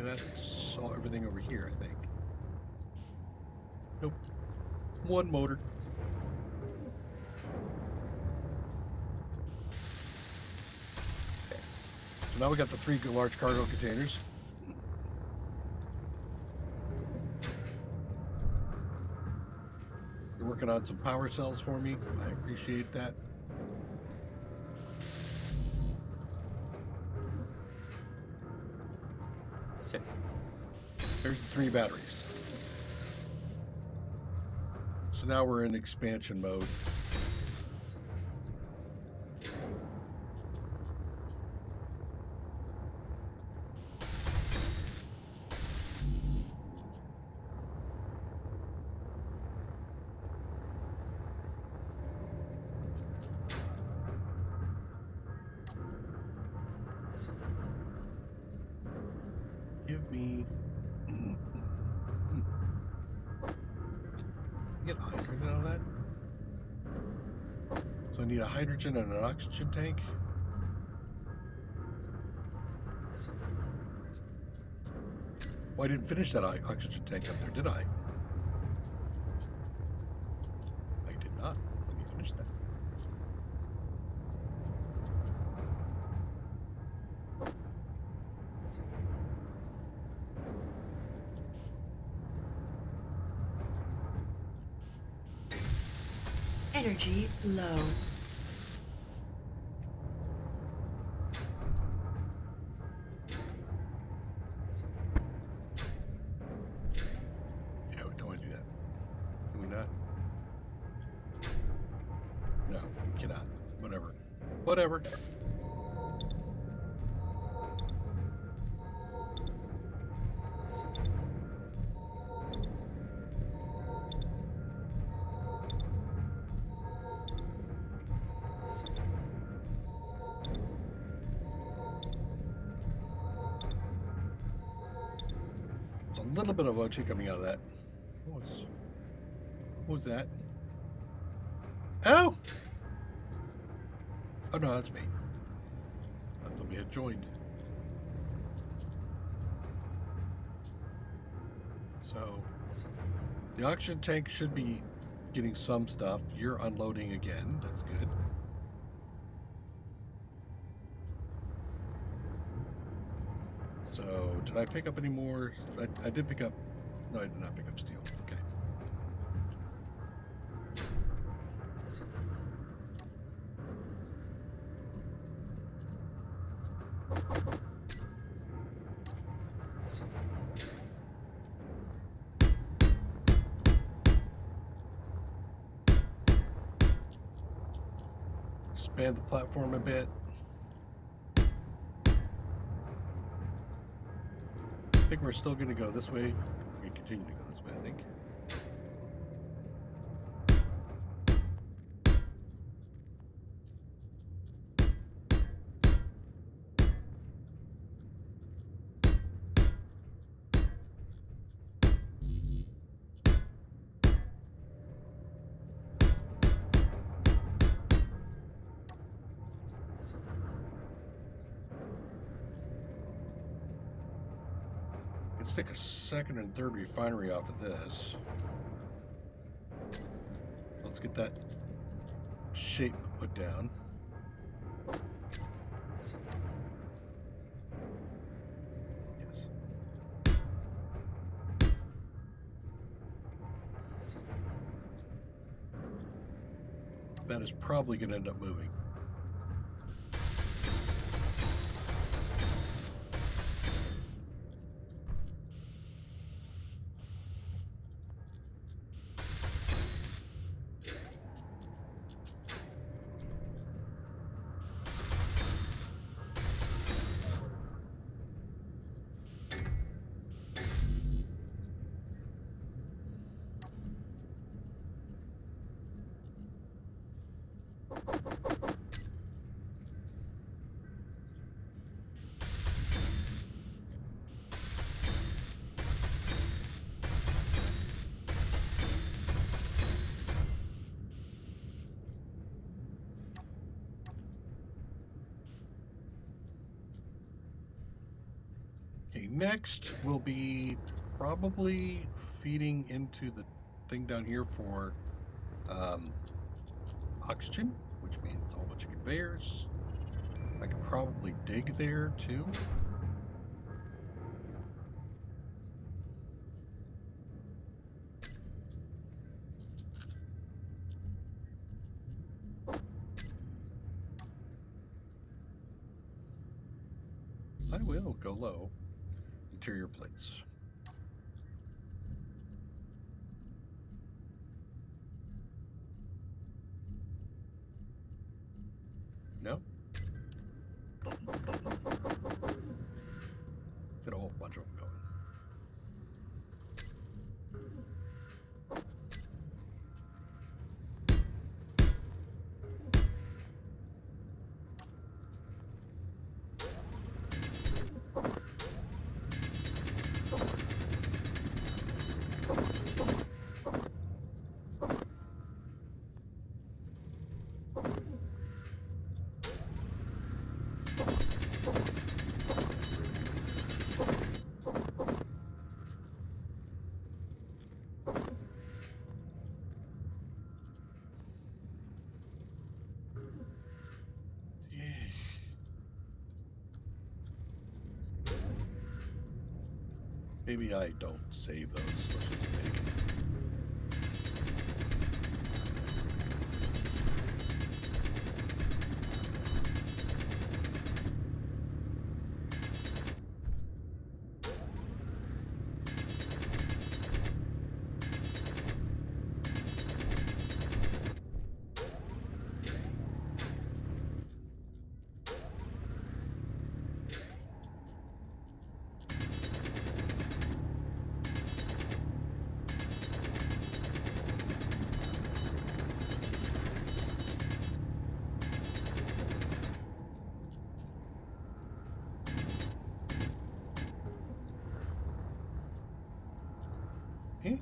Speaker 1: That's all everything over here, I think. Nope. 1 motor. Okay. So now we got the 3 large cargo containers. You're working on some power cells for me. I appreciate that. Okay. There's the 3 batteries. So now we're in expansion mode. Give me... Get hydrogen out of that? So I need a hydrogen and an oxygen tank. Well, I didn't finish that oxygen tank up there, did I? I did not. Let me finish that.
Speaker 2: Energy low.
Speaker 1: Yeah, we don't want to do that. Can we not? No, we cannot. Whatever. Whatever. A little bit of O2 coming out of that. What was that? Oh! Oh no, that's me. I thought we had joined. So, the oxygen tank should be getting some stuff. You're unloading again. That's good. So, did I pick up any more? I did pick up... No, I did not pick up steel. Okay. Expand the platform a bit. I think we're still going to go this way. We continue to go this way, I think. Let's take a second and third refinery off of this. Let's get that shape put down. Yes. That is probably going to end up moving. Okay, next we'll be probably feeding into the thing down here for oxygen, which means a whole bunch of conveyors. I could probably dig there too. I will go low. Interior plates. No? Get a whole bunch of them going. Maybe I don't save those. Let's just take it. Okay.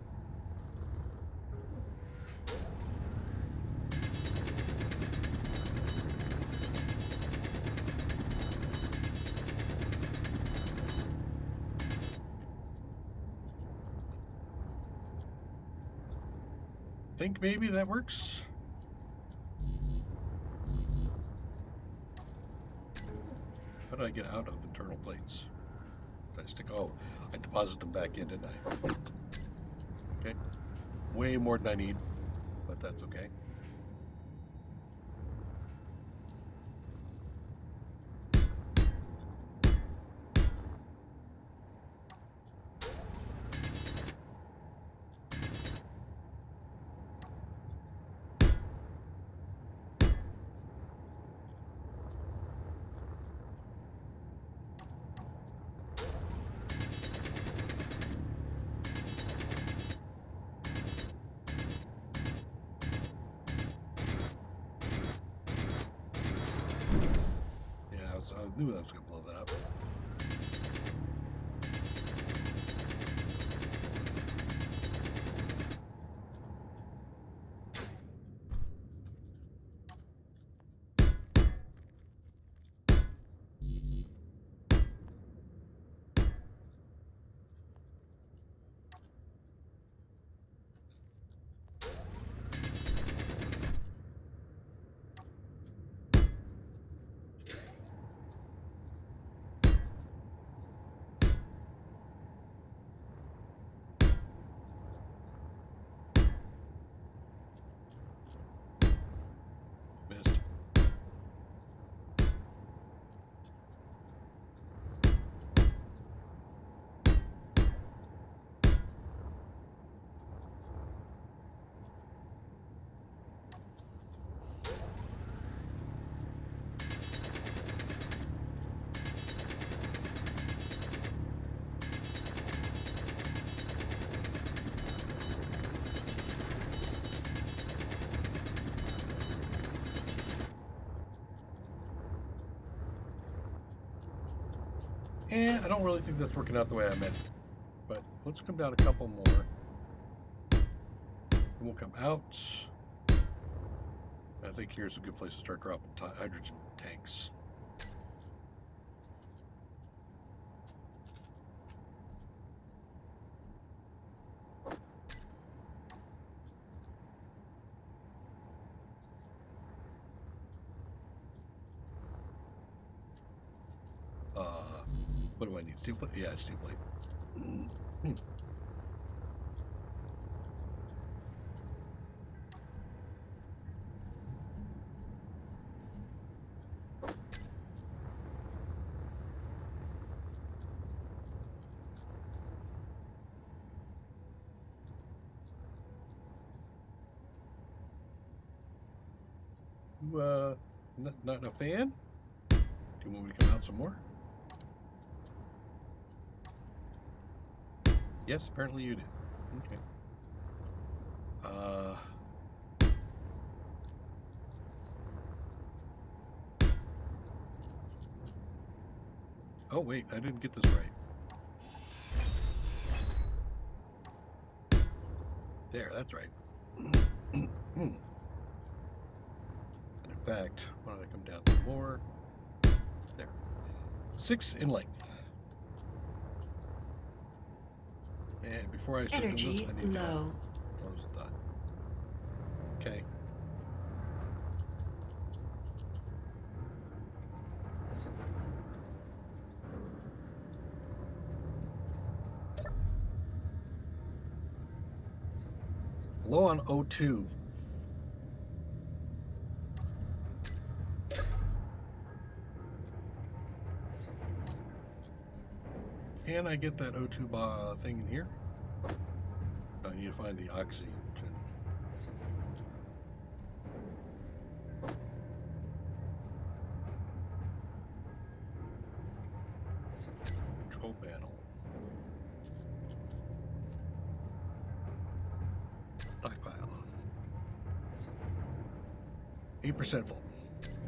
Speaker 1: Think maybe that works. How did I get out of internal plates? Did I stick? Oh, I deposited them back in, didn't I? Okay. Way more than I need, but that's okay. I knew I was going to blow that up. And I don't really think that's working out the way I meant it. But let's come down a couple more. And we'll come out. I think here's a good place to start dropping hydrogen tanks. What do I need? Steel plate? Yeah, steel plate. Not a fan? Do you want me to come out some more? Yes, apparently you did. Okay. Oh wait, I didn't get this right. There, that's right. And in fact, why don't I come down some more? There. 6 in length. And before I start doing this,
Speaker 2: Energy
Speaker 1: I need
Speaker 2: low.
Speaker 1: to close that. Okay. Low on O2. Can I get that O2 thing in here? I need to find the oxygen. Control panel. Stockpile. 8% full.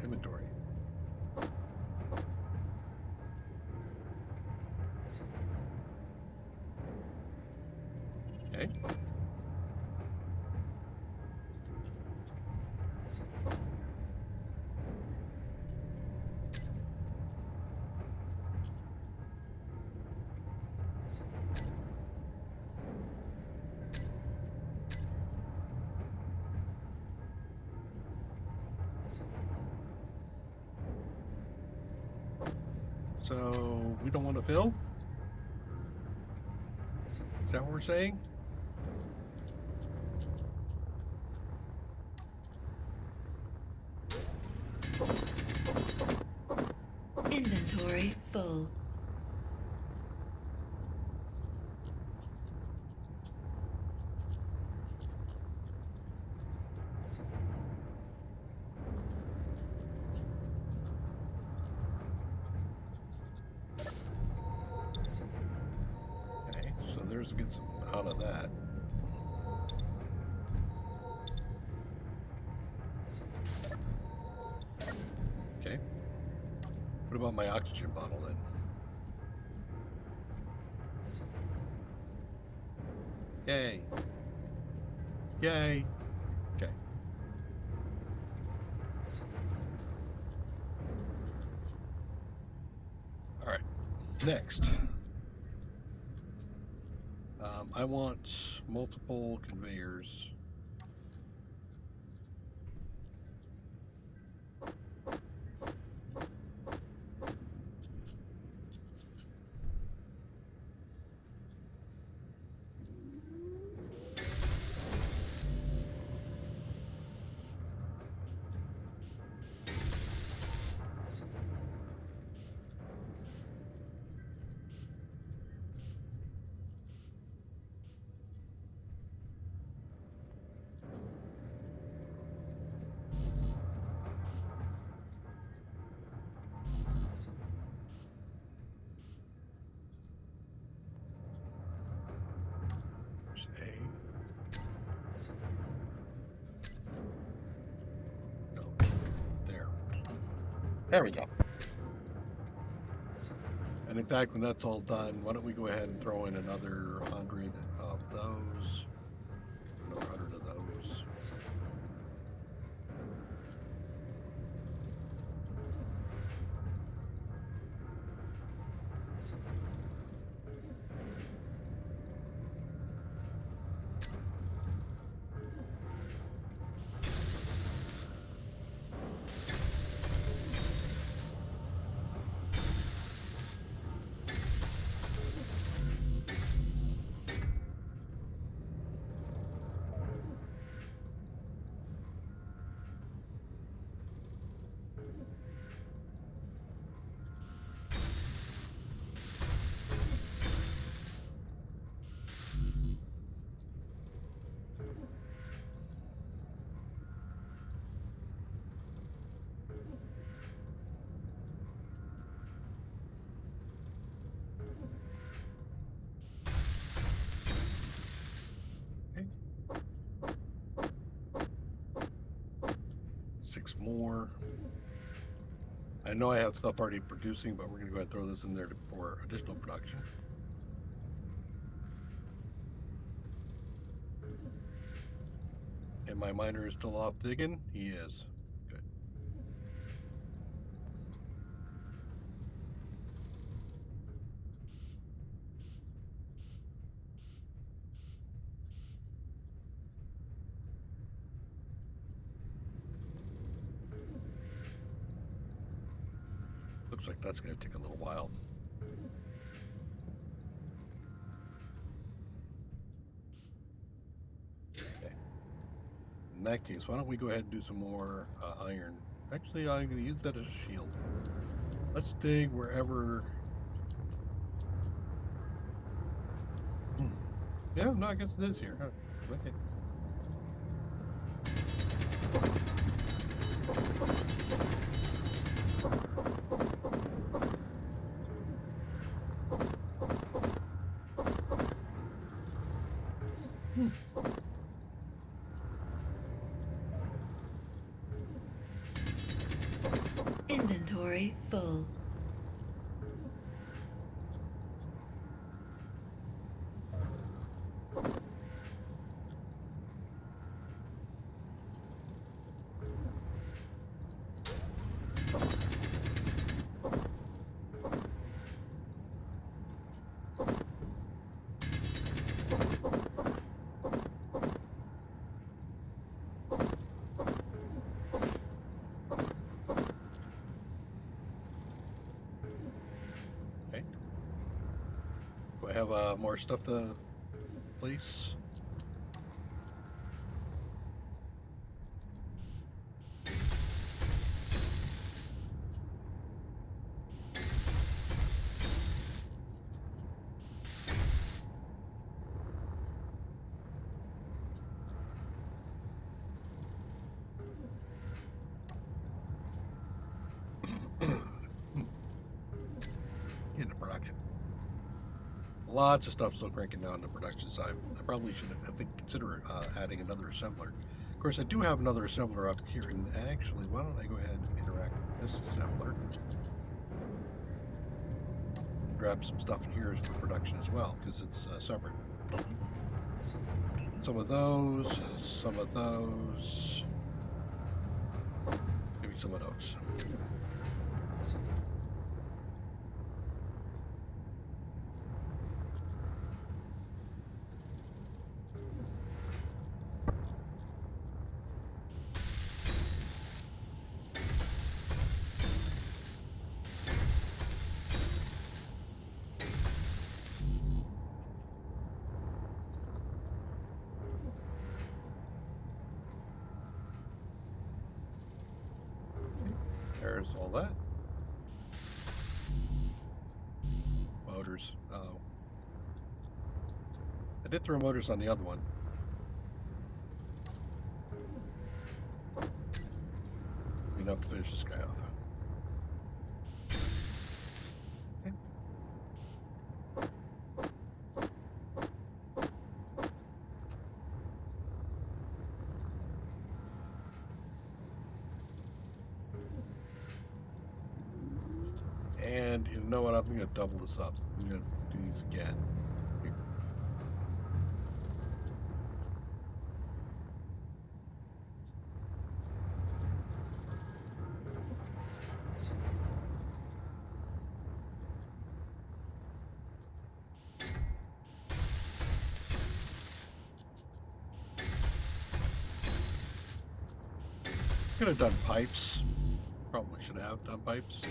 Speaker 1: Inventory. Okay. So we don't want to fill? Is that what we're saying?
Speaker 2: Inventory full.
Speaker 1: Okay, so there's get some out of that. Okay. What about my oxygen bottle then? Yay. Yay. Okay. All right. Next. I want multiple conveyors. No, there we go. And in fact, when that's all done, why don't we go ahead and throw in another 100 of those, another 100 of those. Okay. 6 more. I know I have stuff already producing, but we're going to go ahead and throw this in there for additional production. And my miner is still off digging? He is. Good. Looks like that's going to take a little while. Okay. In that case, why don't we go ahead and do some more iron? Actually, I'm going to use that as a shield. Let's dig wherever. Yeah, no, I guess it is here. Huh. Okay.
Speaker 2: Inventory full. Do I have more stuff to place? Into production. Lots of stuff still cranking down the production side. I probably should, I think, consider adding another assembler. Of course, I do have another assembler up here, and actually, why don't I go ahead and interact with this assembler? Grab some stuff in here for production as well, because it's separate. Some of those, maybe some of those. There's all that. Motors. Oh. I did throw motors on the other one. Enough to finish this guy off. Okay. And in
Speaker 1: you know what? I'm going to double this up. I'm going to do these again. Here. Could have done pipes. Probably should have done pipes.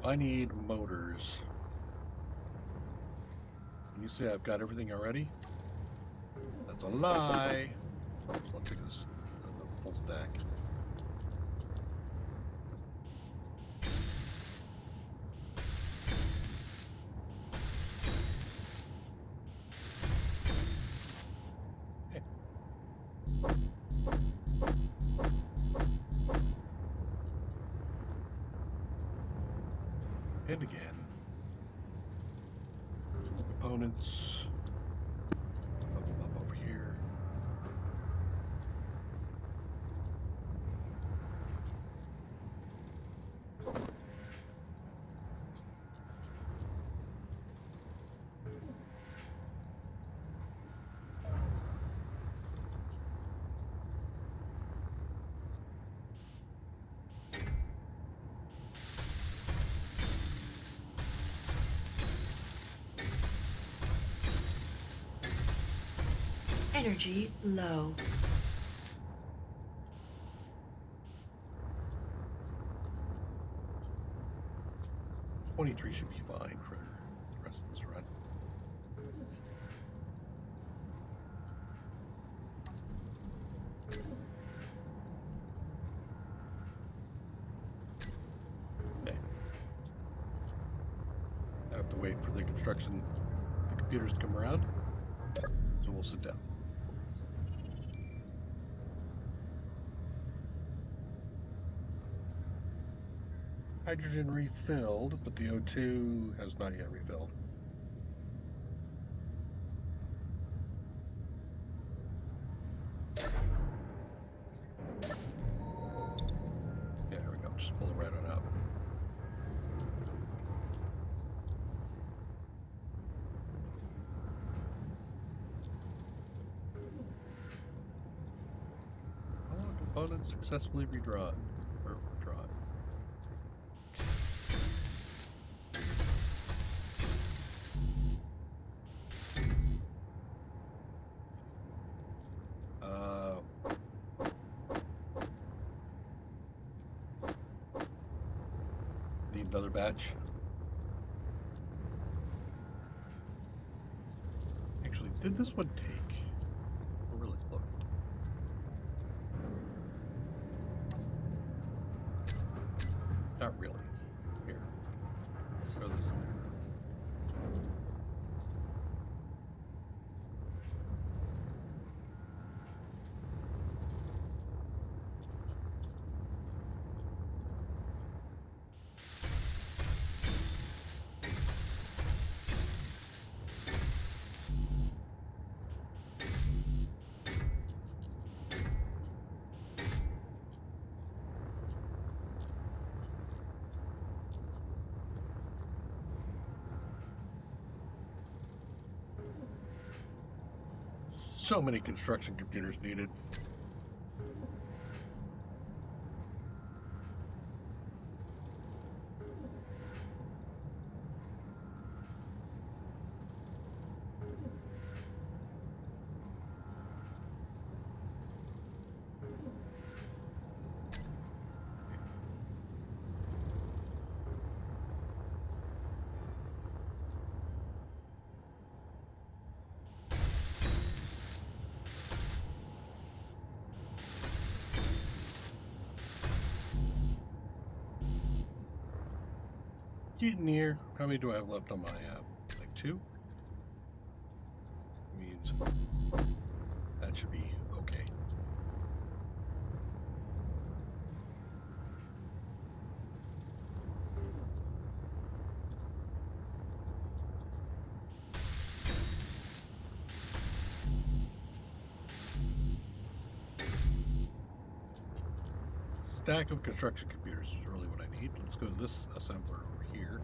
Speaker 1: I need motors. Can you say I've got everything already? That's a lie. So I'll take this the full stack. And again. Components. Bubble up over here.
Speaker 3: Energy low.
Speaker 1: 23 should be fine for the rest of this run. Okay. I have to wait for the computers to come around. So we'll sit down. Hydrogen refilled, but the O2 has not yet refilled. Yeah, there we go. Just pull it right on out. All components successfully redrawn. Or withdrawn. Need another batch. Actually, did this one take? I really looked. Not really. Here. Throw this in there. So many construction computers needed. Getting near. How many do I have left on my like 2? Means that should be okay. Stack of construction computers is really what I need. Let's go to this assembler over here.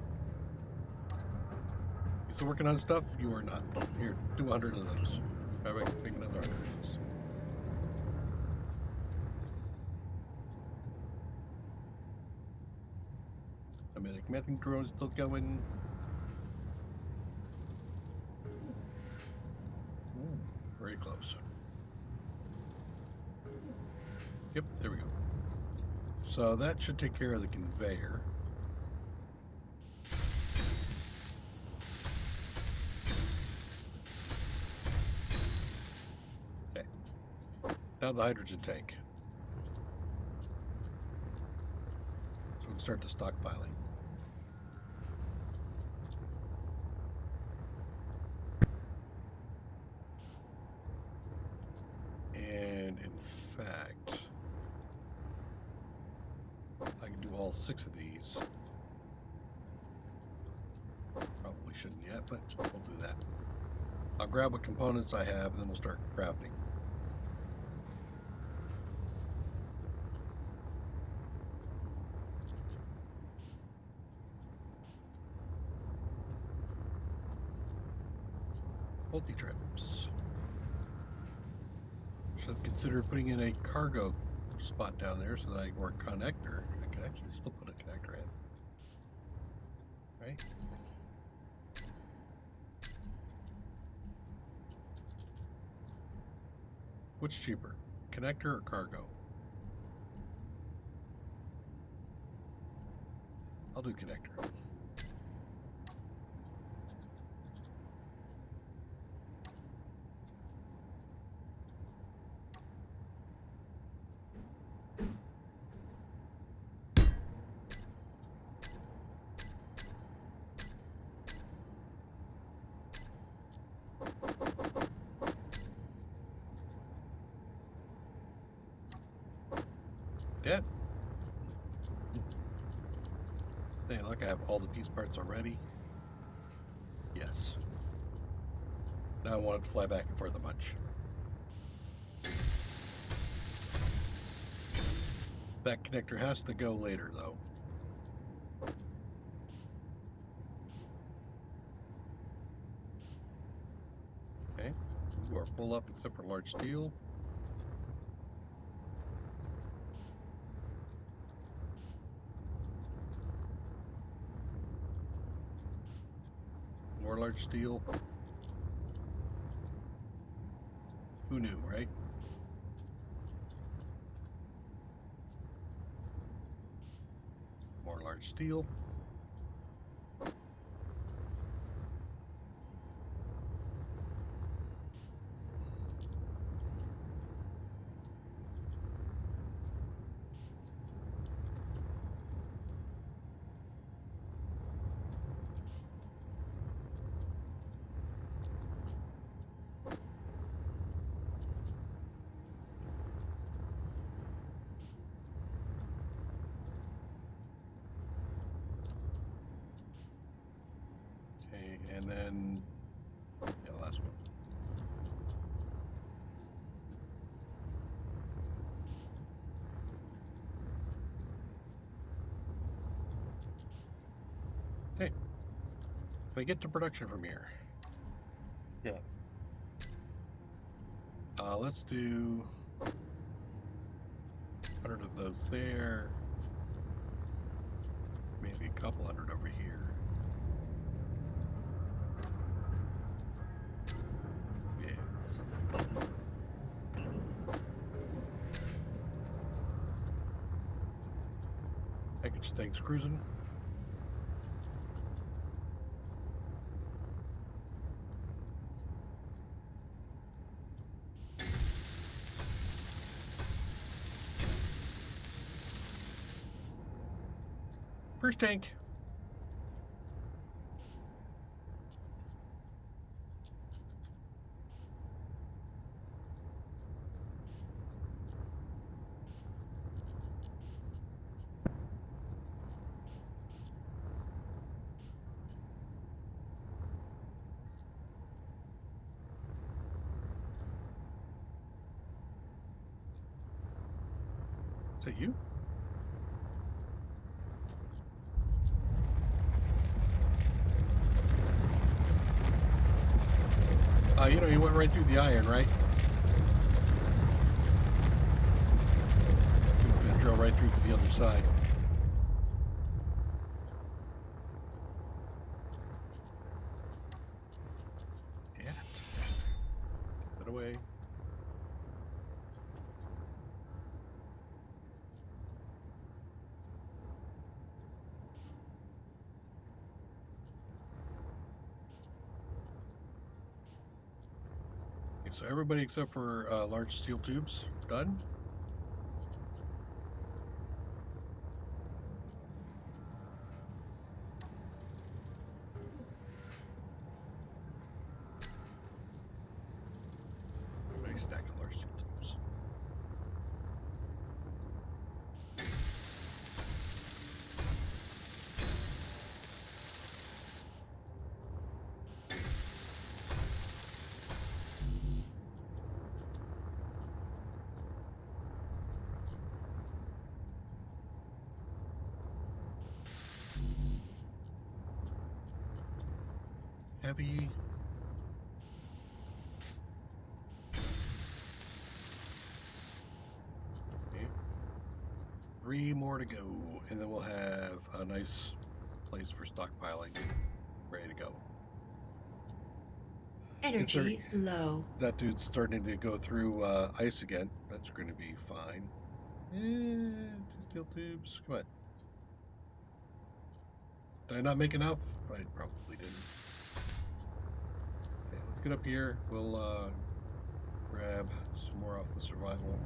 Speaker 1: You still working on stuff? You are not. Here, do 100 of those. Maybe I can make another 100 of those. Magnetic drone's still going. Ooh, very close. Yep, there we go. So that should take care of the conveyor. Okay. Now the hydrogen tank. So we can start the stockpiling. And in fact, I can do all 6 of these. Probably shouldn't yet, but we'll do that. I'll grab what components I have and then we'll start crafting. Multi-trips. Should have considered putting in a cargo spot down there so that I, or a connector. I can actually still put a connector in. Right? Which cheaper? Connector or cargo? I'll do connector. Yeah. Hey, look, I have all the piece parts already. Yes. Now I want it to fly back and forth a bunch. That connector has to go later, though. Okay. You are full up except for large steel. More large steel. Who knew, right? More large steel. Okay, and then yeah, last one. Hey, can I get to production from here?
Speaker 2: Yeah.
Speaker 1: Let's do 100 of those there. Maybe a couple hundred over here. Yeah. Package tanks cruising. First tank. that you? You know, you went right through the iron, right? You're gonna drill right through to the other side. Yeah. Get that away. Okay, so everybody except for large steel tubes, done? Nice stack of large steel tubes. Heavy. Okay. 3 more to go, and then we'll have a nice place for stockpiling, ready to go.
Speaker 3: Energy low.
Speaker 1: That dude's starting to go through ice again. That's going to be fine. 2 steel tubes. Come on. Did I not make enough? I probably didn't. Okay, let's get up here. We'll grab some more off the survival.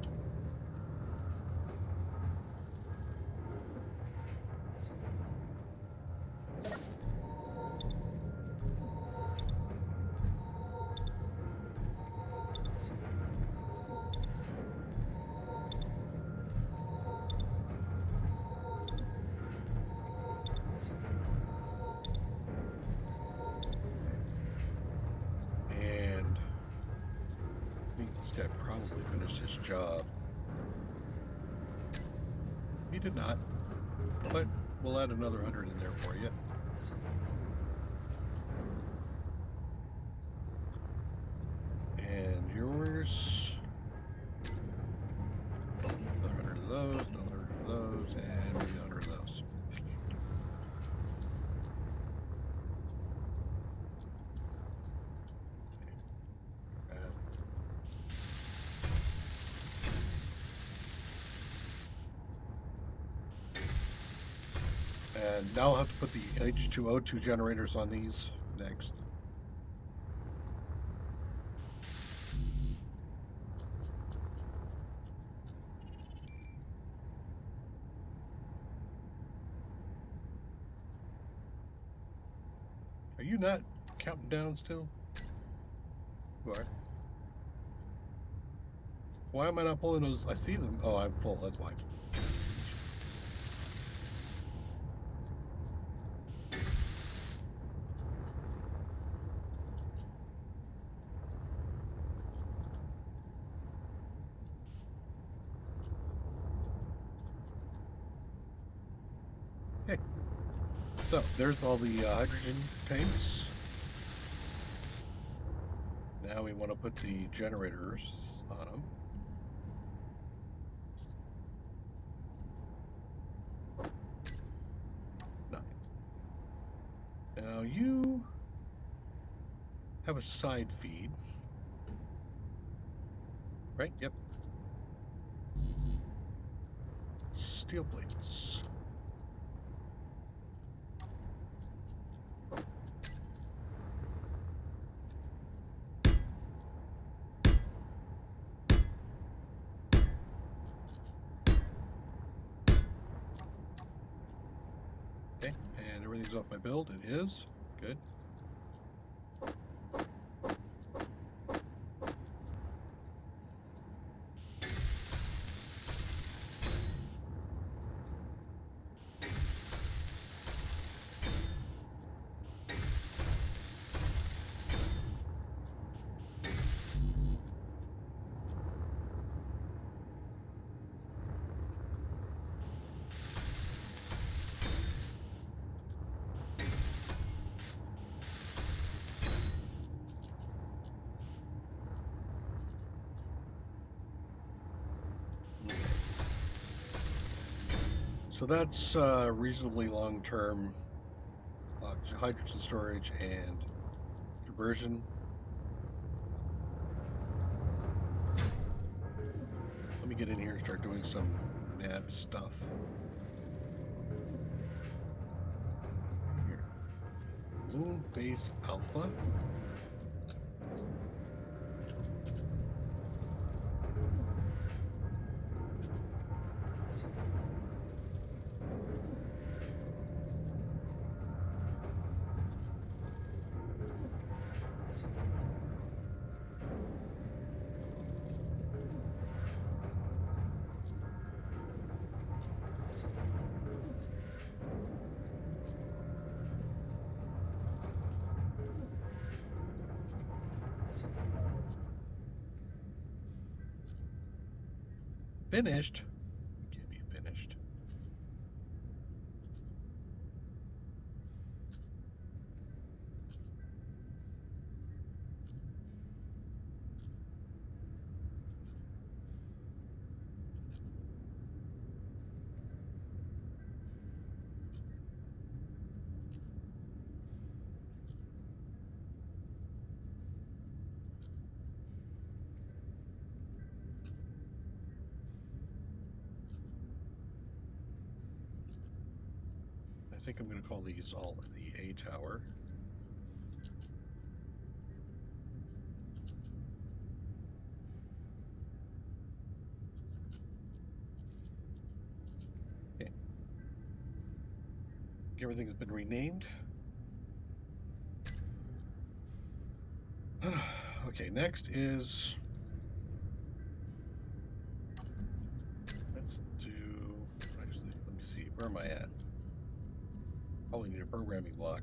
Speaker 1: And I think this guy probably finished his job. He did not, but we'll add another 100 in there for you. And yours. Another 100 of those, another 100 of those, and maybe 100 of those. And now I'll have to put the H2O2 generators on these next. Are you not counting down still? You are. Why am I not pulling those? I see them. Oh, I'm full. That's why. Okay. So there's all the hydrogen tanks. Now we want to put the generators on them. Now you have a side feed, right? Yep. Steel plates. Okay, and everything's off my build. It is. Good. So that's reasonably long-term hydrogen storage and conversion. Let me get in here and start doing some NAB stuff. Here. MoonBase Alpha. Finished? Can't be finished. I think I'm going to call these all the A tower. Okay. Everything's been renamed. Okay, next is let's do actually let me see, where am I at? Probably need a programming block.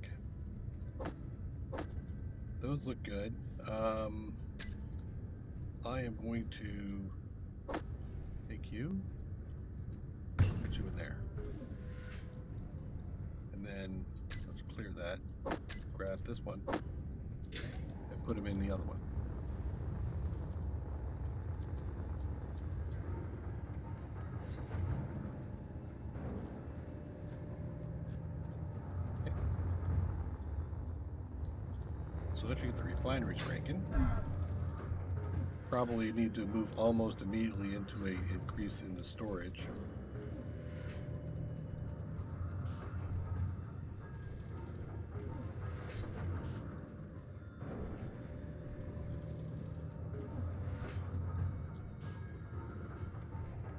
Speaker 1: Those look good. I am going to take you, put you in there. And then let's clear that. Grab this one and put him in the other one. Okay. So let's get the refineries cranking. Probably need to move almost immediately into a increase in the storage.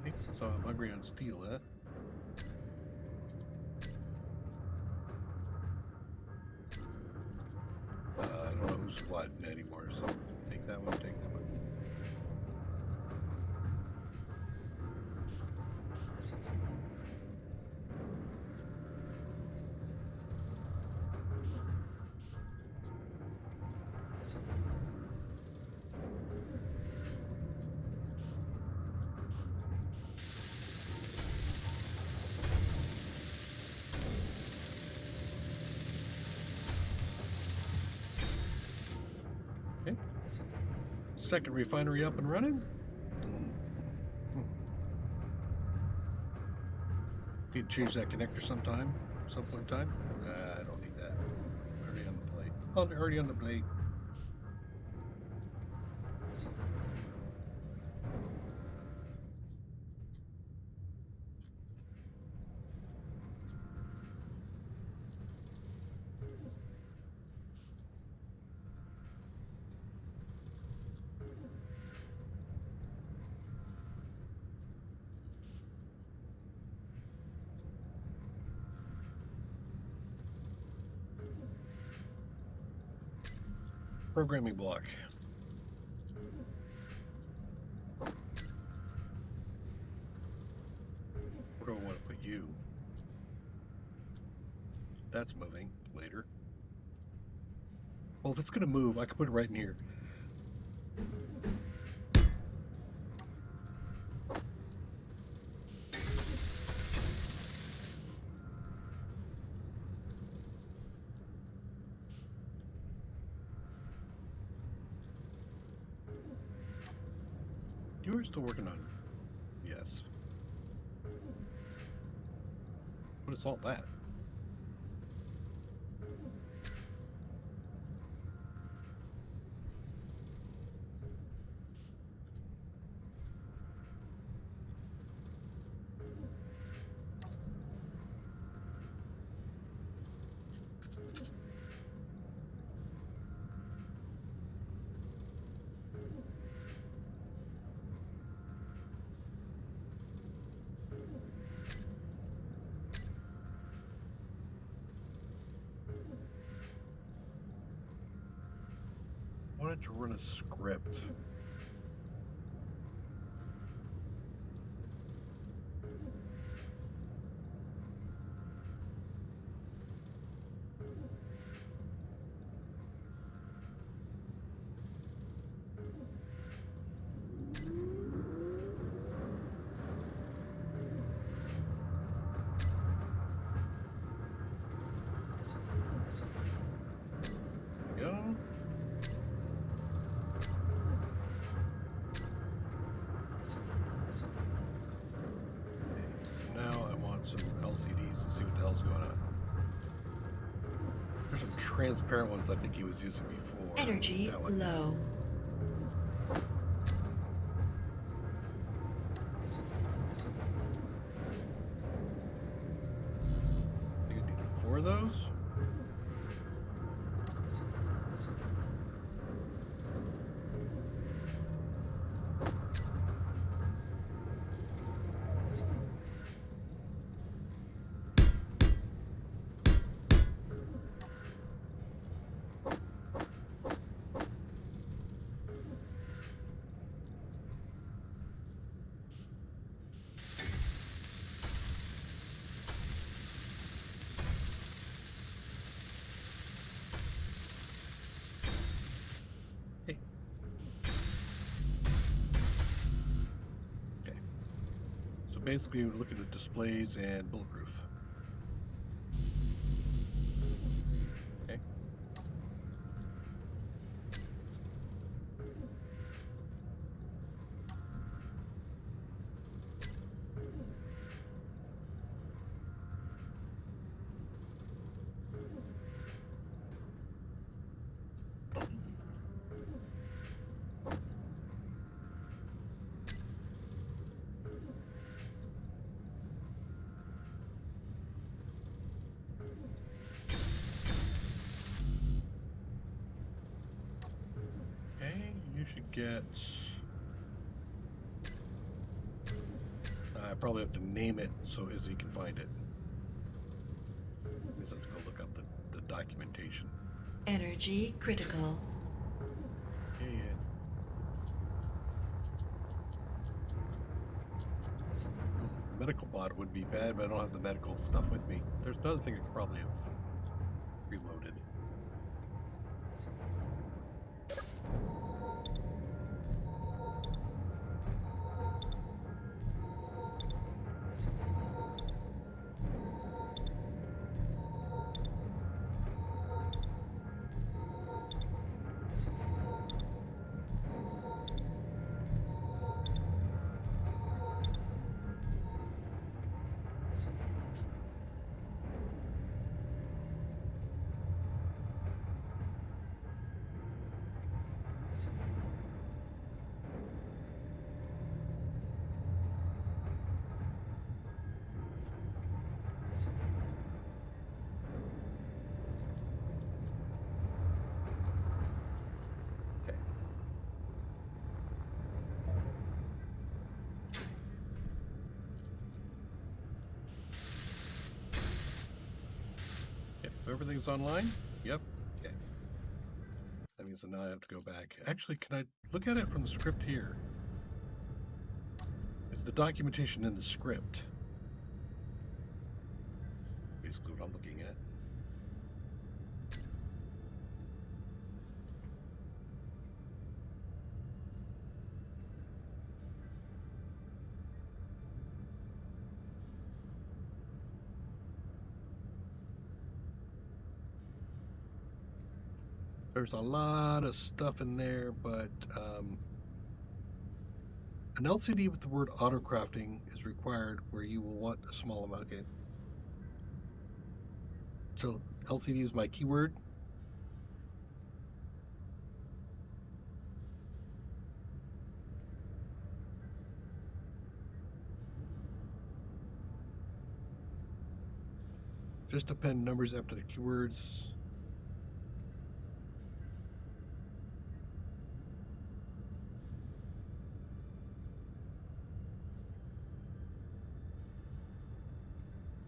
Speaker 1: Okay, so I'm hungry on steel, eh? I don't know who's what anymore, so take that one, take that one. Okay. Second refinery up and running. Need to change that connector some point in time. I don't need that. Already on the plate. Oh, already on the plate. Programming block. Where do I want to put you? That's moving later. Well, if it's going to move, I could put it right in here. You are still working on it. Yes. What is all that? I wanted to run a script. Go. So now I want some LCDs to see what the hell's going on. There's some transparent ones I think he was using before.
Speaker 3: Energy
Speaker 1: That one.
Speaker 3: low.
Speaker 1: I think I needed 4 of those. Basically, we're looking at displays and bulletproof. Okay. You should get... I probably have to name it so Izzy can find it. Let's go look up the documentation.
Speaker 3: Energy critical.
Speaker 1: Yeah. Medical bot would be bad, but I don't have the medical stuff with me. There's another thing I could probably have reloaded. So everything's online? Yep. Okay. That means that now I have to go back. Actually, can I look at it from the script here? Is the documentation in the script? Basically what I'm looking at. There's a lot of stuff in there, but an LCD with the word auto crafting is required where you will want a small amount. Okay. So LCD is my keyword. Just append numbers after the keywords.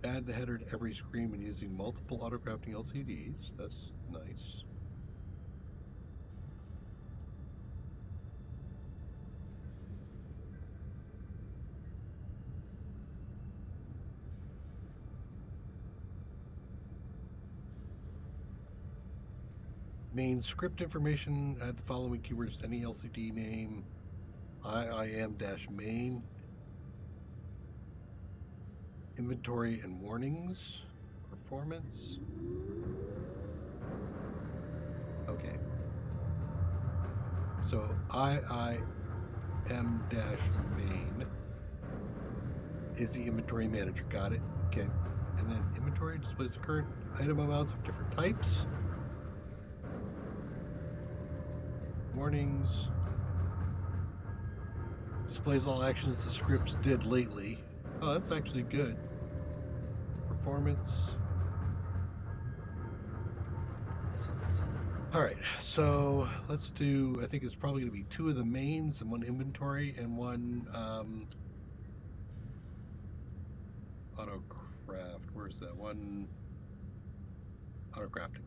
Speaker 1: Add the header to every screen when using multiple auto-crafting LCDs. That's nice. Main script information, add the following keywords to any LCD name. IIM-main. Inventory and warnings. Performance. Okay. So IIM-main is the inventory manager. Got it. Okay. And then inventory displays the current item amounts of different types. Warnings. Displays all actions the scripts did lately. Oh, that's actually good. Performance. All right, so let's do, I think it's probably going to be 2 of the mains and 1 inventory and 1 autocraft. Where's that? 1 autocrafting.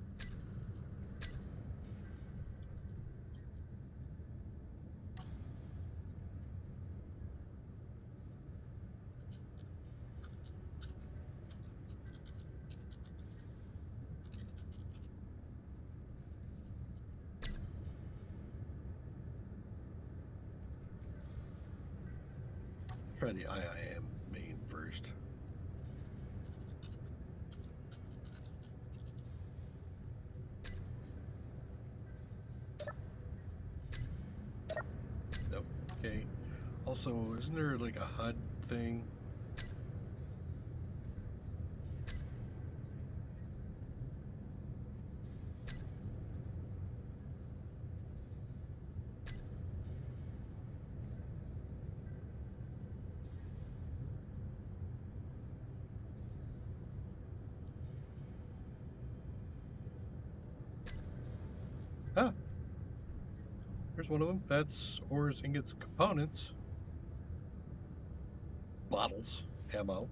Speaker 1: Try the IIM main first. Nope. Okay. Also, isn't there like a HUD thing? Ah, there's one of them. That's ores, ingots, components. Bottles, ammo.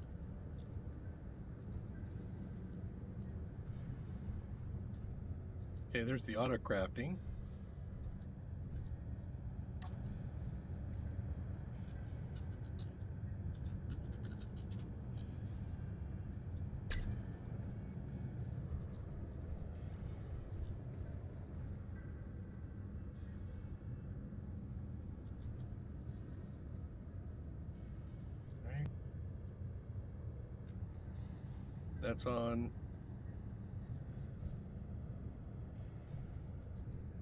Speaker 1: Okay, there's the auto crafting. Right. That's on.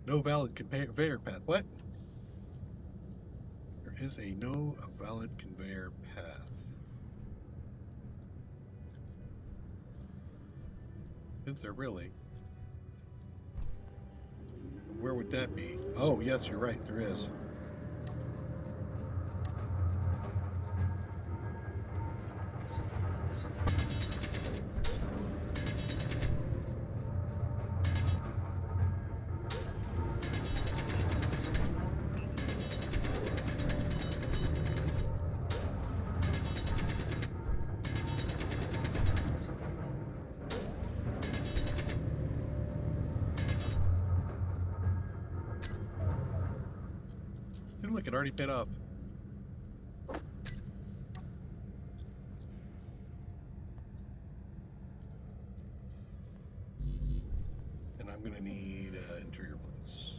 Speaker 1: No valid conveyor path. What? There is a no valid conveyor path. Is there really? Where would that be? Oh, yes, you're right. There is. Look, it already paid off. And I'm going to need interior plates.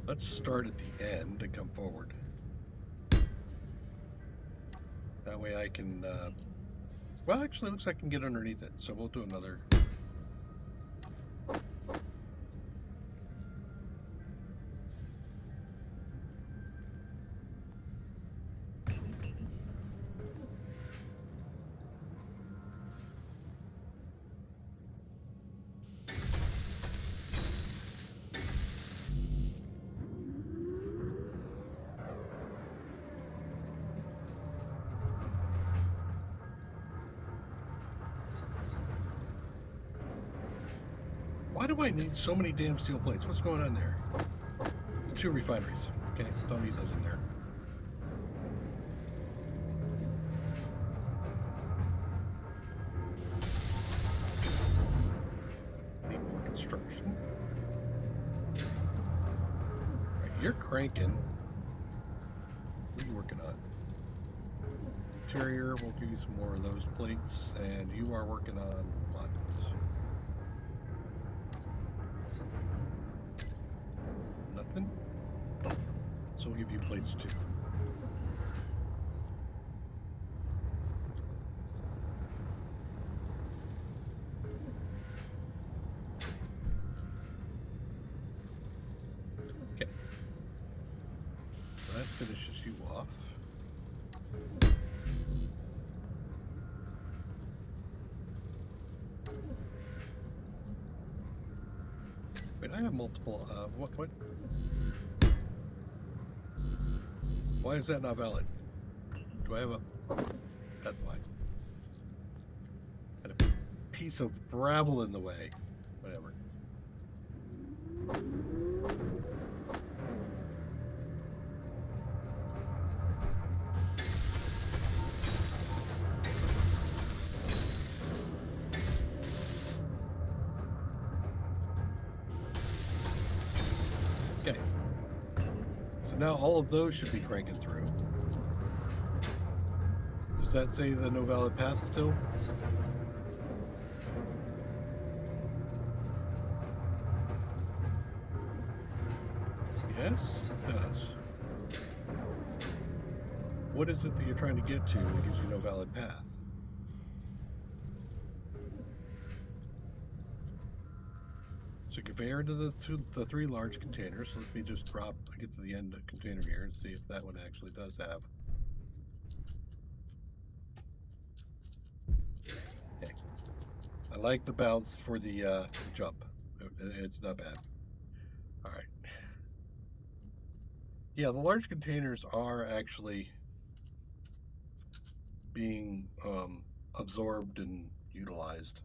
Speaker 1: Let's start at the end and come forward. That way I can, well, actually, it looks like I can get underneath it, so we'll do another. do I need so many damn steel plates? What's going on there? 2 refineries. Okay, don't need those in there. Need more construction. Right, you're cranking. What are you working on? Interior, we'll give you some more of those plates, and you are working on what? Nothing? So we'll give you plates too. Okay. So that finishes you off. Wait, I have multiple, what? Why is that not valid? Do I have a... That's why. Had a piece of gravel in the way. Whatever. Okay. So now all of those should be cranking through. Does that say the no valid path still? Yes, it does. What is it that you're trying to get to that gives you no valid path? So conveyor into the 3 large containers. So let me just get to the end of container here and see if that one actually does have. Okay. I like the bounce for the jump. It's not bad. All right. Yeah, the large containers are actually being absorbed and utilized.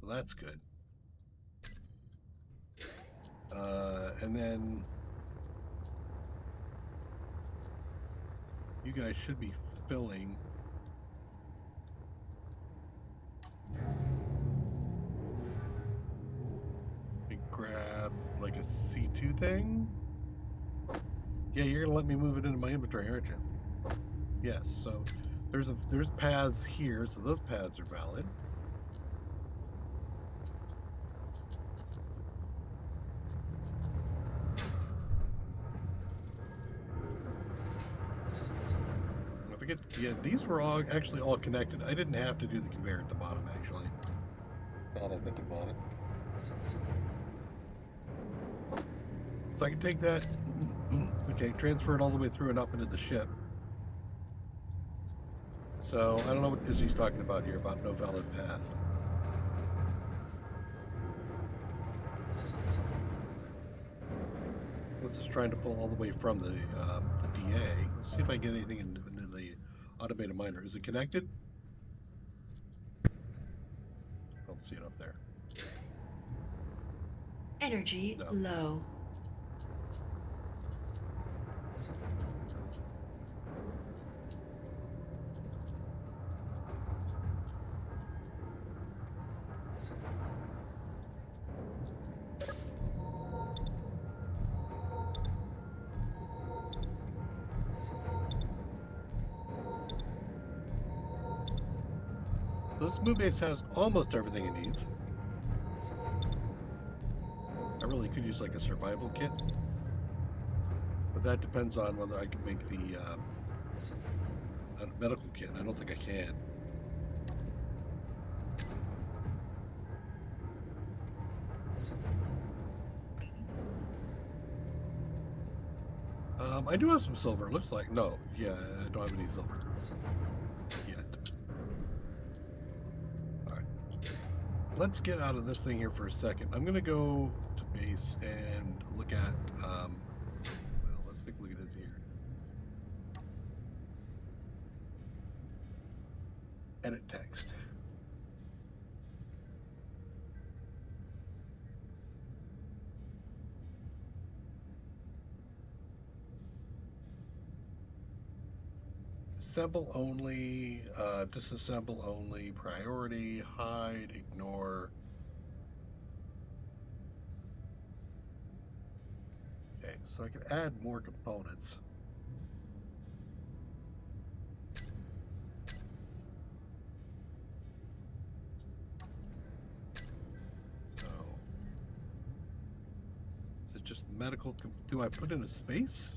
Speaker 1: So that's good. And then you guys should be filling. Grab like a C2 thing. Yeah, you're gonna let me move it into my inventory, aren't you? Yes. So there's paths here, so those paths are valid. I forget. Yeah, these were actually all connected. I didn't have to do the conveyor at the bottom, actually. Now that I think about it. So I can take that, okay, transfer it all the way through and up into the ship. So I don't know what Izzy's talking about here about no valid path. This is trying to pull all the way from the DA. Let's see if I get anything in the automated miner. Is it connected? I don't see it up there.
Speaker 3: Energy
Speaker 1: No.
Speaker 3: low.
Speaker 1: So this MoonBase has almost everything it needs. I really could use like a survival kit, but that depends on whether I can make the a medical kit. I don't think I can. I do have some silver. Looks like no. Yeah, I don't have any silver yet. All right. Let's get out of this thing here for a second. I'm gonna go to base and look at. Well, let's take a look at this here. Edit text. Assemble only, disassemble only, priority, hide, ignore. Okay, so I can add more components. So, is it just medical? Do I put in a space?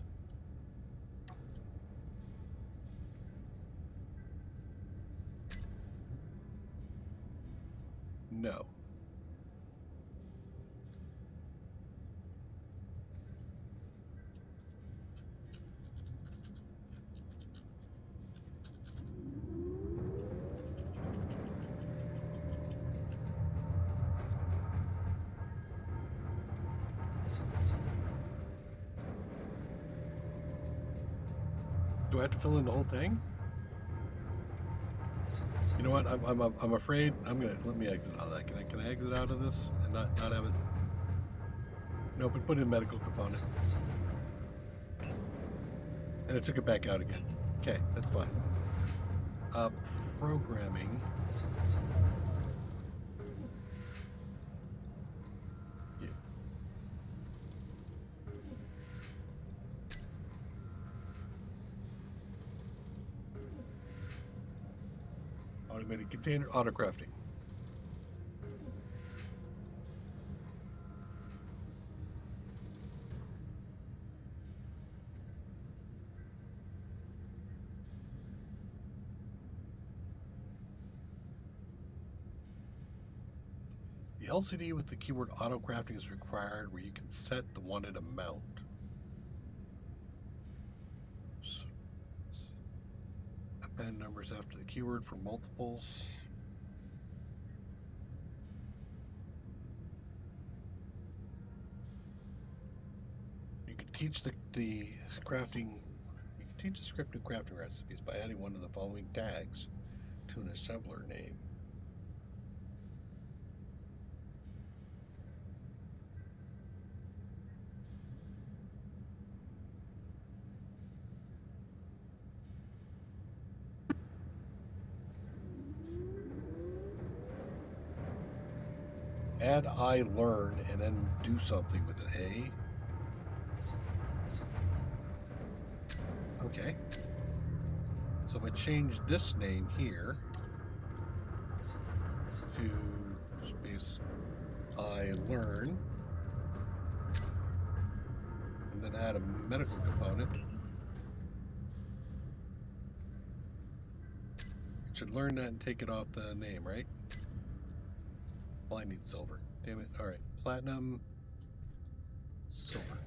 Speaker 1: No. Do I have to fill in the whole thing? You know what? I'm afraid I'm gonna let me exit out of that. Can I exit out of this and not have it? No, but put in medical component, and it took it back out again. Okay, that's fine. Programming. Yeah. Automated container auto crafting. The LCD with the keyword auto crafting is required, where you can set the wanted amount. Append numbers after the keyword for multiples. You can teach the crafting. You can teach the scripted crafting recipes by adding one of the following tags to an assembler name. Add I learn and then do something with an A. Okay. So if I change this name here to space I learn, and then add a medical component, it should learn that and take it off the name, right? Well, I need silver. Damn it. All right. Platinum, silver.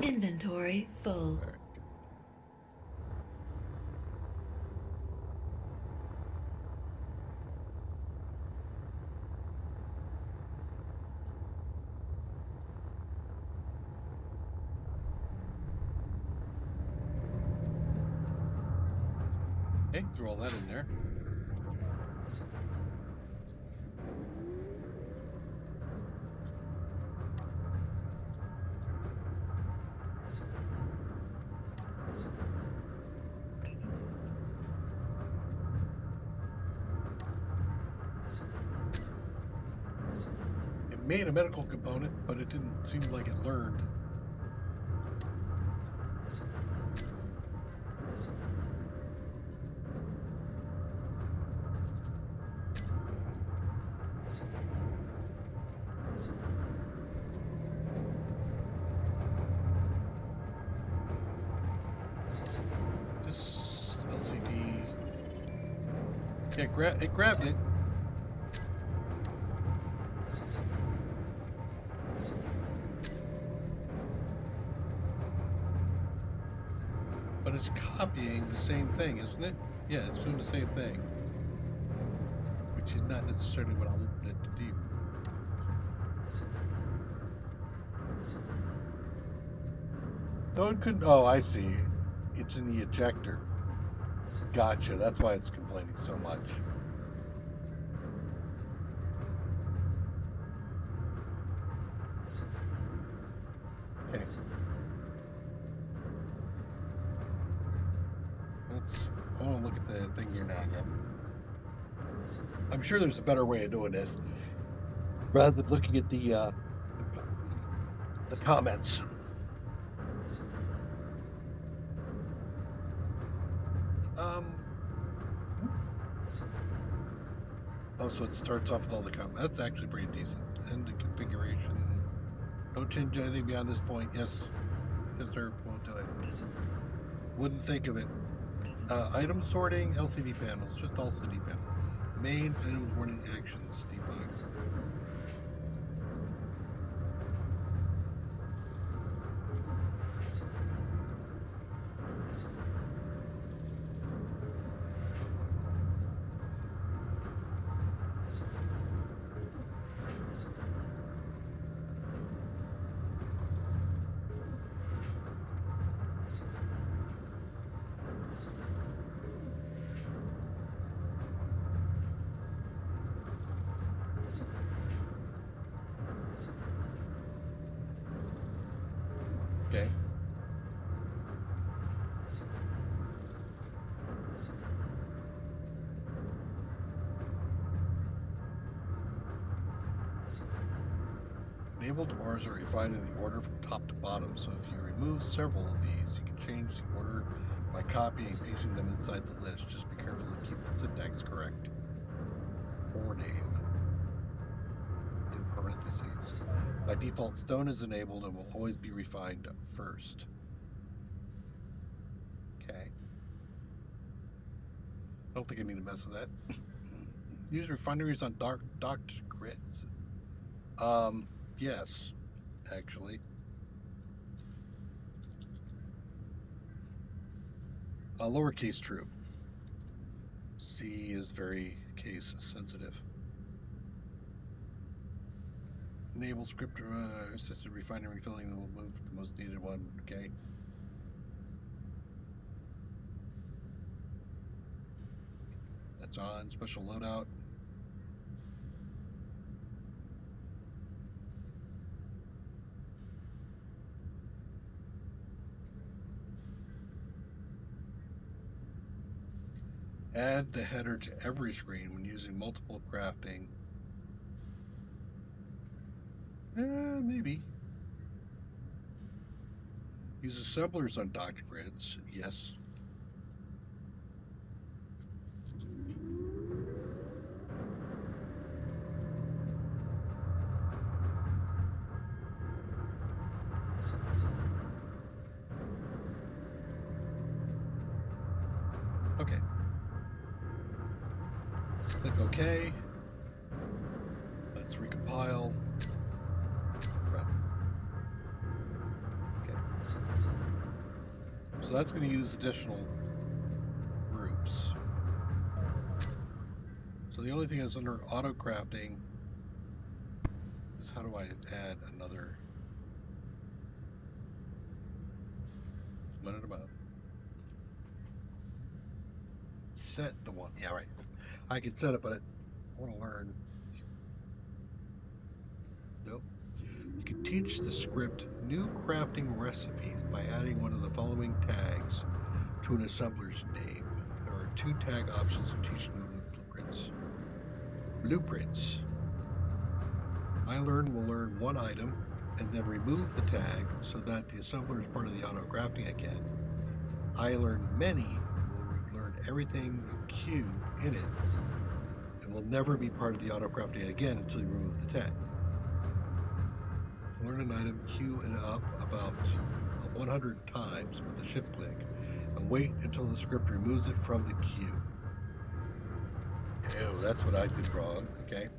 Speaker 3: Inventory full.
Speaker 1: All right. Okay, throw all that in there. made a medical component, but it didn't seem like it learned. This LCD, yeah, it grabbed it. But it's copying the same thing, isn't it? Yeah, it's doing the same thing. Which is not necessarily what I wanted it to do. So it could, oh, I see. It's in the ejector. Gotcha, that's why it's complaining so much. Okay. I want to look at the thing here now again. I'm sure there's a better way of doing this, rather than looking at the comments. Oh, so it starts off with all the comments. That's actually pretty decent. End the configuration. Don't change anything beyond this point. Yes. Yes, sir. Won't do it. Wouldn't think of it. Item sorting, LCD panels. Just LCD panel. Main items warning actions. Debug. Okay. Enabled ores are refined in the order from top to bottom, so if you remove several of these, you can change the order by copying and pasting them inside the list. Just be careful to keep the syntax correct. Ore name in parentheses. By default, stone is enabled and will always be refined first. Okay. I don't think I need to mess with that. Use refineries on docked grids. Yes, actually. Lowercase true. C is very case sensitive. Enable script assisted refinery filling will move the most needed one. Okay. That's on. Special loadout. Add the header to every screen when using multiple crafting. Maybe. Use assemblers on docked grids. Yes. Okay. Click OK. Let's recompile. Run. Okay. So that's going to use additional groups. So the only thing that's under auto crafting is how do I add another? Let it about. Set the one. Yeah, right. I can set it, but I want to learn. Nope. You can teach the script new crafting recipes by adding one of the following tags to an assembler's name. There are 2 tag options to teach new blueprints. Blueprints. iLearn will learn one item and then remove the tag so that the assembler is part of the auto crafting again. iLearn many will learn everything you queue in it and will never be part of the auto crafting again until you remove the tag. Learn an item, queue it up about 100 times with a shift click, and wait until the script removes it from the queue. Ew, that's what I did wrong. Okay.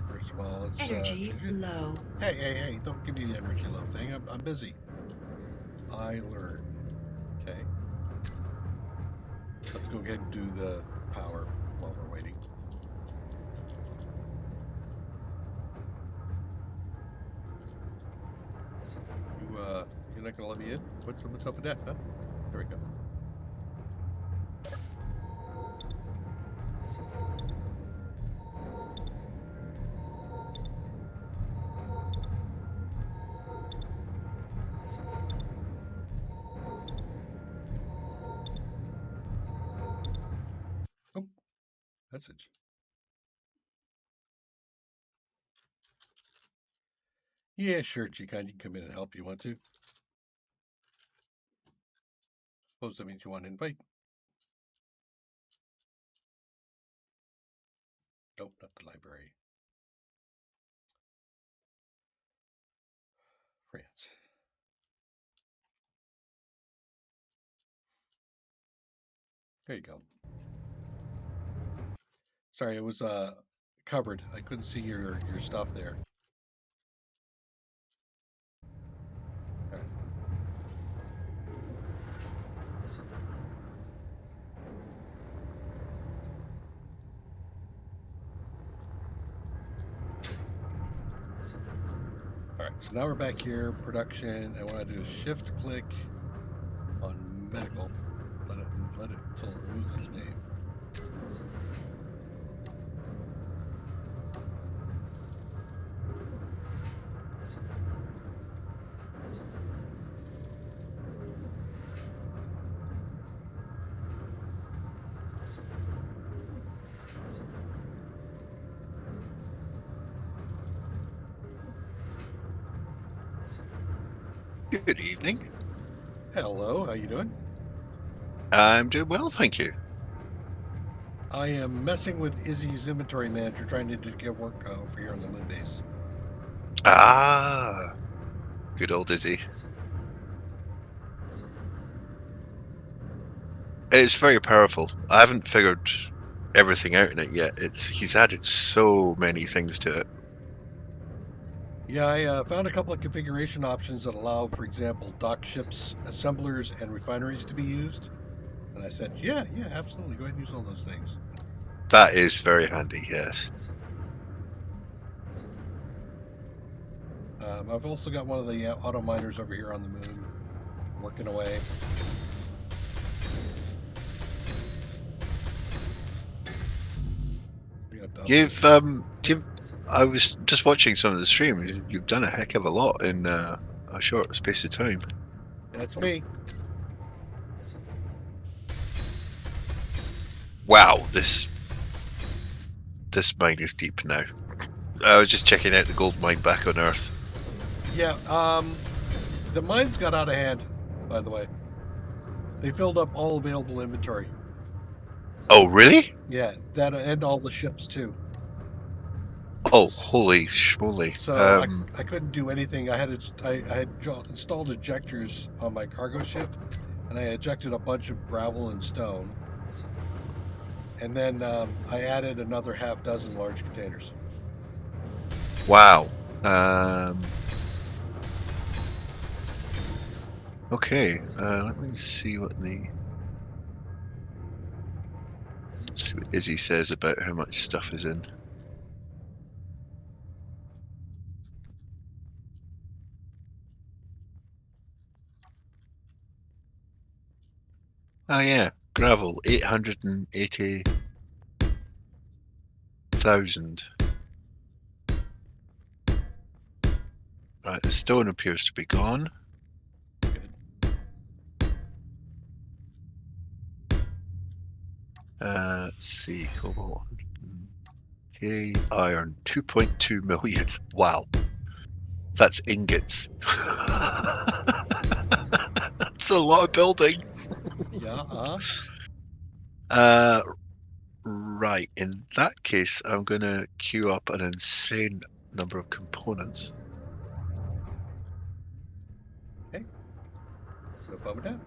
Speaker 1: First of all, let's
Speaker 3: Energy
Speaker 1: change it.
Speaker 3: low.
Speaker 1: Hey! Don't give me the energy low thing. I'm busy. iLearn. Okay. Let's go ahead and do the power while we're waiting. You're not gonna let me in? What's up with that, huh? There we go. Oh, message. Yeah, sure, Chikan, you can come in and help. You want to? Suppose that means you want to invite. Nope, not the library. France. There you go. Sorry, it was covered. I couldn't see your stuff there. All right. All right, so now we're back here, production. I want to do a shift click on medical. Let it until it removes its name.
Speaker 4: Good evening.
Speaker 1: Hello, how you doing?
Speaker 4: I'm doing well, thank you.
Speaker 1: I am messing with Izzy's inventory manager, trying to get work over here on the MoonBase.
Speaker 4: Ah, good old Izzy. It's very powerful. I haven't figured everything out in it yet. He's added so many things to it.
Speaker 1: Yeah, I found a couple of configuration options that allow, for example, dock ships, assemblers, and refineries to be used. And I said, yeah, absolutely. Go ahead and use all those things.
Speaker 4: That is very handy, yes.
Speaker 1: I've also got one of the auto miners over here on the moon, working away.
Speaker 4: I was just watching some of the stream. You've done a heck of a lot in a short space of time.
Speaker 1: That's me.
Speaker 4: Wow, this mine is deep now. I was just checking out the gold mine back on Earth.
Speaker 1: Yeah, the mines got out of hand, by the way. They filled up all available inventory.
Speaker 4: Oh, really?
Speaker 1: Yeah, that and all the ships too.
Speaker 4: Oh, holy schmoly.
Speaker 1: So I couldn't do anything. I had installed ejectors on my cargo ship, and I ejected a bunch of gravel and stone. And then I added another half dozen large containers.
Speaker 4: Wow. Okay, let me see what Izzy says about how much stuff is in. Oh yeah, gravel, 880,000. Right, the stone appears to be gone.
Speaker 1: Good.
Speaker 4: Let's see, cobalt. Okay, iron, 2.2 million. Wow. That's ingots. That's a lot of building.
Speaker 1: Yeah.
Speaker 4: Right. In that case, I'm going to queue up an insane number of components.
Speaker 1: Okay. No problem with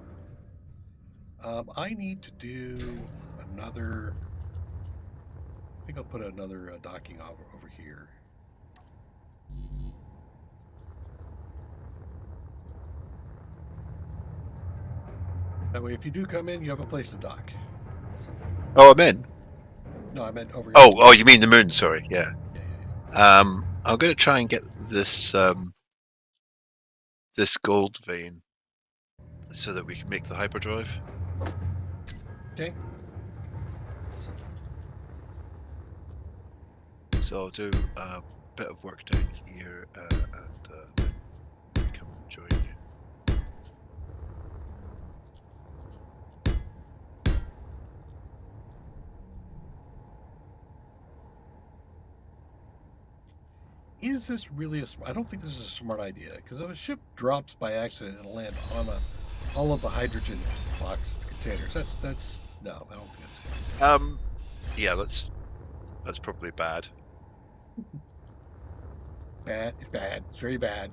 Speaker 1: that. I need to do another. I think I'll put another docking over here. That way, if you do come in, you have a place to dock.
Speaker 4: Oh, I'm in.
Speaker 1: No, I meant over here.
Speaker 4: Oh, you mean the moon? Sorry. Yeah.
Speaker 1: Yeah.
Speaker 4: I'm going to try and get this this gold vein so that we can make the hyperdrive.
Speaker 1: Okay.
Speaker 4: So I'll do a bit of work down here and come and join you.
Speaker 1: Is this really a smart? I don't think this is a smart idea because if a ship drops by accident and land on all of the hydrogen box containers, that's no, I don't think it's good.
Speaker 4: Yeah, that's probably bad.
Speaker 1: Bad. It's bad. It's very bad.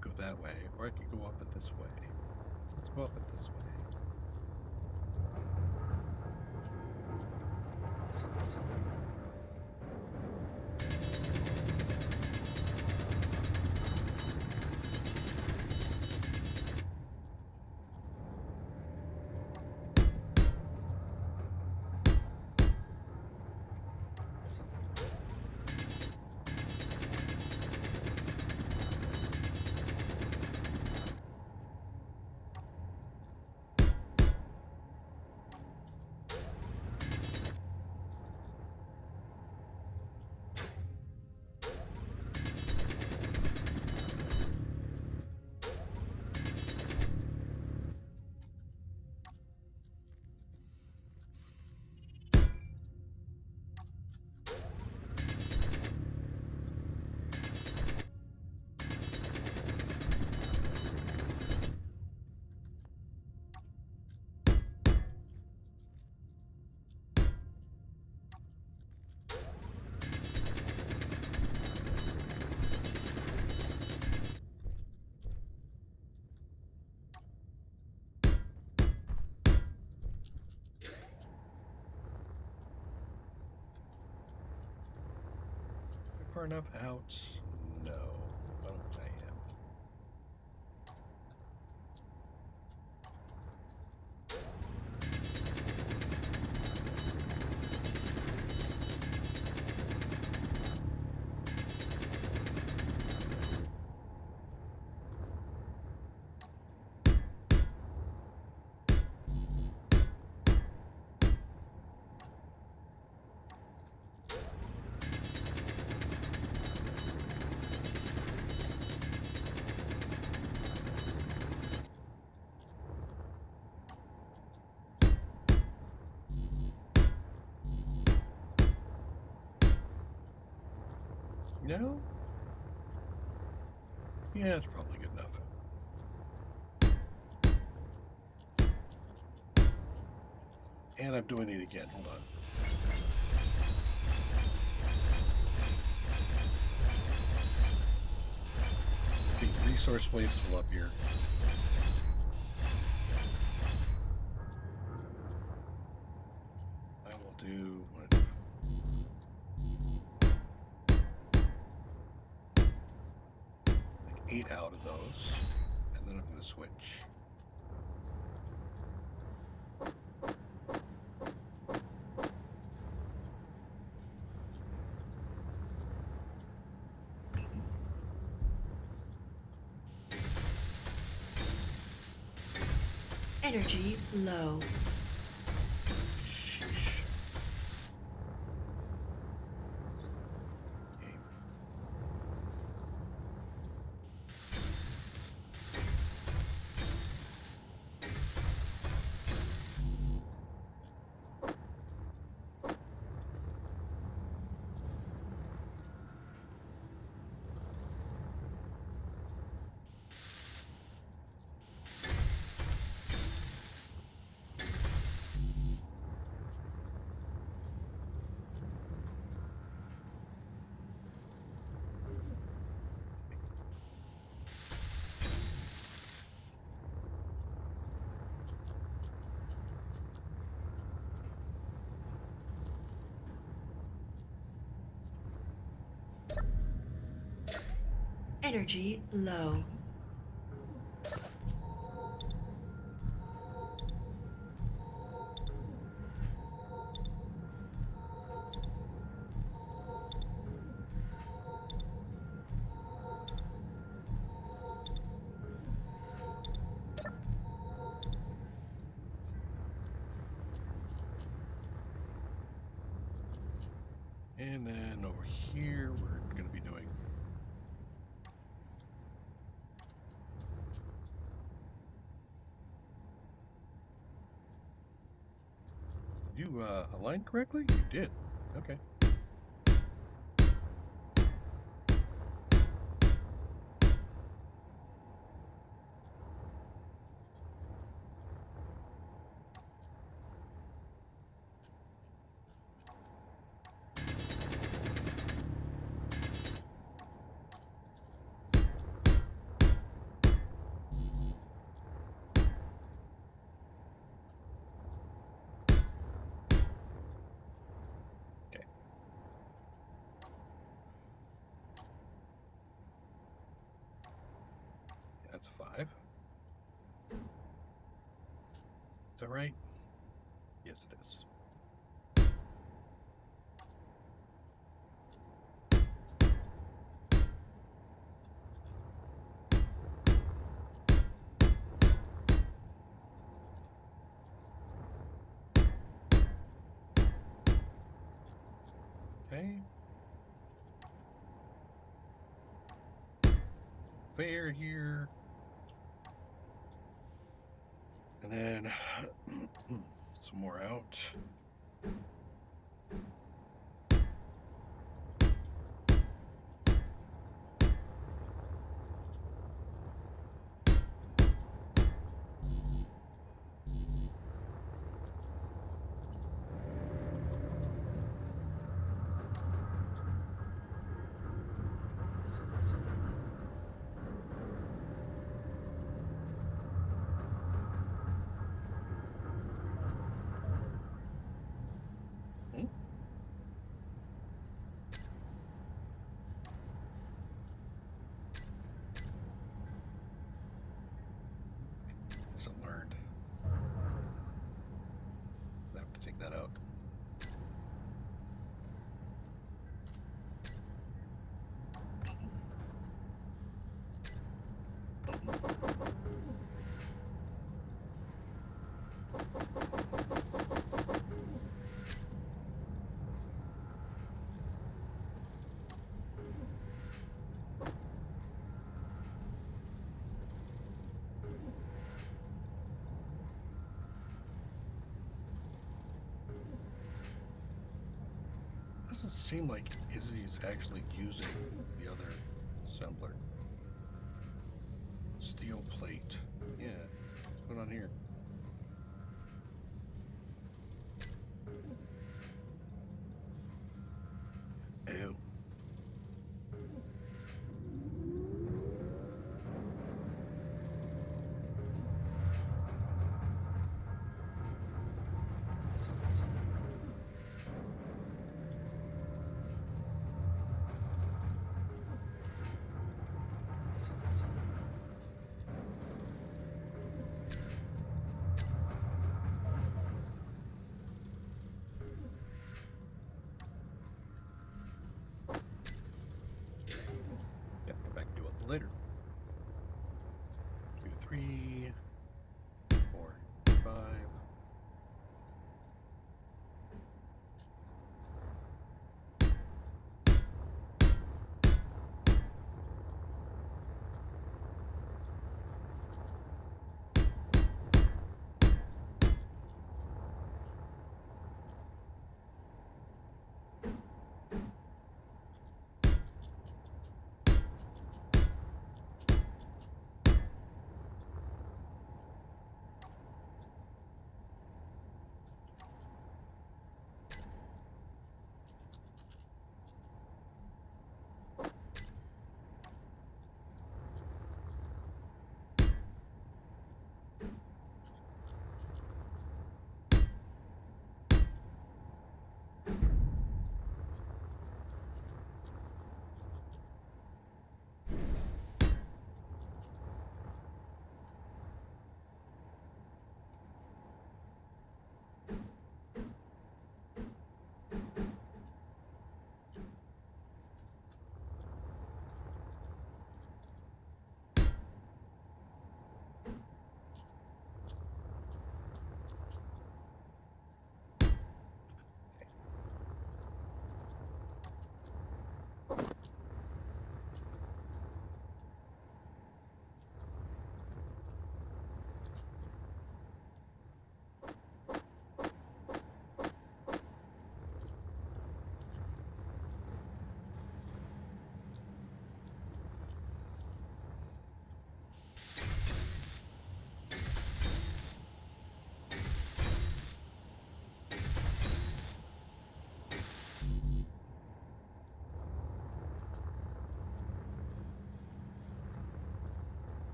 Speaker 1: Go that way, or I could go up it this way. Let's go up it this way. Far enough out? No, I don't think I am. No? Yeah, it's probably good enough. And I'm doing it again. Hold on. Big resource wasteful up here. I will do what? Like 8 out of those, and then I'm going to switch.
Speaker 3: Energy low.
Speaker 1: Sheesh. Okay.
Speaker 3: Energy low.
Speaker 1: And then over here, we're going to be doing Did you align correctly? You did. Okay. That's 5. Is that right? Yes, it is. Okay. Fair here. And then some more out. Lesson learned. I have to take that out. Doesn't seem like Izzy's actually using the other assembler. Steel plate. Yeah. What's going on here? Ew. Yeah, come back and deal with it later. 2, 3, 4, 5.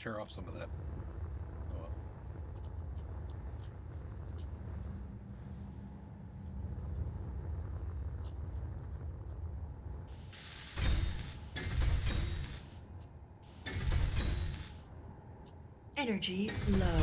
Speaker 1: tear off some of that. Oh well.
Speaker 3: Energy low.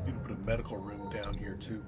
Speaker 1: Need to put a medical room down here too.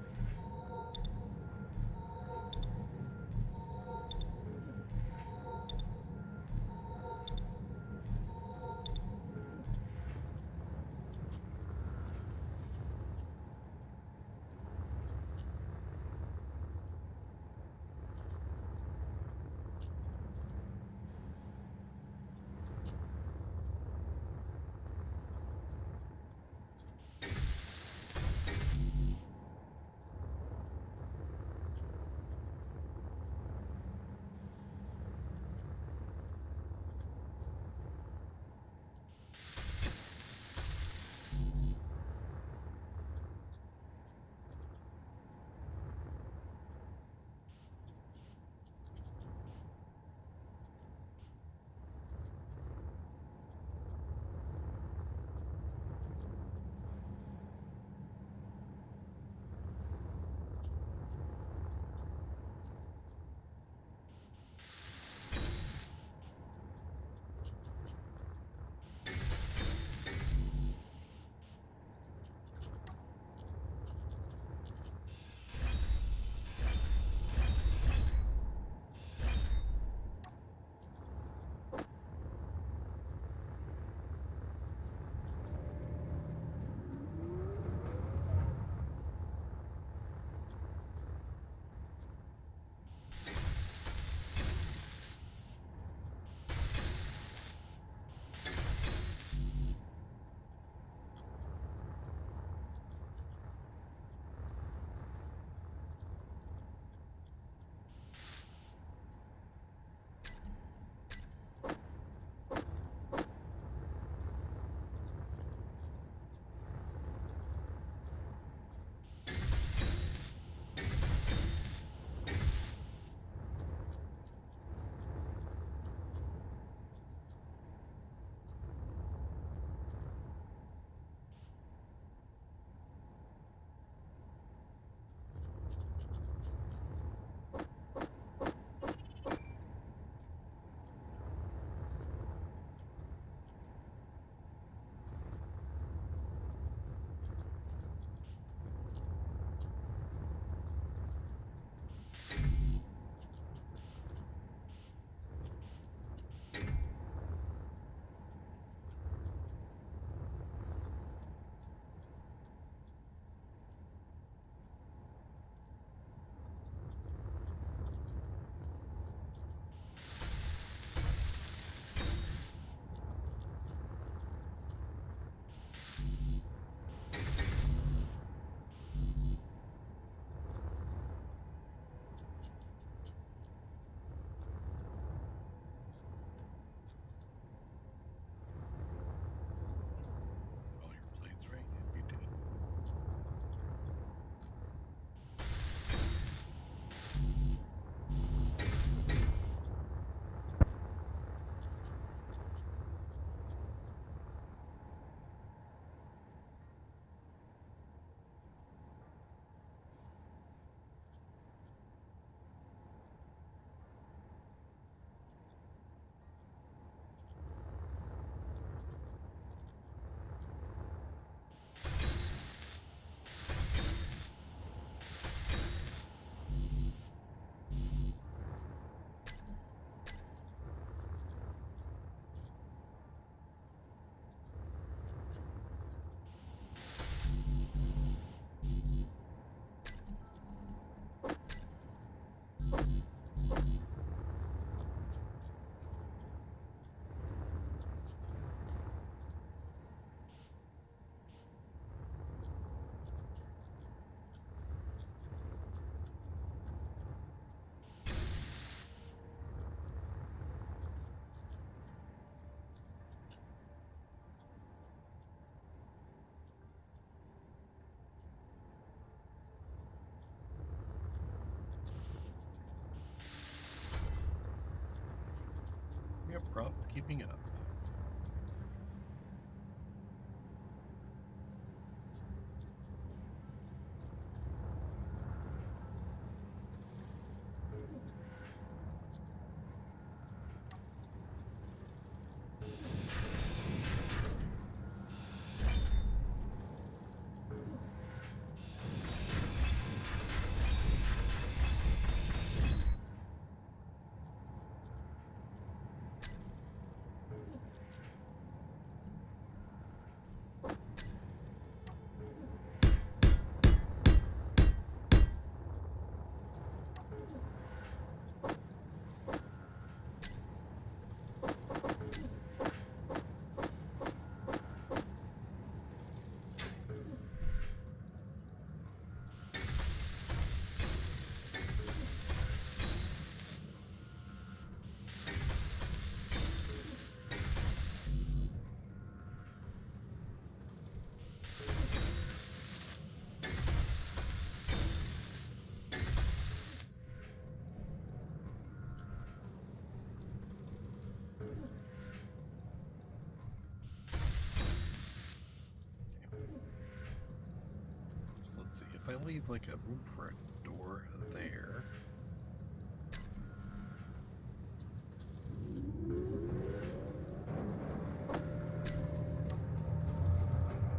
Speaker 1: I leave like a room for a door there.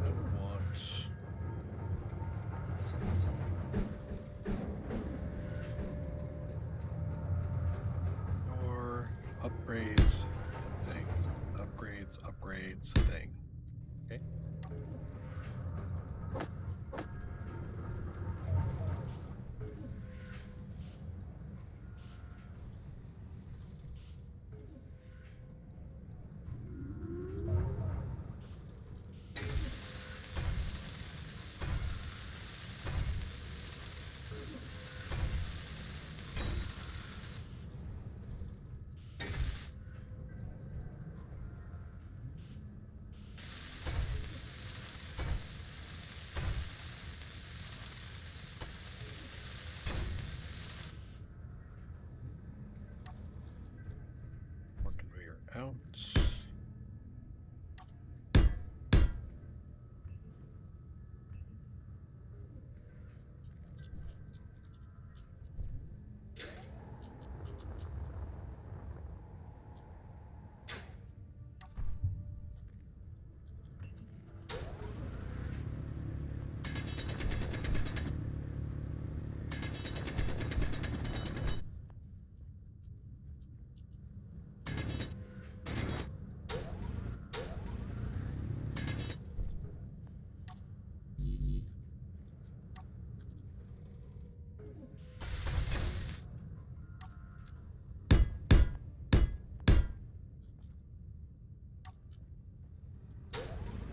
Speaker 1: I want door, upgrades, thing, upgrades, thing. Okay. More conveyor out.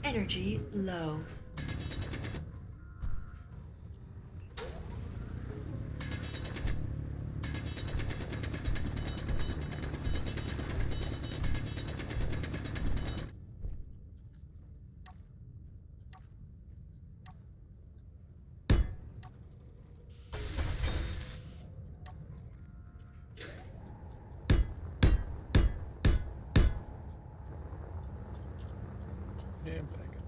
Speaker 3: Energy low.
Speaker 1: Yeah, back up.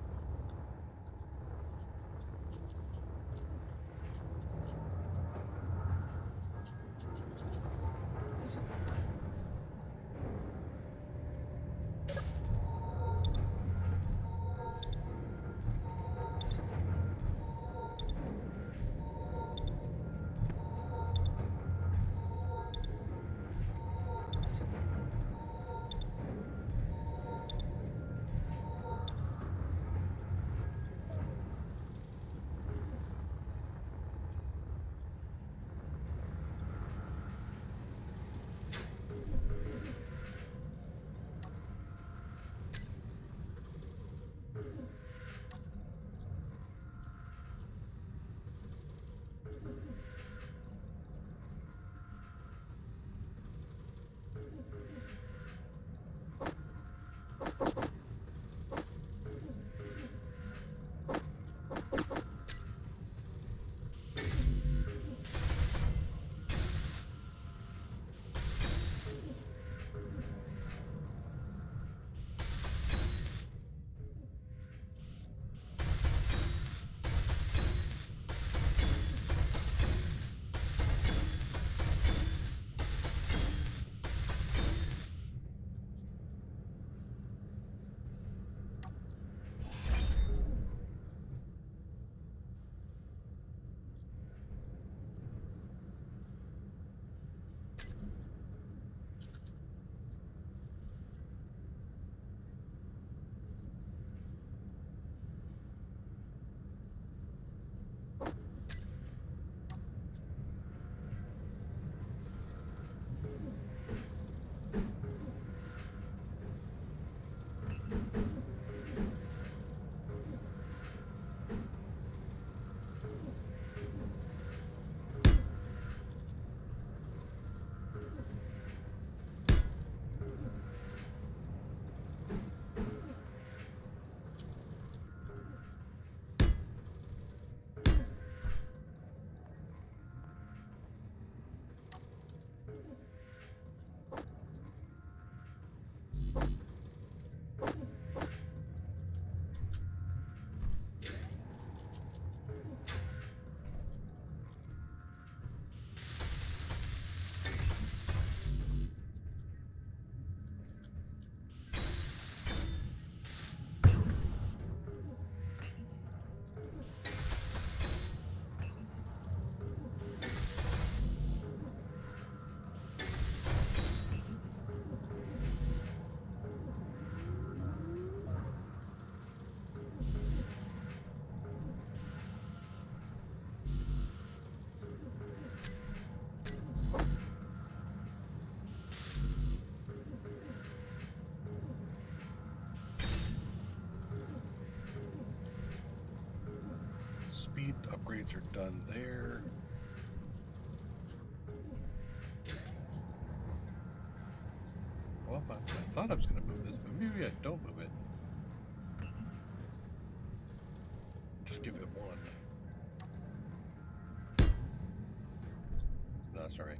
Speaker 1: upgrades are done there. Well, I thought I was going to move this, but maybe I don't move it. Just give it one. No, that's all right.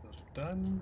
Speaker 1: Those are done.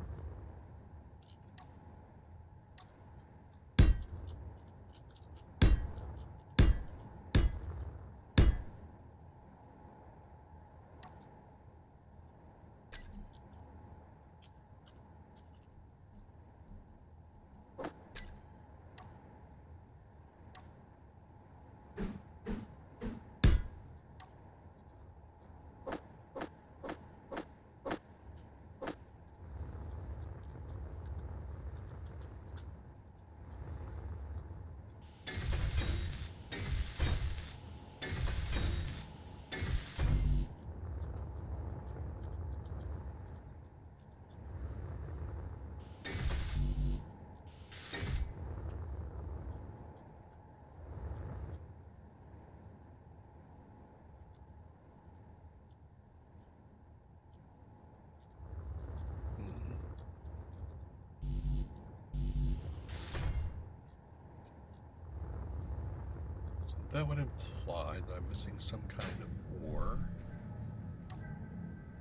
Speaker 1: That would imply that I'm missing some kind of ore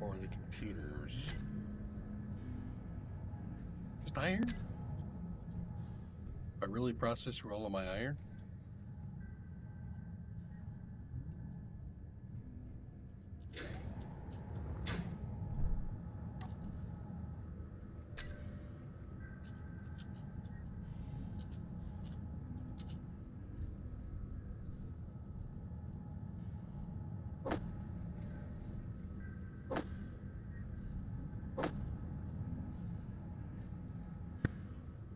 Speaker 1: or the computers. Just iron? If I really process through all of my iron?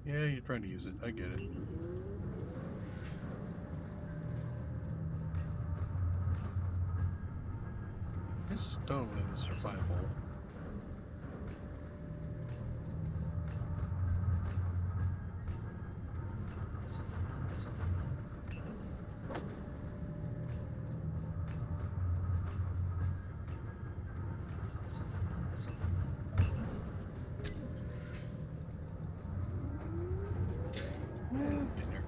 Speaker 1: Yeah, you're trying to use it. I get it. There's stone in the survival. Yeah, it's getting there.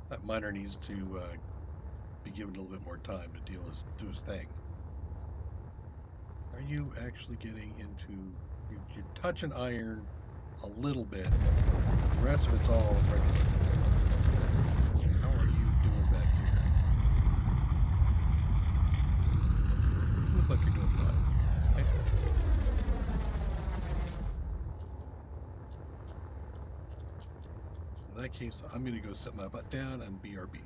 Speaker 1: That miner needs to be given a little bit more time to do his thing. you actually getting into? You're touching iron a little bit. The rest of it's all regular. How are you doing back here? You look like you're doing fine. Okay. In that case, I'm going to go sit my butt down and BRB.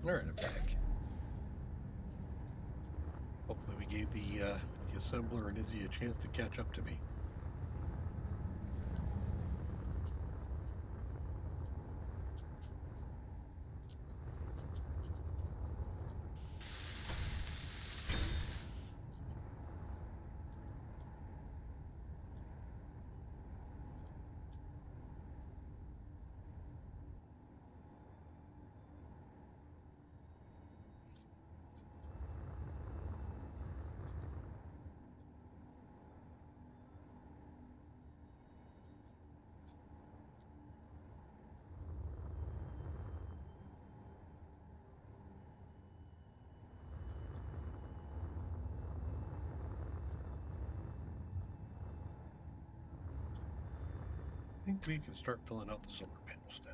Speaker 1: All right, I'm back. Hopefully we gave the assembler and Izzy a chance to catch up to me. I think we can start filling out the solar panels now.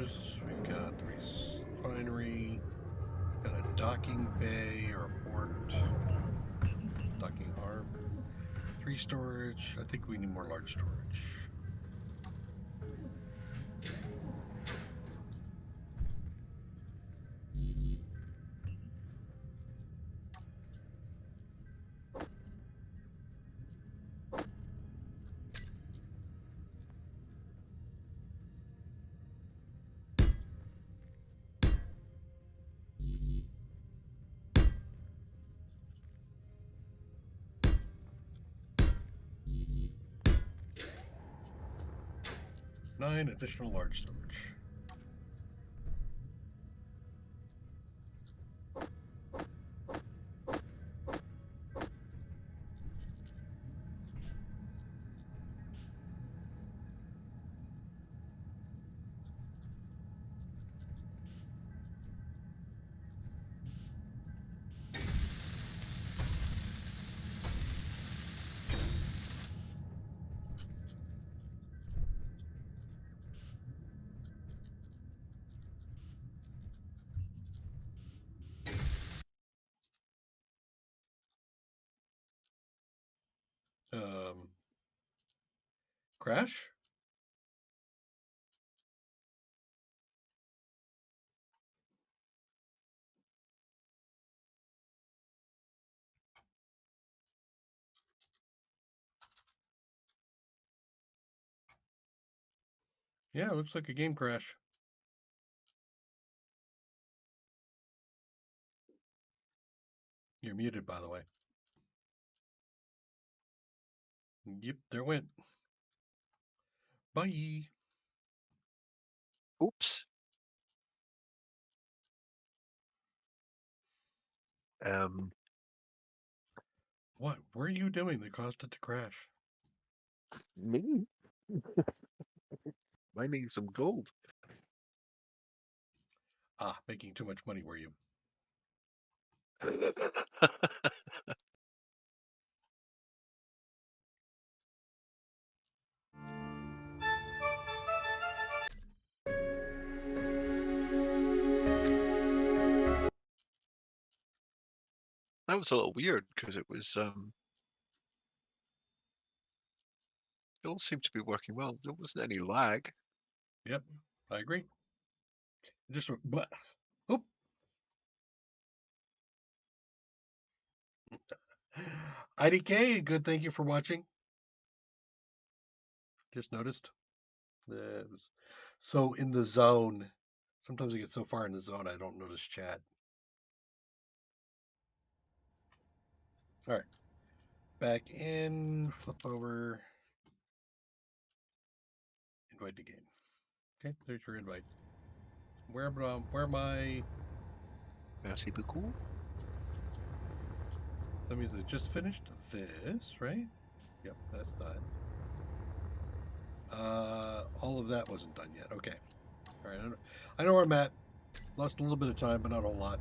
Speaker 1: smelters. We've got the refinery. Got a docking bay or a port. Docking arm. 3 storage. I think we need more large storage. Nine additional large storage. Crash? Yeah, looks like a game crash. You're muted, by the way. Yep, there it went. Bye.
Speaker 4: Oops.
Speaker 1: What were you doing that caused it to crash?
Speaker 4: Me? Mining some gold.
Speaker 1: Ah, making too much money, were you?
Speaker 4: That was a little weird because it was it all seemed to be working well. There wasn't any lag.
Speaker 1: Yep, I agree. Just but oh. IDK, good. Thank you for watching. Just noticed. It was so in the zone. Sometimes I get so far in the zone I don't notice chat. All right, back in. Flip over. Invite to game. Okay, there's your invite. Where am I?
Speaker 4: Merci beaucoup.
Speaker 1: That means it just finished this, right? Yep, that's done. All of that wasn't done yet. Okay. All right, I know where I'm at. Lost a little bit of time, but not a whole lot.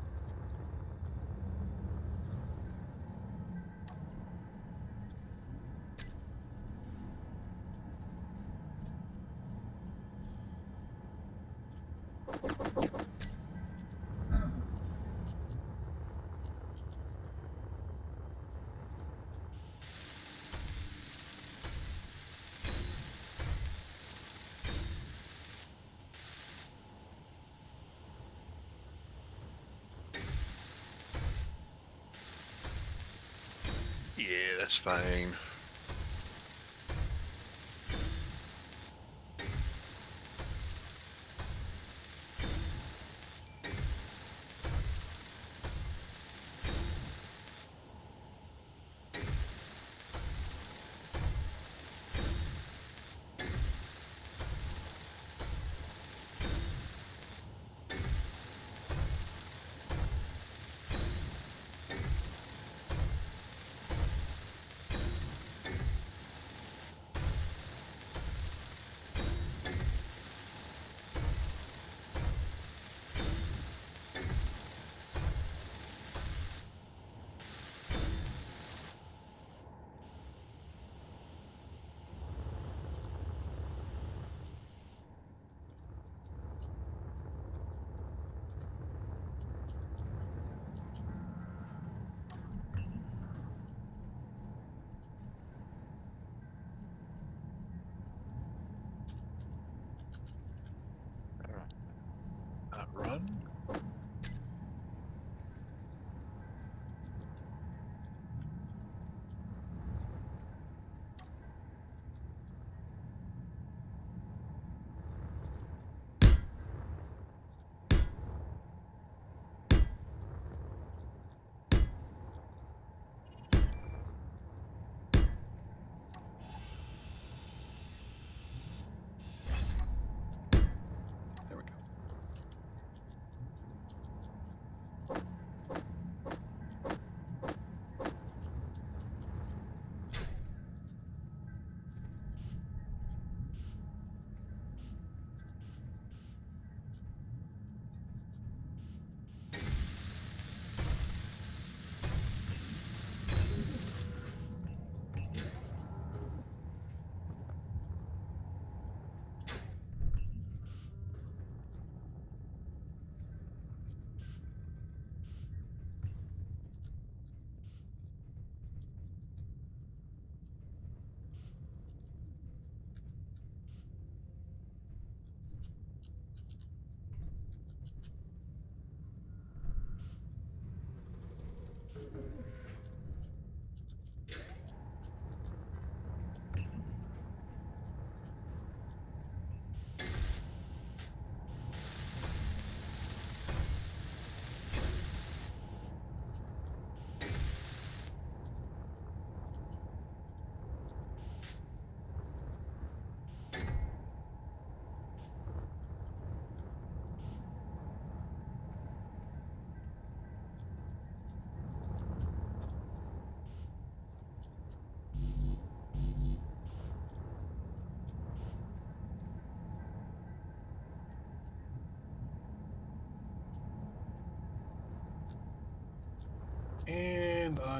Speaker 4: Yeah, that's fine.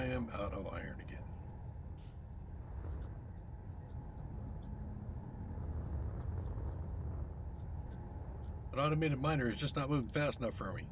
Speaker 1: I am out of iron again. An automated miner is just not moving fast enough for me.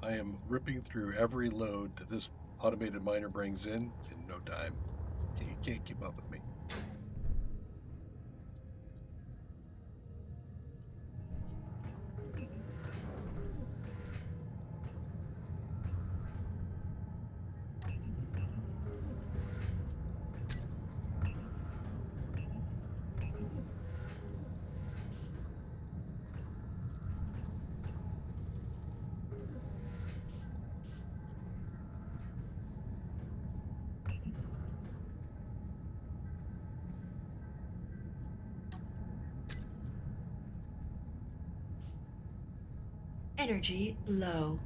Speaker 1: I am ripping through every load that this automated miner brings in no time. You can't keep up with me.
Speaker 3: Energy low.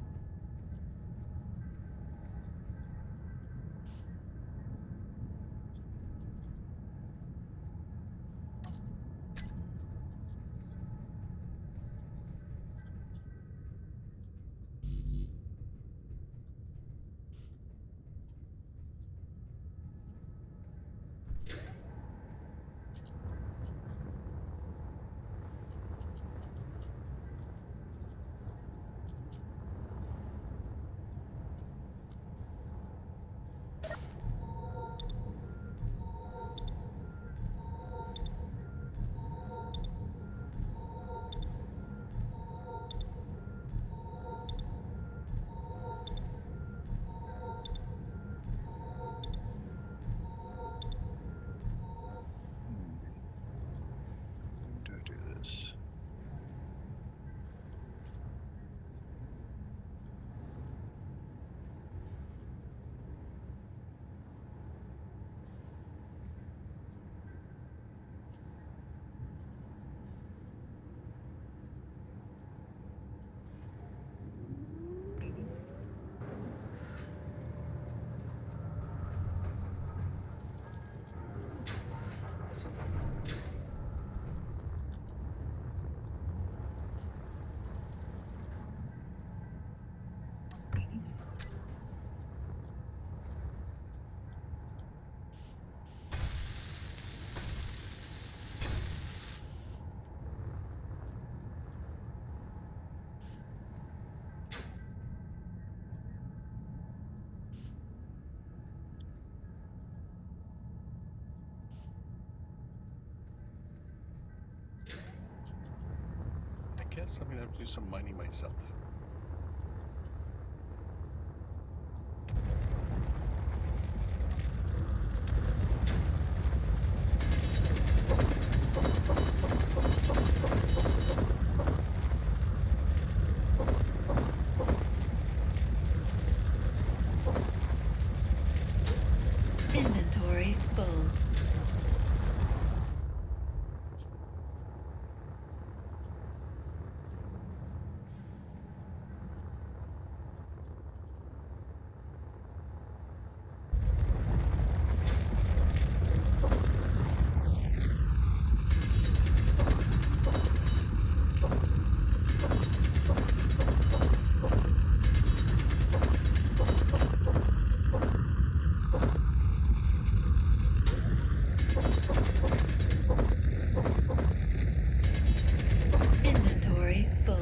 Speaker 4: Do I do this?
Speaker 1: I guess I'm gonna have to do some mining myself.
Speaker 3: Inventory full. Inventory full.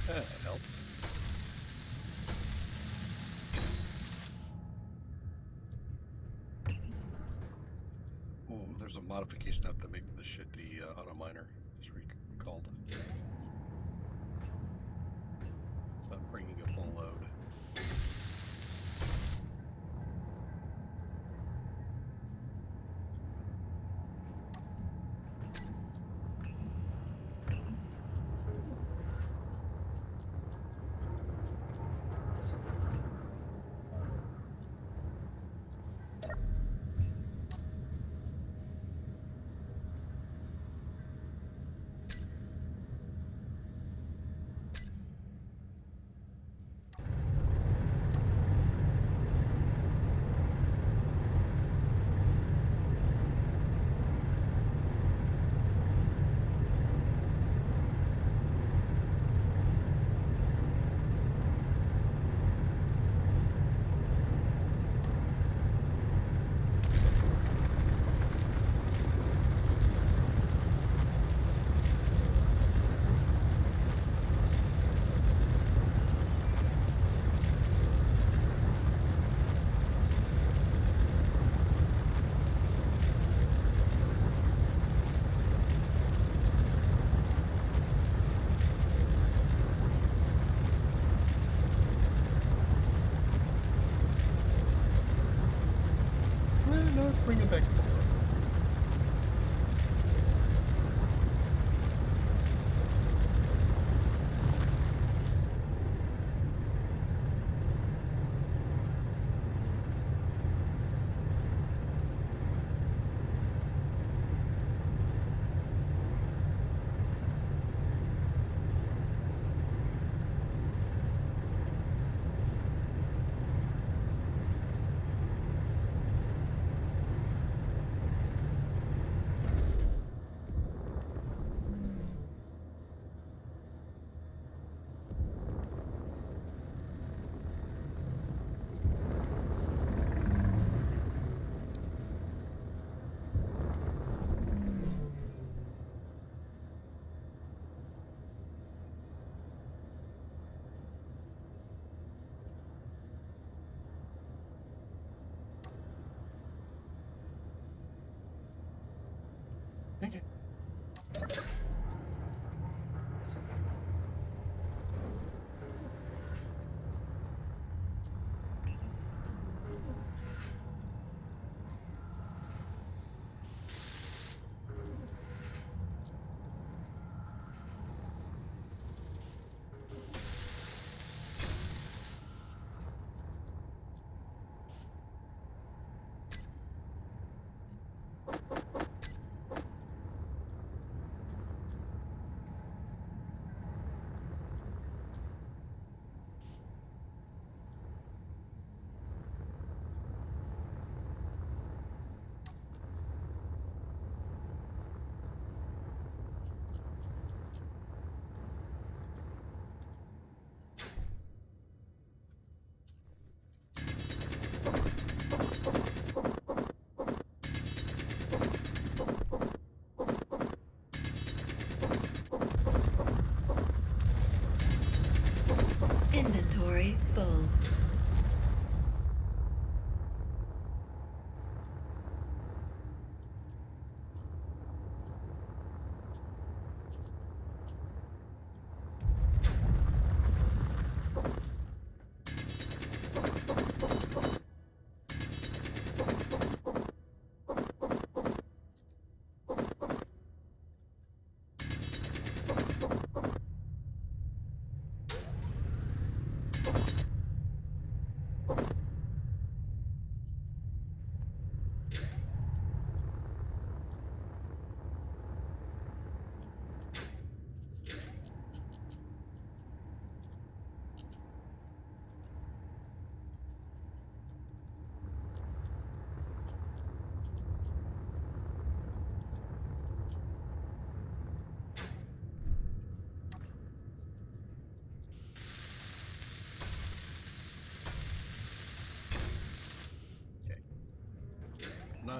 Speaker 1: That helped. Oh, there's a modification I have to make to this shit, the auto miner. Just recalled. It's not bringing a full load. No, bring it back to full load. Okay.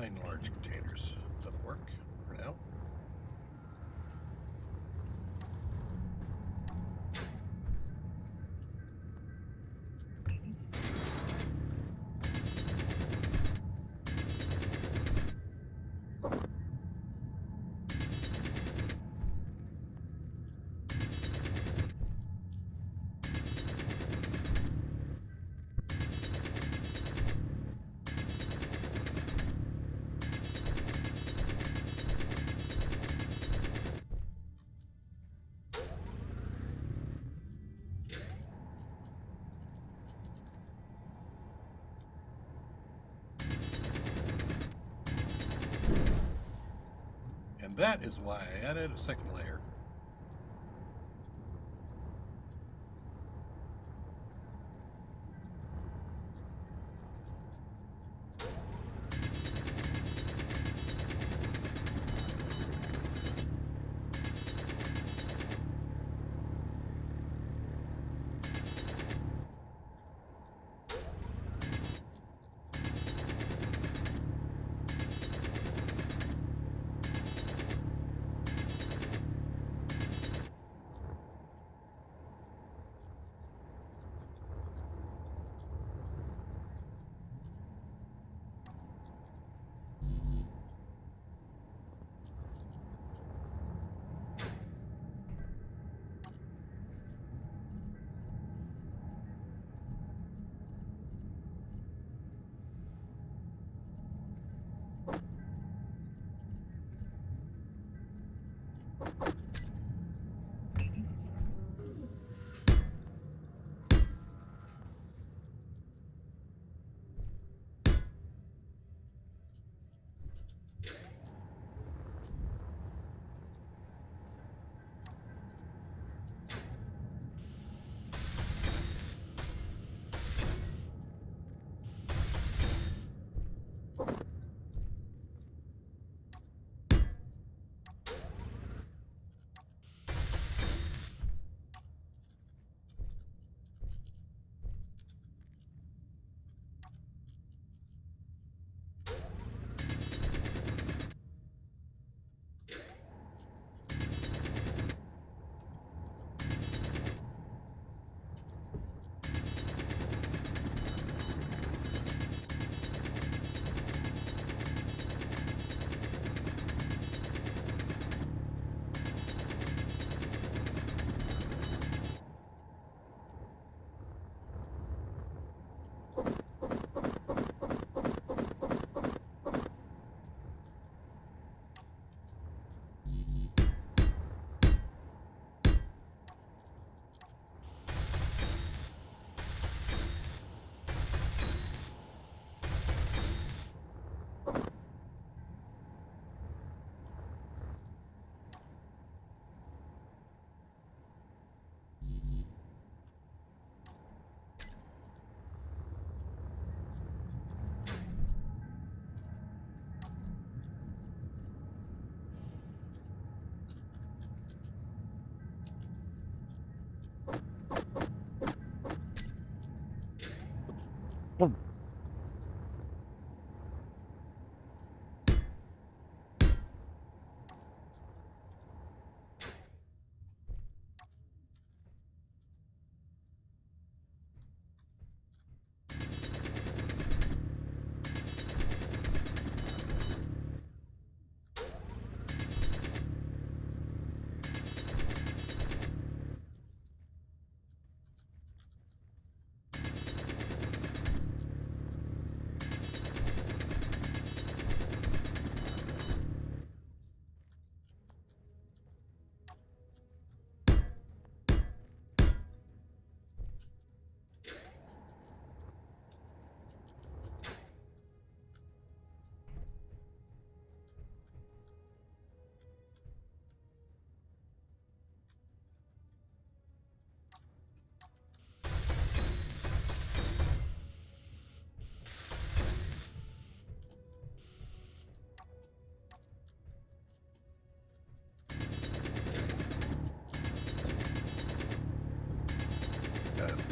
Speaker 1: 9 large containers. That'll work for now. And that is why I added a second layer.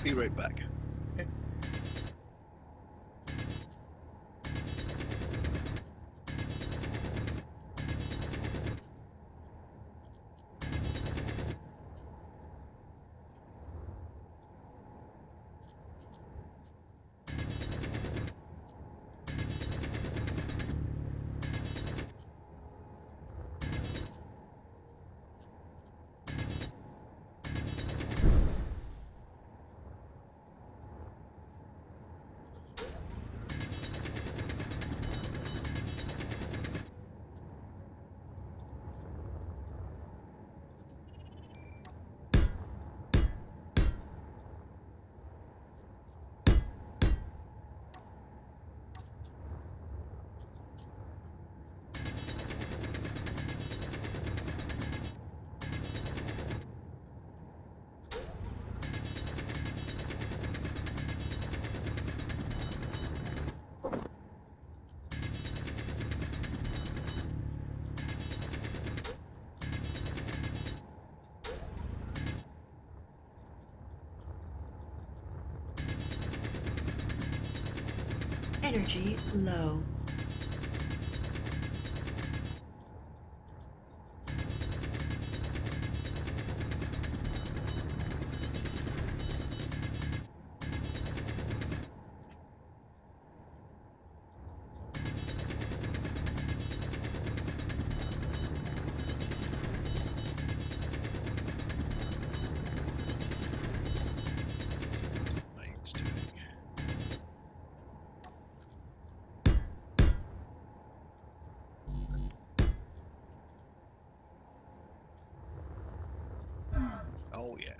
Speaker 4: Be right back.
Speaker 1: Okay.
Speaker 3: Energy low.
Speaker 4: Mine's doing. Oh yeah.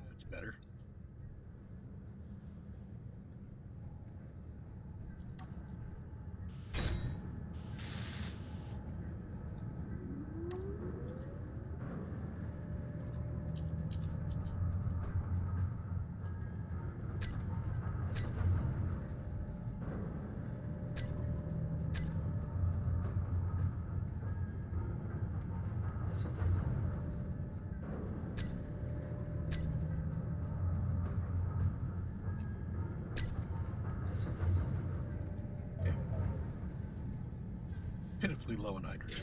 Speaker 1: That's better. pitifully low in hydrogen.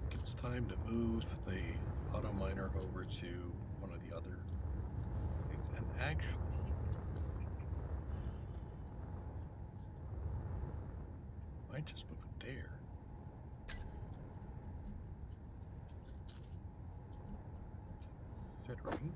Speaker 1: I think it's time to move the auto miner over to one of the other things. And actually, I might just move it there. Considering.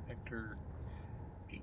Speaker 1: Hector 8.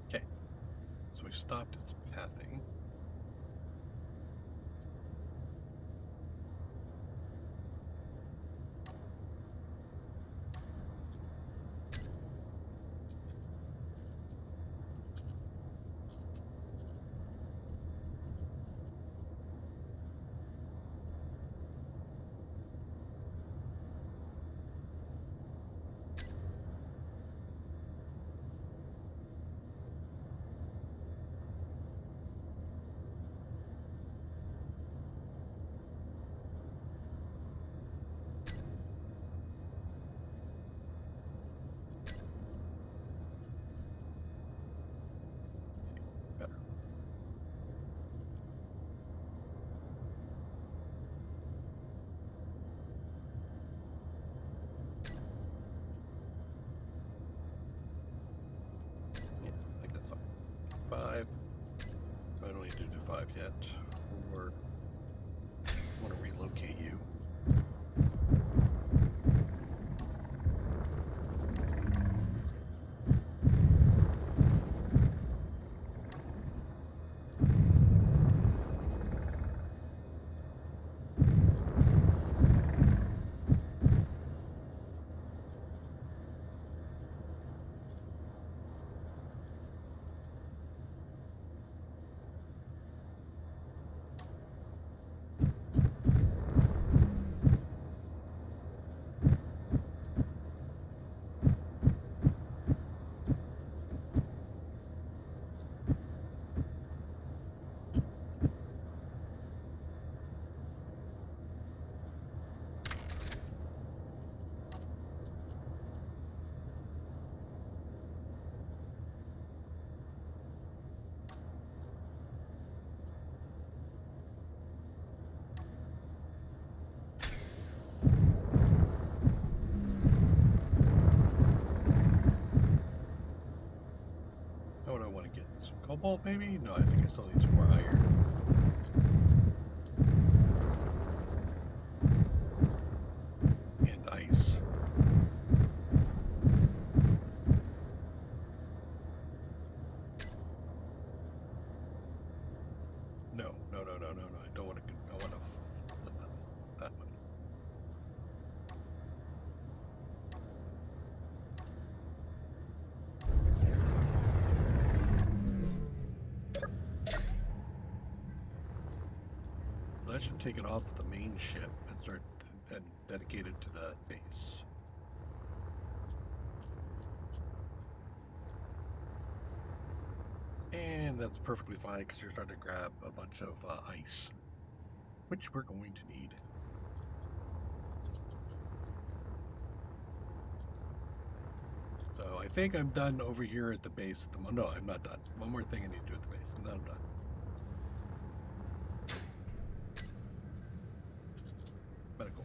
Speaker 1: Okay, so we stopped its pathing. Better. Yeah, I think that's all. 5. I don't need to do 5 yet. 4. I want to relocate you. What do I want to get? Some cobalt, maybe? No, I think I still need some more iron. And ice. that should take it off the main ship and start and dedicate it to the base. And that's perfectly fine because you're starting to grab a bunch of ice, which we're going to need. So I think I'm done over here at the base. No, I'm not done. One more thing I need to do at the base, and then I'm done. Medical.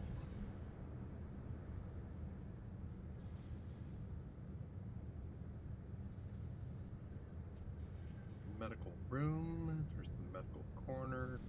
Speaker 1: Medical room. There's the medical corner.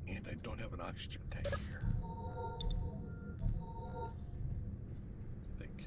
Speaker 1: And I don't have an oxygen tank here. I think.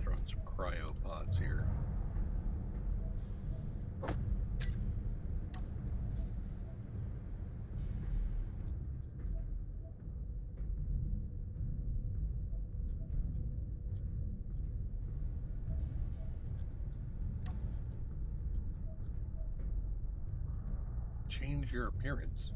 Speaker 1: Throw in some cryopods here. Change your appearance.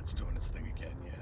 Speaker 1: It's doing its thing again, yeah.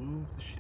Speaker 1: Move the ship.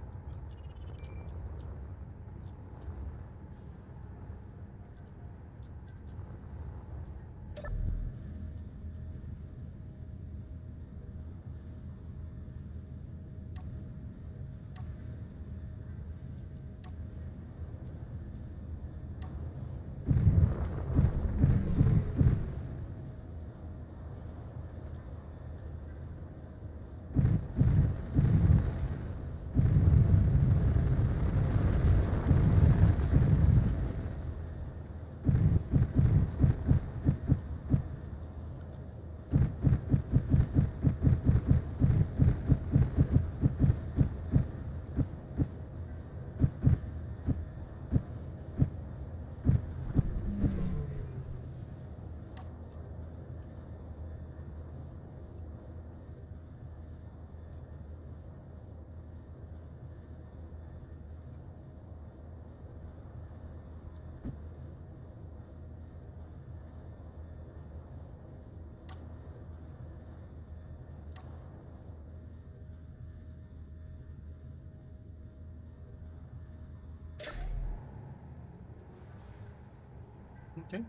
Speaker 1: Okay.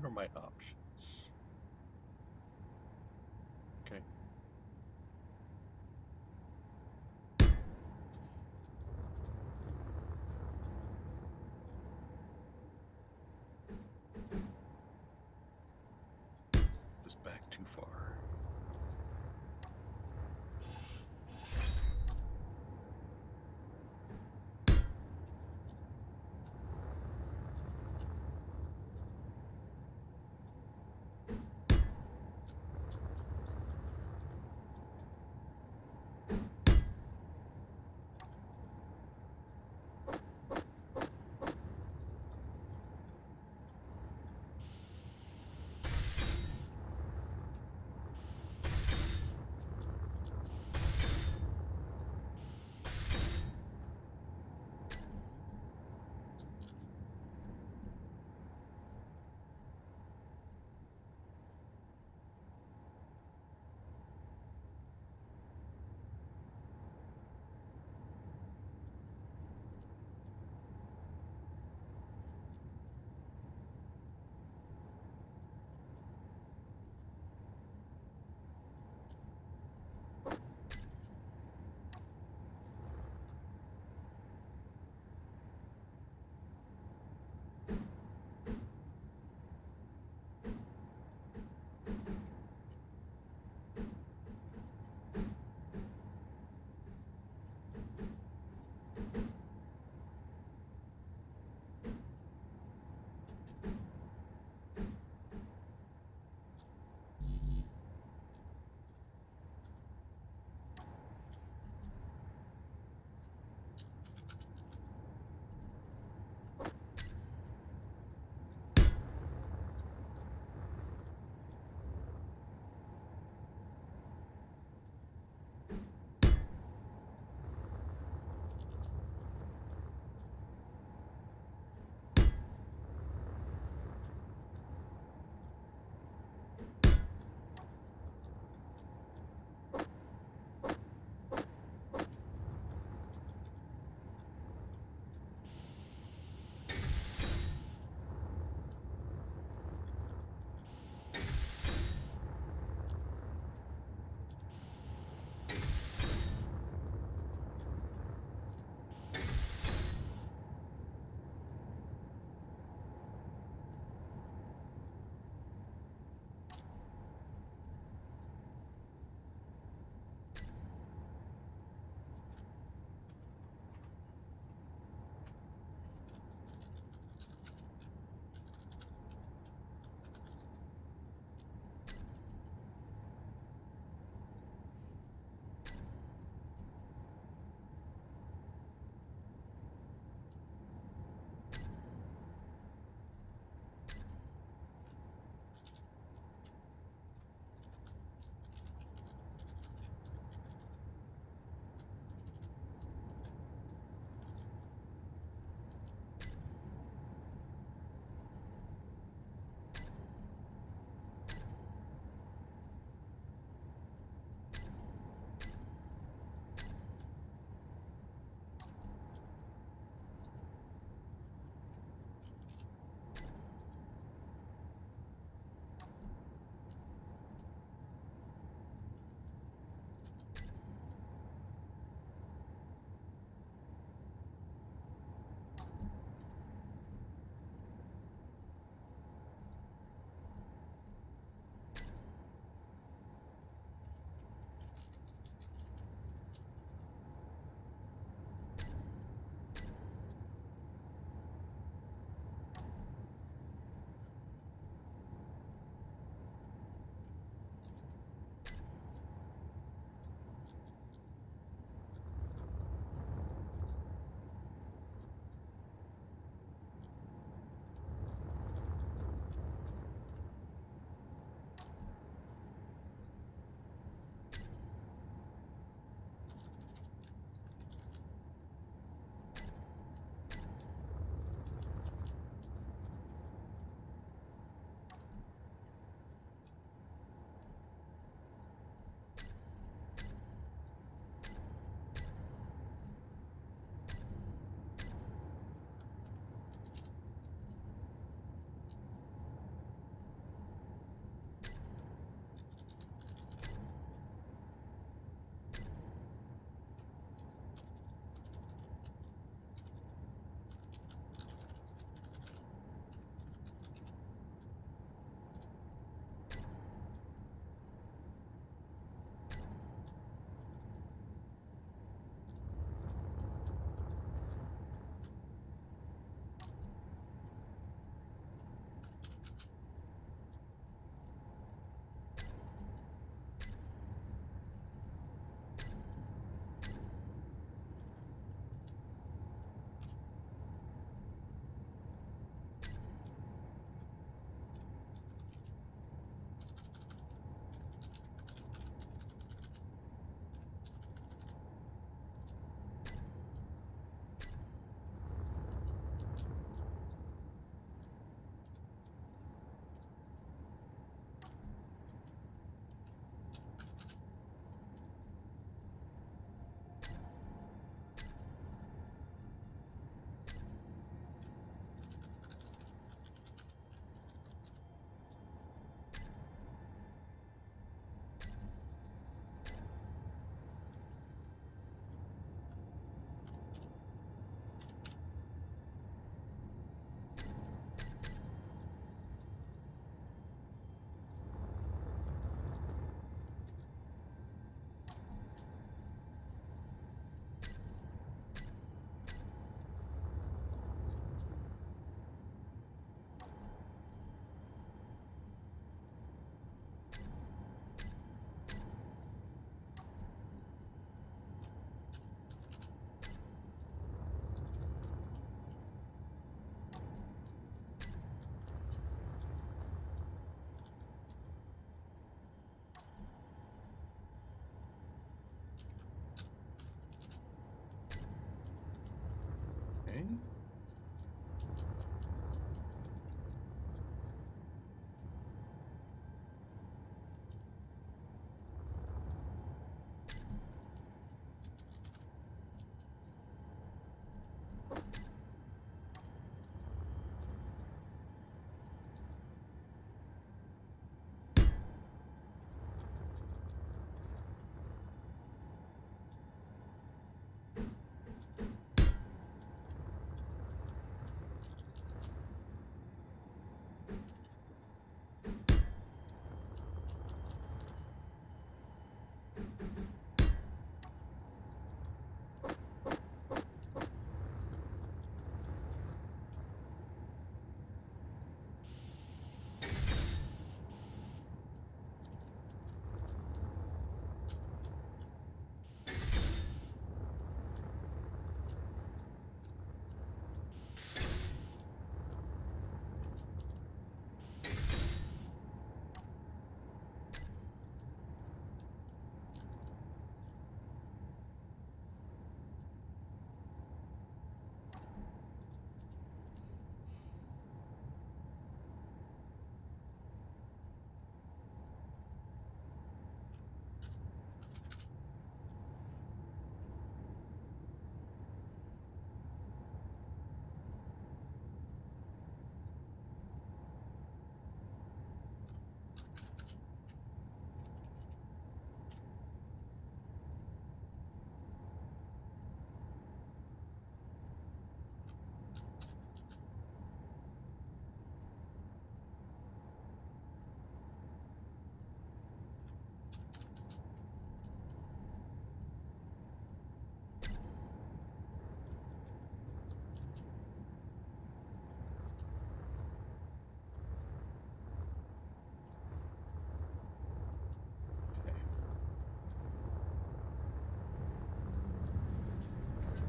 Speaker 1: What are my options? Okay. This back too far.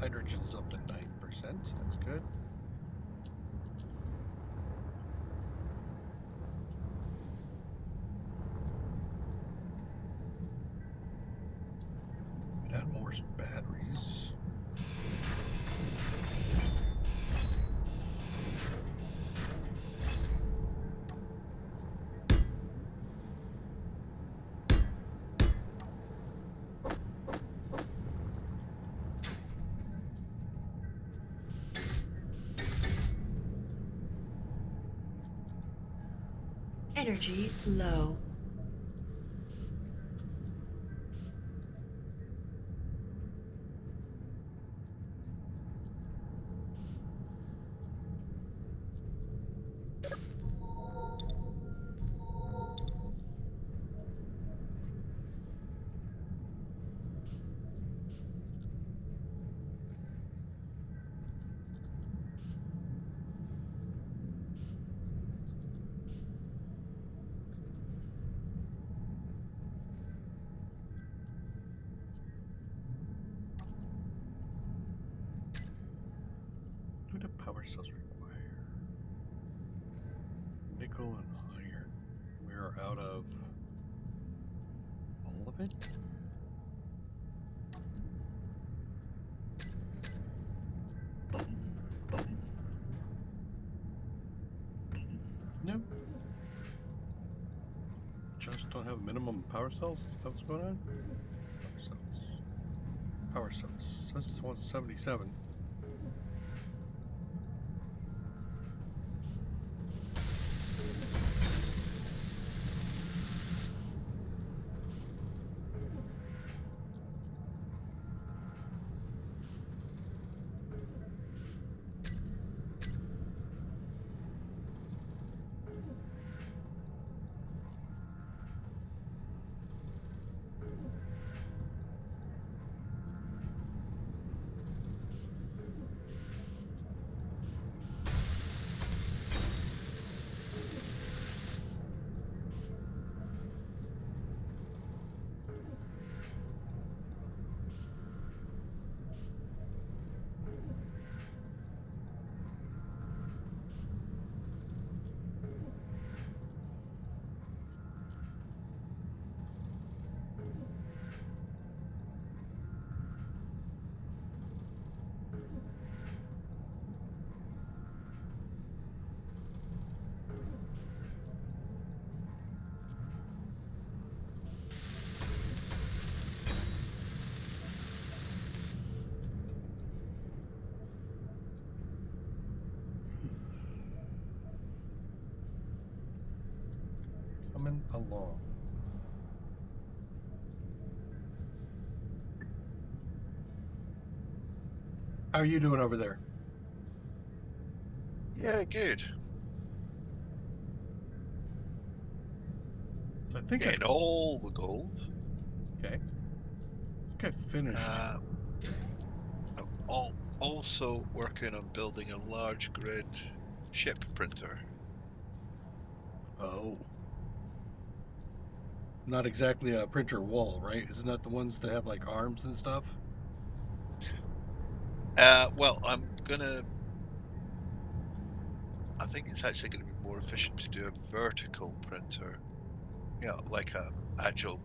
Speaker 1: Hydrogen's up to 9%. That's good. Add more batteries.
Speaker 3: Energy low.
Speaker 1: What do the power cells require? Nickel and iron. We're out of all of it? No. Just don't have minimum power cells? Is that what's going on? Power cells. Power cells. This is 177. Coming along. How are you doing over there?
Speaker 4: Yeah, good.
Speaker 1: So I think
Speaker 4: Getting all the gold.
Speaker 1: I finished.
Speaker 4: I'm also working on building a large grid ship printer.
Speaker 1: Oh. Not exactly a printer wall, right? Isn't that the ones that have like arms and stuff?
Speaker 4: Well, I think it's actually going to be more efficient to do a vertical printer. Yeah, like a agile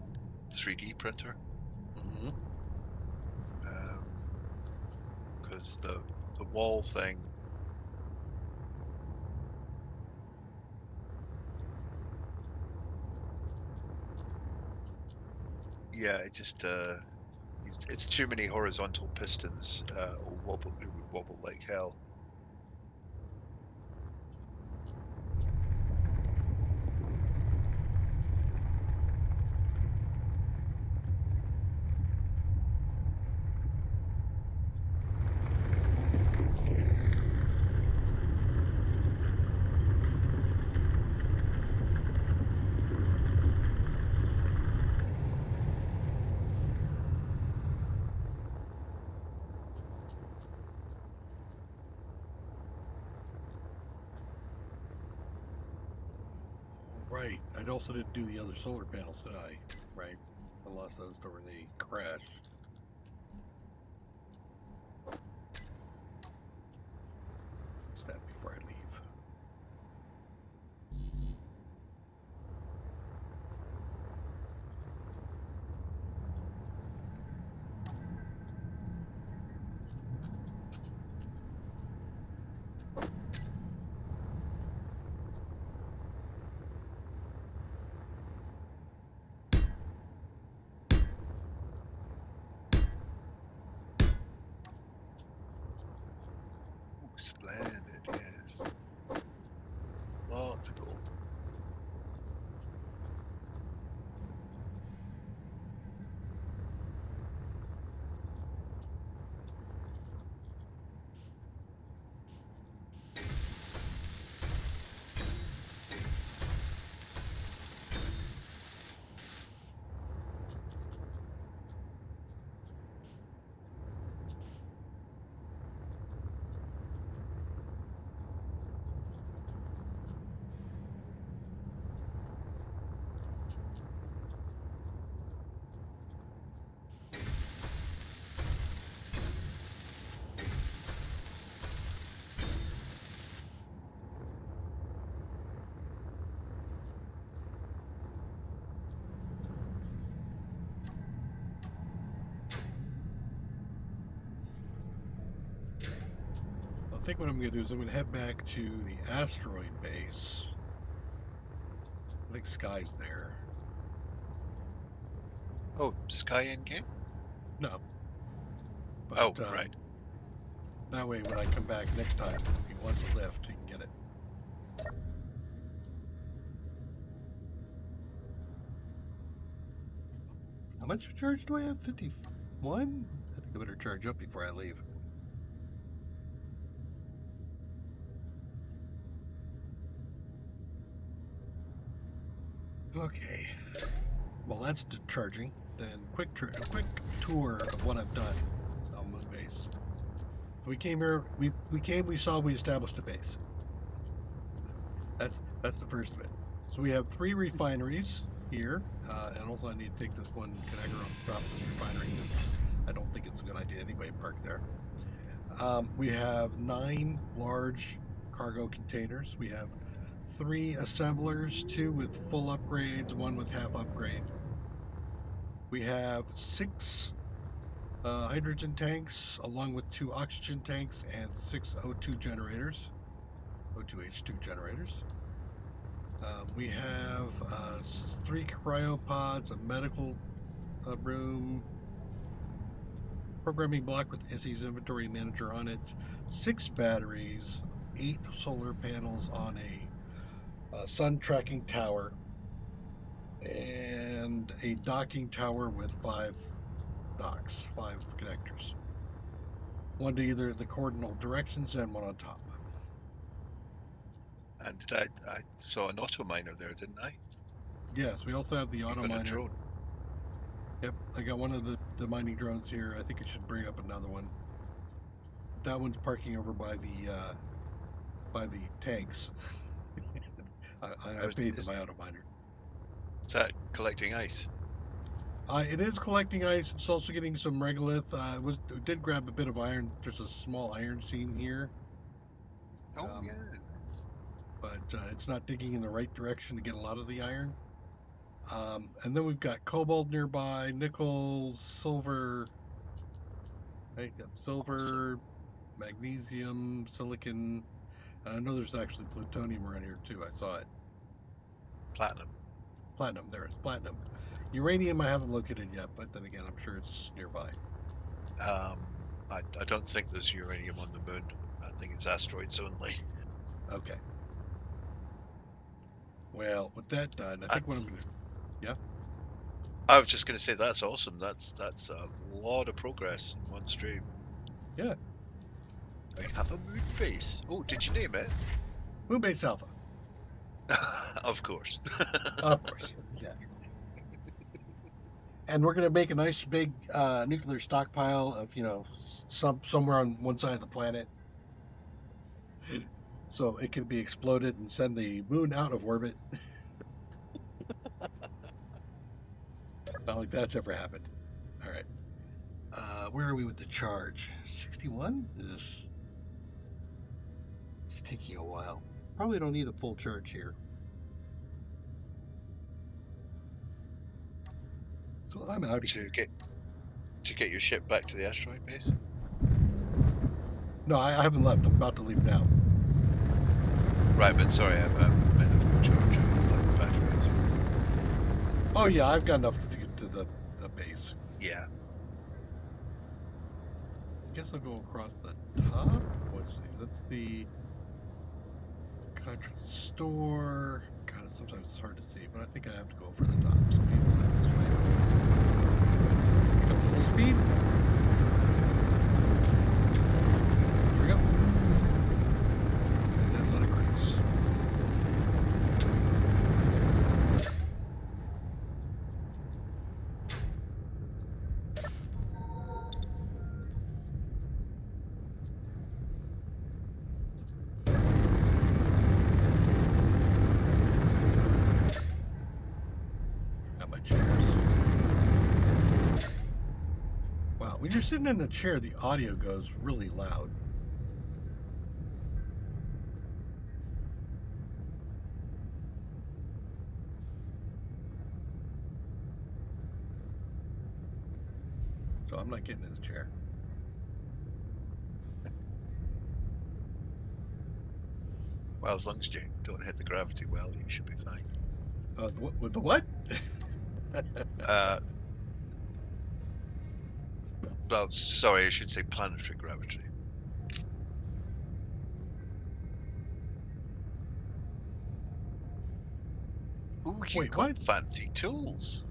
Speaker 4: 3D printer.
Speaker 1: Mm-hmm.
Speaker 4: Because the wall thing, it just it's too many horizontal pistons. It would wobble like hell.
Speaker 1: Right. I also didn't do the other solar panels, did I? Right. I lost those during the crash.
Speaker 4: splendid, yes. Lots of gold.
Speaker 1: I think what I'm going to do is I'm going to head back to the asteroid base. I think Sky's there.
Speaker 4: Oh, Sky in game?
Speaker 1: No. But,
Speaker 4: Oh, right.
Speaker 1: That way, when I come back next time, if he wants a lift, he can get it. How much charge do I have? 51? I think I better charge up before I leave. Okay. Well, that's charging. Then quick tour of what I've done on MoonBase. We came here. We saw. We established a base. That's the first of it. So we have 3 refineries here, and also I need to take this one connector off, drop this refinery. I don't think it's a good idea anyway. Park there. We have 9 large cargo containers. We have 3 assemblers, 2 with full upgrades, 1 with half upgrade. We have 6 hydrogen tanks, along with 2 oxygen tanks and 6 O2 generators, O2H2 generators. We have 3 cryopods, a medical room, programming block with SE's inventory manager on it, 6 batteries, 8 solar panels on a sun tracking tower, and a docking tower with 5 docks, 5 connectors. 1 to either the coordinate directions and 1 on top.
Speaker 4: And I saw an auto miner there, didn't I?
Speaker 1: Yes, we also have the
Speaker 4: You
Speaker 1: auto
Speaker 4: got a
Speaker 1: miner.
Speaker 4: drone.
Speaker 1: Yep, I got one of the mining drones here. I think it should bring up another one. That one's parking over by the tanks. I paid my auto miner.
Speaker 4: Is that collecting ice?
Speaker 1: It is collecting ice. It's also getting some regolith. It did grab a bit of iron. There's a small iron seam here.
Speaker 4: Oh yeah, nice.
Speaker 1: But it's not digging in the right direction to get a lot of the iron. And then we've got cobalt nearby, nickel, silver, right? Yep, silver,
Speaker 4: Awesome.
Speaker 1: magnesium, silicon. And I know there's actually plutonium around here too. I saw it.
Speaker 4: Platinum.
Speaker 1: Platinum, there is platinum. Uranium I haven't located yet, but then again, I'm sure it's nearby.
Speaker 4: I don't think there's uranium on the moon. I think it's asteroids only.
Speaker 1: Okay. Well, with that done, I think what I'm going to... Yeah?
Speaker 4: I was just going to say that's awesome. That's a lot of progress in one stream.
Speaker 1: Yeah.
Speaker 4: We have a moon base. Oh, did you name it?
Speaker 1: MoonBase Alpha.
Speaker 4: Of course.
Speaker 1: Of course. Yeah. And we're going to make a nice big nuclear stockpile of, somewhere on one side of the planet. So it can be exploded and send the moon out of orbit. Not like that's ever happened. All right. Where are we with the charge? 61? It's taking a while. Probably don't need a full charge here. So I'm out
Speaker 4: to get your ship back to the asteroid base.
Speaker 1: No, I haven't left. I'm about to leave now.
Speaker 4: Right, but sorry, I meant a full charge of like batteries.
Speaker 1: Oh yeah, I've got enough to get to the base.
Speaker 4: Yeah.
Speaker 1: I guess I'll go across the top. What let's see. That's the contract store. God, sometimes it's hard to see, but I think I have to go over the top. So maybe we'll head this way. Pick up to full speed. Here we go. And then let it cruise. Got my chairs. Wow, when you're sitting in the chair, the audio goes really loud. So I'm not getting in the chair.
Speaker 4: Well, as long as you don't hit the gravity well, you should be fine.
Speaker 1: With the what?
Speaker 4: Well, sorry, I should say planetary gravity. Ooh, you
Speaker 1: Wait,
Speaker 4: got
Speaker 1: what?
Speaker 4: fancy tools.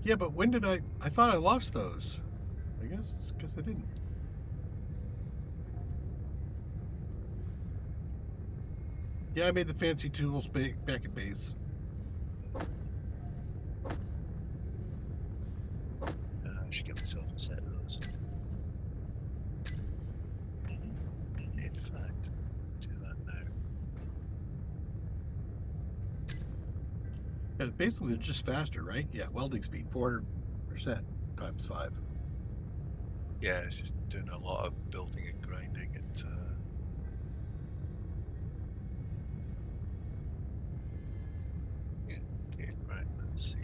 Speaker 1: Yeah, but when did I thought I lost those. I guess I didn't. Yeah, I made the fancy tools back at base.
Speaker 4: I should get myself a set of those. In fact, do that now.
Speaker 1: Yeah, basically they're just faster, right? Yeah, welding speed 400% times 5.
Speaker 4: Yeah, it's just doing a lot of building and grinding. Yeah, okay, right, let's see.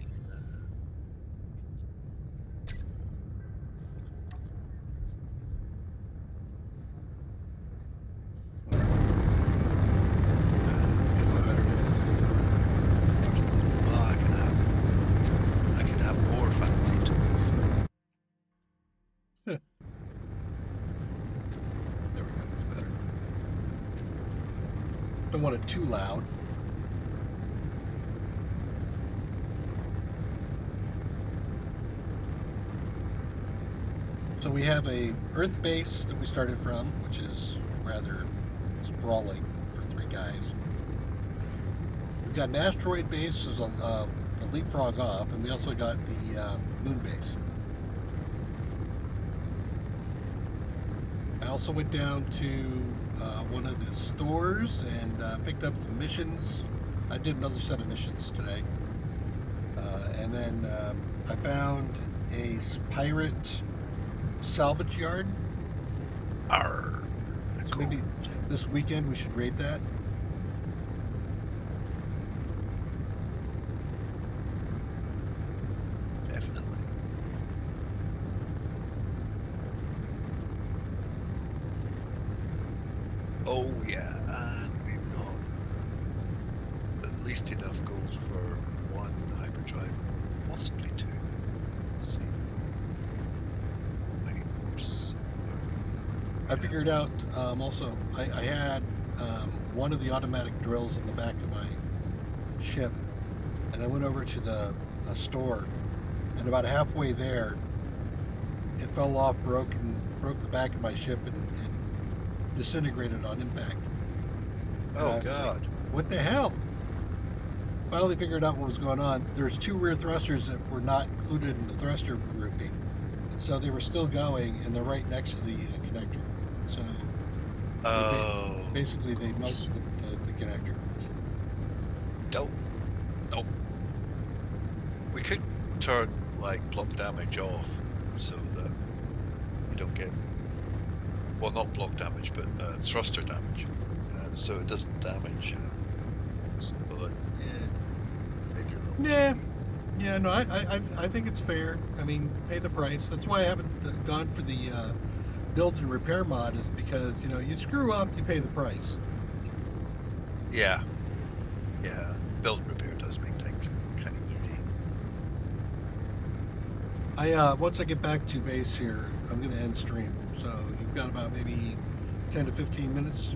Speaker 1: Guess I better just.
Speaker 4: Oh, I can have more fancy tools.
Speaker 1: There we go. That's better. Don't want it too loud. So we have a Earth base that we started from, which is rather sprawling for 3 guys. We've got an asteroid base as the leapfrog off, and we also got the moon base. I also went down to one of the stores and picked up some missions. I did another set of missions today. And then I found a pirate salvage yard.
Speaker 4: Arr,
Speaker 1: So
Speaker 4: cool.
Speaker 1: maybe this weekend we should raid that.
Speaker 4: Definitely. Oh yeah, and we've got at least enough gold for 1 hyperdrive, possibly 2. Let's see. I need more silver.
Speaker 1: I figured out also, I had one of the automatic drills in the back of my ship, and I went over to the store, and about halfway there, it fell off, broke the back of my ship, and disintegrated on impact. And I
Speaker 4: Oh
Speaker 1: was like,
Speaker 4: god.
Speaker 1: what the hell? Finally figured out what was going on. There's 2 rear thrusters that were not included in the thruster grouping, and so they were still going, and they're right next to the connector. So
Speaker 4: Oh.
Speaker 1: basically they melted the connector.
Speaker 4: Dope. We could turn like block damage off so that you don't get, well, not block damage, but thruster damage, so it doesn't damage. Well, maybe a little.
Speaker 1: Yeah.
Speaker 4: cheeky.
Speaker 1: Yeah, no, I think it's fair. I mean, pay the price. That's why I haven't gone for the build and repair mod, is because, you screw up, you pay the price.
Speaker 4: Yeah. Build and repair does make things kind of easy.
Speaker 1: Once I get back to base here, I'm going to end stream. So you've got about maybe 10 to 15 minutes.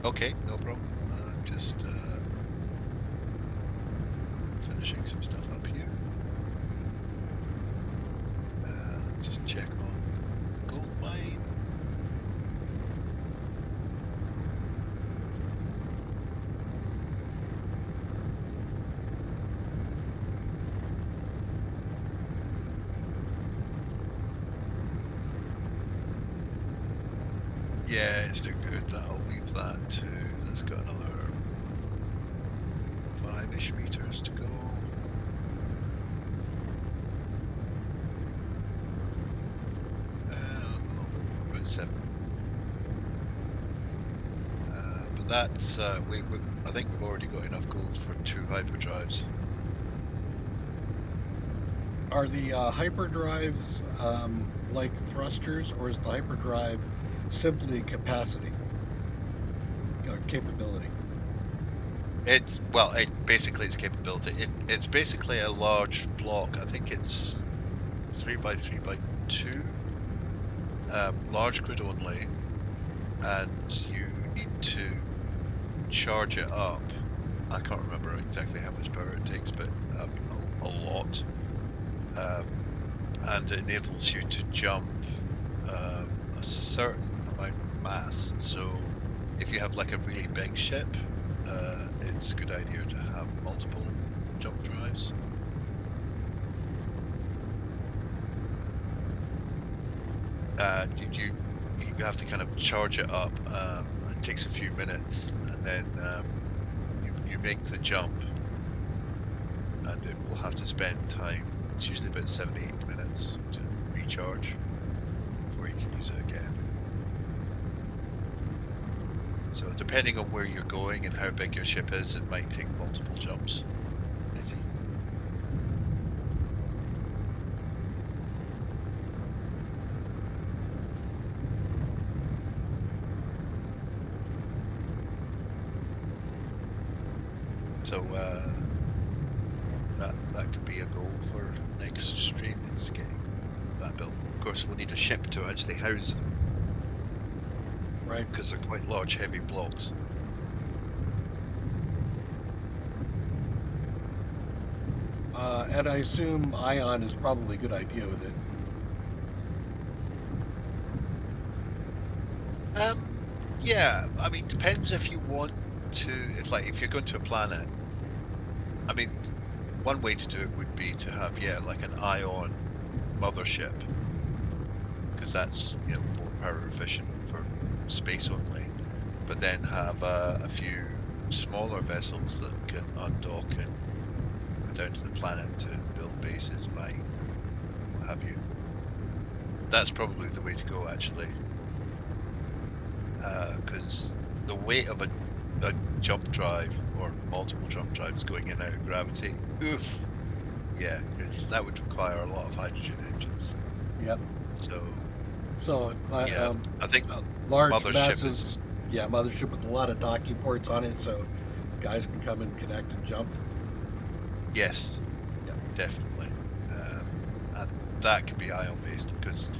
Speaker 4: Okay, no problem. Just finishing some stuff up here. Just check on gold mine. Yeah, it's doing good. That'll leave that to. That's got another 5-ish meters to go. About 7. But that's I think we've already got enough gold for 2 hyperdrives.
Speaker 1: Are the hyperdrives like thrusters, or is the hyperdrive simply capacity, capability?
Speaker 4: Basically its capability. It's basically a large block. I think it's 3x3x2, large grid only, and you need to charge it up. I can't remember exactly how much power it takes, but a lot. And it enables you to jump a certain amount of mass. So if you have like a really big ship, it's a good idea to have multiple jump drives. You have to kind of charge it up. It takes a few minutes, and then you make the jump, and it will have to spend time. It's usually about 7-8 minutes to recharge before you can use it again. So depending on where you're going and how big your ship is, it might take multiple jumps.
Speaker 1: I see.
Speaker 4: So that could be a goal for next stream. It's getting that built. Of course, we'll need a ship to actually house them.
Speaker 1: Right.
Speaker 4: Because they're quite large, heavy blocks.
Speaker 1: And I assume ion is probably a good idea with it.
Speaker 4: Yeah, I mean, depends if you want to, if you're going to a planet. I mean, one way to do it would be to have, like an ion mothership, because that's, more power efficient for space only. But then have a few smaller vessels that can undock and go down to the planet to build bases, mine, what have you. That's probably the way to go, actually. Because the weight of a jump drive, or multiple jump drives going in and out of gravity, oof, yeah, because that would require a lot of hydrogen engines.
Speaker 1: Yep.
Speaker 4: So
Speaker 1: yeah,
Speaker 4: I think
Speaker 1: large,
Speaker 4: mothership
Speaker 1: massive,
Speaker 4: is,
Speaker 1: mothership with a lot of docking ports on it, so guys can come and connect and jump.
Speaker 4: yes,
Speaker 1: Yep.
Speaker 4: definitely, and that can be ion based, because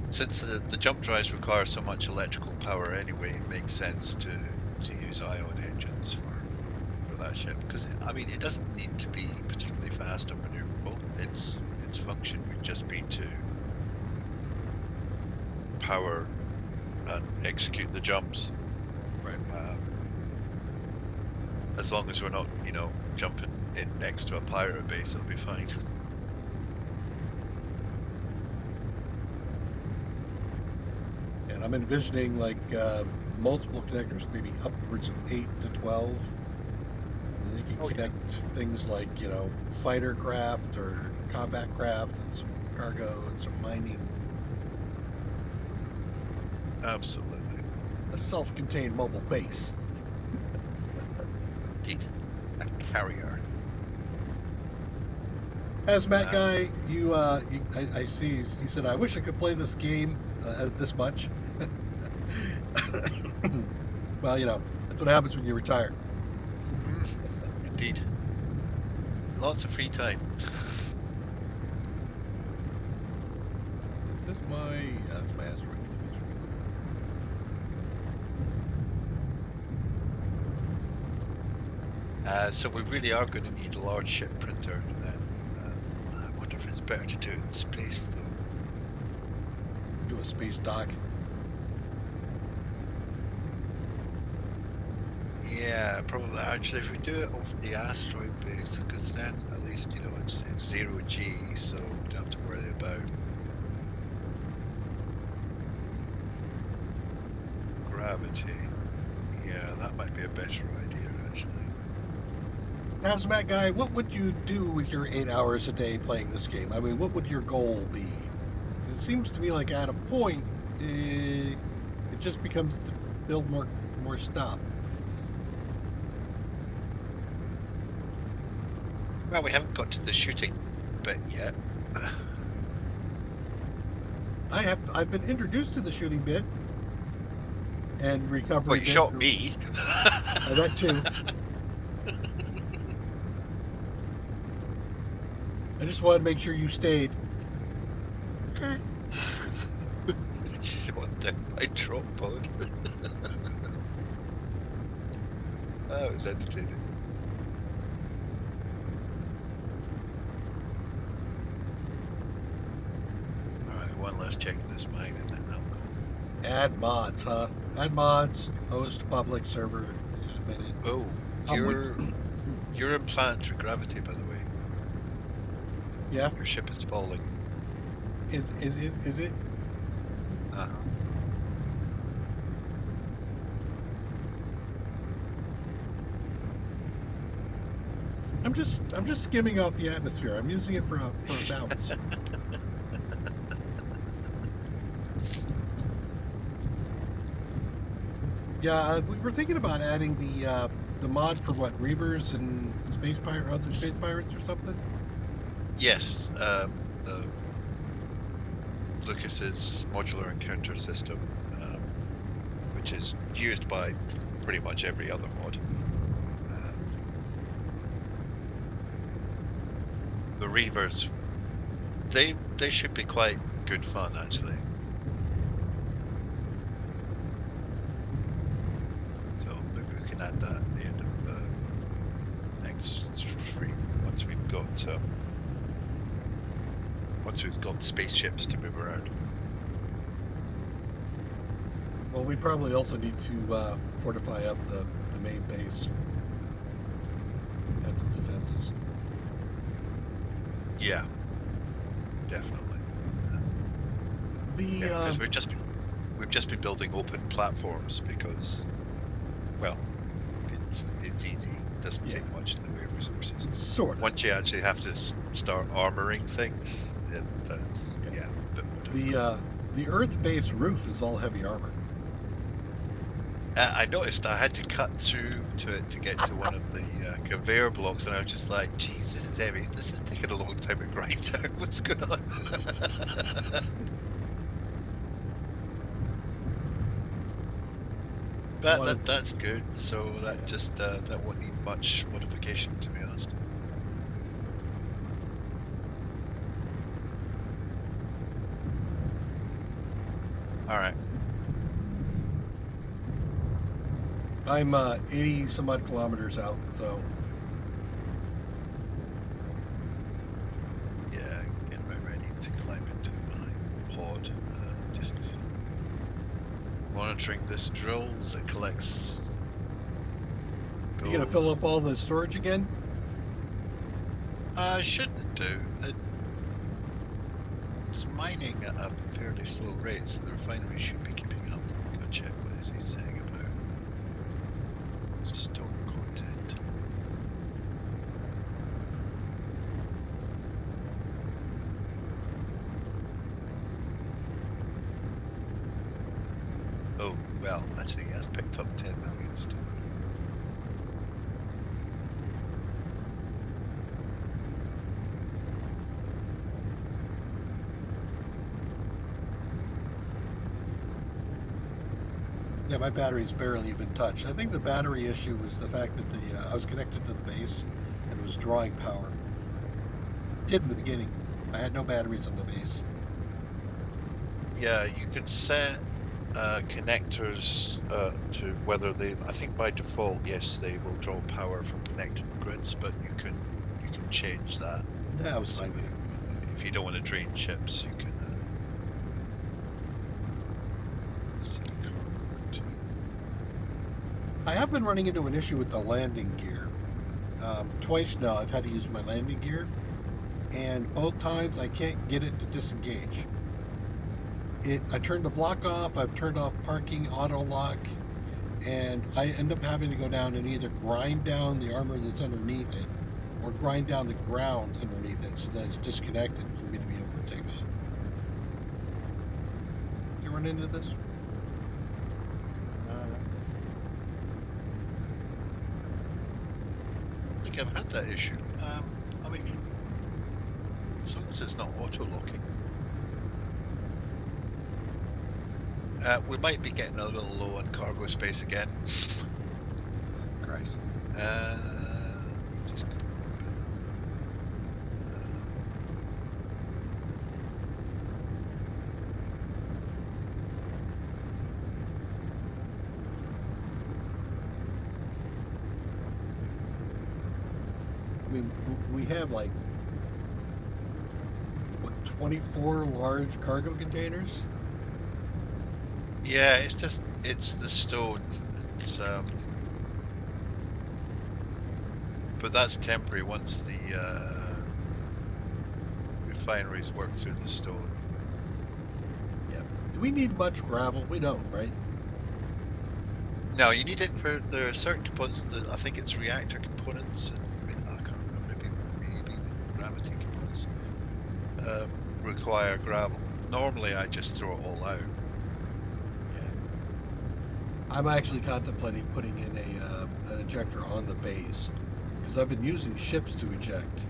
Speaker 4: since the jump drives require so much electrical power anyway, it makes sense to use ion engines for that ship. Because I mean, it doesn't need to be particularly fast or maneuverable. Its function would just be to power and execute the jumps.
Speaker 1: Right.
Speaker 4: As long as we're not, jumping in next to a pirate base, it'll be fine.
Speaker 1: And I'm envisioning like multiple connectors, maybe upwards of 8 to 12. And you can connect things like, fighter craft or combat craft and some cargo and some mining.
Speaker 4: Absolutely.
Speaker 1: A self-contained mobile base.
Speaker 4: Indeed. A carrier.
Speaker 1: Hazmat guy, I see. You said, I wish I could play this game this much. Well, that's what happens when you retire.
Speaker 4: Indeed. Lots of free time.
Speaker 1: Is this my... Yeah, that's my asteroid.
Speaker 4: So we really are going to need a large ship printer. And I wonder if it's better to do it in space, though.
Speaker 1: Do a space dock.
Speaker 4: Yeah, probably. Actually, if we do it off the asteroid base, because then at least it's 0G, so we don't have to worry about gravity. Yeah, that might be a better idea, actually.
Speaker 1: Hazmat guy, what would you do with your 8 hours a day playing this game? I mean, what would your goal be? 'Cause it seems to me like at a point, it just becomes to build more stuff.
Speaker 4: Well, we haven't got to the shooting bit yet.
Speaker 1: I've been introduced to the shooting bit and recovery.
Speaker 4: Well, you
Speaker 1: bit.
Speaker 4: shot me.
Speaker 1: That too. I just wanted to make sure you stayed.
Speaker 4: Shot down my drop pod. That was entertaining. Alright, one last check of this mine and then I'll go.
Speaker 1: Add mods, huh? Add mods, host public server. Admin it.
Speaker 4: Oh, you're in planetary gravity, by the way.
Speaker 1: Yeah.
Speaker 4: Your ship is falling.
Speaker 1: Is it?
Speaker 4: Uh-huh.
Speaker 1: I'm just skimming off the atmosphere. I'm using it for a bounce. Yeah, we were thinking about adding the mod for what, Reavers and other space pirates or something.
Speaker 4: Yes, the Lucas's modular encounter system, which is used by pretty much every other mod. The Reavers, they should be quite good fun, actually. So maybe we can add that at the end of next stream once we've got spaceships to move around.
Speaker 1: Well, we probably also need to fortify up the main base. Add some defenses.
Speaker 4: Yeah, definitely. Because we've just been building open platforms because, well, it's easy. It doesn't take much in the way of resources.
Speaker 1: Sort of.
Speaker 4: Once you actually have to start armoring things, that's a bit more difficult.
Speaker 1: The Earth base roof is all heavy armor.
Speaker 4: I noticed I had to cut through to it to get to one of the conveyor blocks, and I was just like, "Geez, this is heavy. This is taking a long time to grind out. What's going on?" But that's good. So that just that won't need much modification, to be honest. All right.
Speaker 1: I'm 80 some odd kilometers out, so
Speaker 4: Yeah, getting about ready to climb into my pod. Just monitoring this drill as it collects gold.
Speaker 1: you gonna fill up all the storage again?
Speaker 4: Shouldn't do. It's mining at a fairly slow rate, so the refinery should be keeping up. Go check what is he saying about stone content. Oh, well, actually, he has picked up 10 million stone.
Speaker 1: Yeah, my battery's barely even touched. I think the battery issue was the fact that I was connected to the base and was drawing power. Did in the beginning. I had no batteries on the base.
Speaker 4: Yeah, you can set connectors to whether they. I think by default, yes, they will draw power from connected grids, but you can change that.
Speaker 1: Yeah, I was
Speaker 4: So
Speaker 1: fine with it.
Speaker 4: if you don't want to drain ships, you can.
Speaker 1: I have been running into an issue with the landing gear. Twice now I've had to use my landing gear, and both times I can't get it to disengage. I turned the block off, I've turned off parking, auto lock, and I end up having to go down and either grind down the armor that's underneath it or grind down the ground underneath it so that it's disconnected for me to be able to take off. You run into this?
Speaker 4: I think I've had that issue. I mean, as long as it's not auto-locking. We might be getting a little low on cargo space again.
Speaker 1: Christ.
Speaker 4: Just go
Speaker 1: I mean, we have like, what, 24 large cargo containers?
Speaker 4: Yeah, it's the stone. It's but that's temporary once the refineries work through the stone.
Speaker 1: Yeah. Do we need much gravel? We don't, right?
Speaker 4: No, you need it for there are certain components. I think it's reactor components. I can't remember. Maybe the gravity components require gravel. Normally, I just throw it all out.
Speaker 1: I'm actually contemplating putting in an ejector on the base because I've been using ships to eject.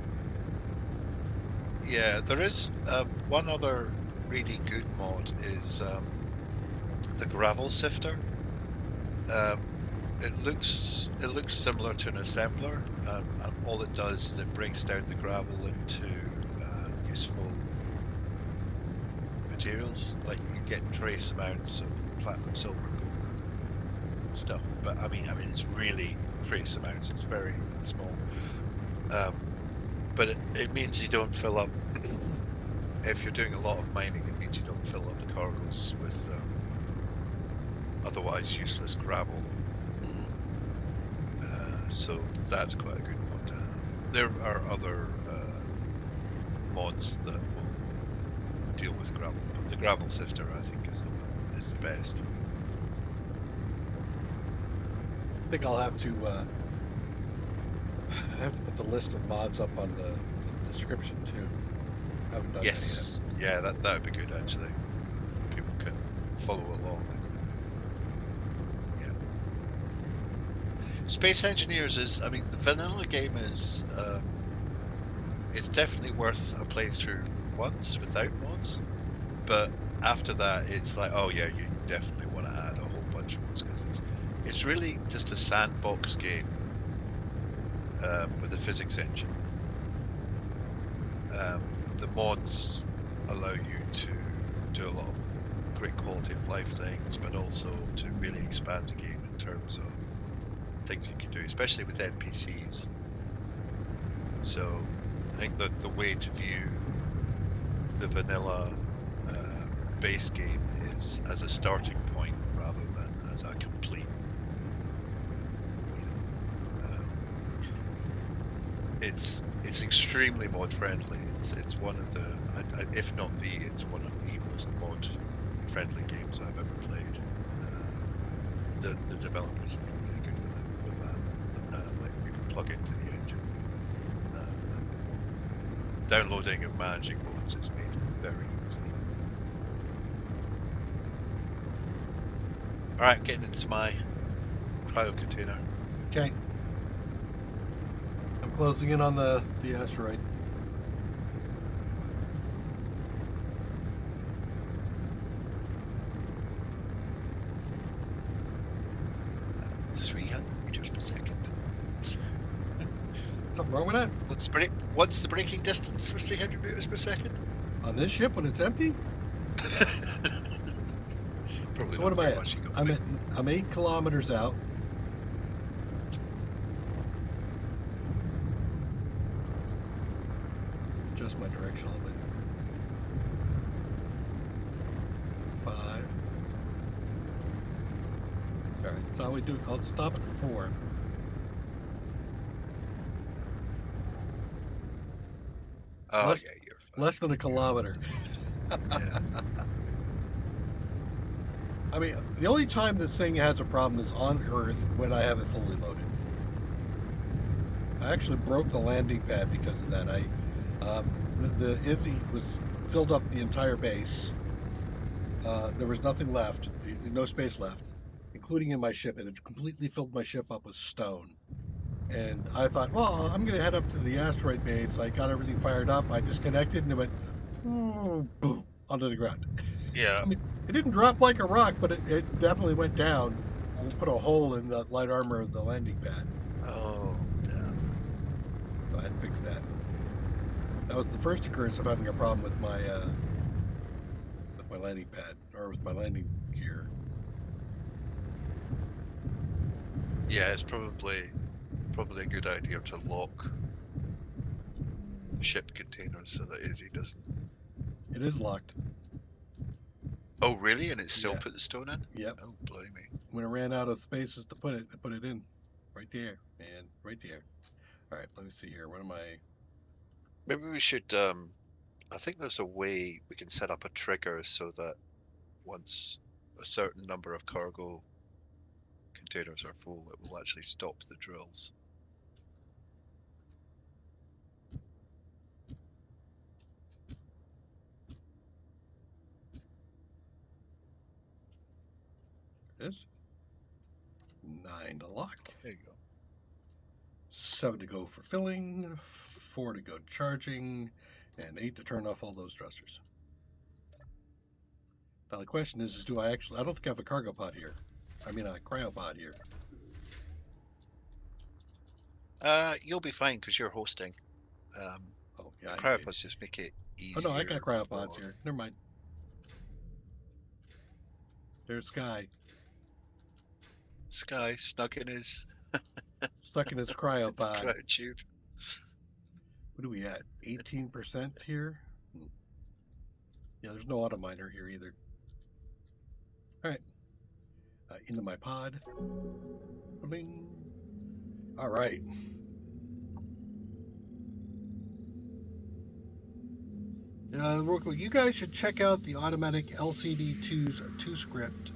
Speaker 4: Yeah, there is one other really good mod is the gravel sifter. It looks similar to an assembler, and all it does is it breaks down the gravel into useful materials. Like you get trace amounts of platinum, silver, gold stuff, but I mean it's really trace amounts. It's very small, but it means you don't fill up. If you're doing a lot of mining, it means you don't fill up the cargoes with otherwise useless gravel. So that's quite a good mod to have. There are other mods that will deal with gravel, but the gravel sifter I think is the best.
Speaker 1: I think I'll have to put the list of mods up on the description too. I haven't done
Speaker 4: Yes, yeah, that would be good actually. People can follow along. Yeah. Space Engineers is, I mean, the vanilla game is, it's definitely worth a playthrough once without mods, but after that it's like, oh yeah, you definitely want to add a whole bunch of mods because it's really just a sandbox game with a physics engine. The mods allow you to do a lot of great quality of life things, but also to really expand the game in terms of things you can do, especially with NPCs. So I think that the way to view the vanilla base game is as a starting point rather than as a complete. It's extremely mod friendly. It's one of the, if not the, it's one of the most mod friendly games I've ever played. The developers have been really good with that. Like you can plug into the engine. Downloading and managing mods is made very easy. All right, getting into my cryo container.
Speaker 1: Okay. I'm closing in on the asteroid.
Speaker 4: Uh, 300 meters per second.
Speaker 1: Something wrong with that?
Speaker 4: What's the braking distance for 300 meters per second?
Speaker 1: On this ship when it's empty?
Speaker 4: Probably
Speaker 1: So what
Speaker 4: not
Speaker 1: am I
Speaker 4: very
Speaker 1: at?
Speaker 4: much you got to do.
Speaker 1: I'm 8 kilometers out. Adjust my direction a little bit. 5. All right, so how we do? I'll stop at 4.
Speaker 4: Oh,
Speaker 1: Less
Speaker 4: yeah, you're fine.
Speaker 1: less than a kilometer.
Speaker 4: Yeah.
Speaker 1: I mean, the only time this thing has a problem is on Earth when I have it fully loaded. I actually broke the landing pad because of that. The Izzy was filled up the entire base. There was nothing left, no space left, including in my ship. It had completely filled my ship up with stone. And I thought, well, I'm going to head up to the asteroid base. I got everything fired up. I disconnected and it went boom onto the ground.
Speaker 4: Yeah.
Speaker 1: I mean, it didn't drop like a rock, but it definitely went down and put a hole in the light armor of the landing pad.
Speaker 4: Oh, yeah.
Speaker 1: So I had to fix that. That was the first occurrence of having a problem with my landing pad or with my landing gear.
Speaker 4: Yeah, it's probably a good idea to lock ship containers so that Izzy doesn't.
Speaker 1: It is locked.
Speaker 4: Oh, really? And it still
Speaker 1: Yeah.
Speaker 4: put the stone in?
Speaker 1: Yep.
Speaker 4: Oh, blimey.
Speaker 1: When it ran out of spaces to put it, I put it in right there and right there. All right, let me see here. What am I?
Speaker 4: Maybe we should. I think there's a way we can set up a trigger so that once a certain number of cargo containers are full, it will actually stop the drills.
Speaker 1: It is 9 to lock,
Speaker 4: There you go.
Speaker 1: 7 to go for filling, 4 to go charging, and 8 to turn off all those thrusters. Now the question is do I actually? I don't think I have a cargo pod here. I mean a cryopod here.
Speaker 4: You'll be fine because you're hosting.
Speaker 1: Oh yeah.
Speaker 4: Cryopods just make it
Speaker 1: Oh no, I
Speaker 4: easier
Speaker 1: got cryopods
Speaker 4: for
Speaker 1: here. Never mind. There's Sky
Speaker 4: Sky stuck in his
Speaker 1: stuck in his cryopod.
Speaker 4: cryo tube.
Speaker 1: What are we at? 18% here. Yeah, there's no auto miner here either. All right. Into my pod. Bling. All right. Real quick, you guys should check out the automatic LCD2's 2 script.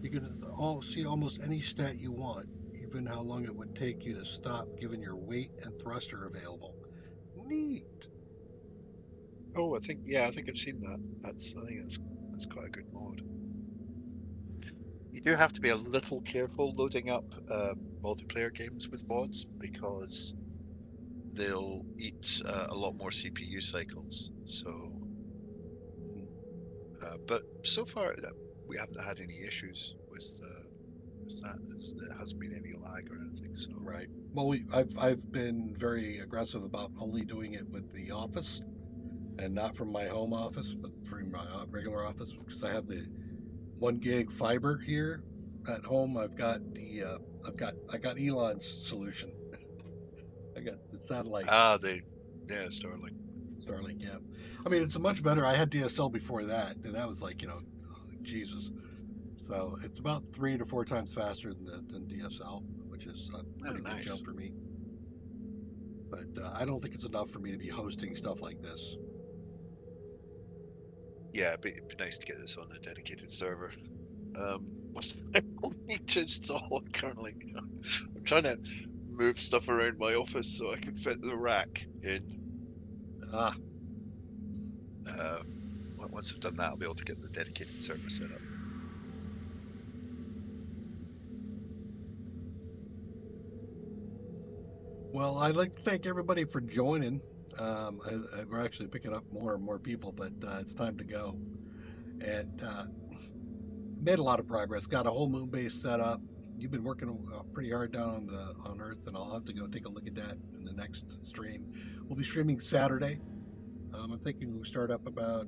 Speaker 1: You can see almost any stat you want, even how long it would take you to stop given your weight and thruster available. Neat.
Speaker 4: Oh, I think I've seen that. I think that's quite a good mod. You do have to be a little careful loading up multiplayer games with mods because they'll eat a lot more CPU cycles. So, but so far we haven't had any issues with that. There hasn't been any lag or anything. So
Speaker 1: Right. Well, I've been very aggressive about only doing it with the office, and not from my home office, but from my regular office because I have the 1 gig fiber here at home. I got Elon's solution. I got the satellite
Speaker 4: Starlink.
Speaker 1: Starlink. Yeah. I mean, it's a much better. I had DSL before that, and that was like Jesus. So it's about 3 to 4 times faster than DSL, which is a pretty big jump for me. But I don't think it's enough for me to be hosting stuff like this.
Speaker 4: Yeah, it'd be nice to get this on a dedicated server. I don't need to install it currently. I'm trying to move stuff around my office so I can fit the rack in. Once I've done that, I'll be able to get the dedicated server set up.
Speaker 1: Well, I'd like to thank everybody for joining. We're actually picking up more and more people, but it's time to go. And made a lot of progress. Got a whole MoonBase set up. You've been working pretty hard down on Earth, and I'll have to go take a look at that in the next stream. We'll be streaming Saturday. I'm thinking we'll start up about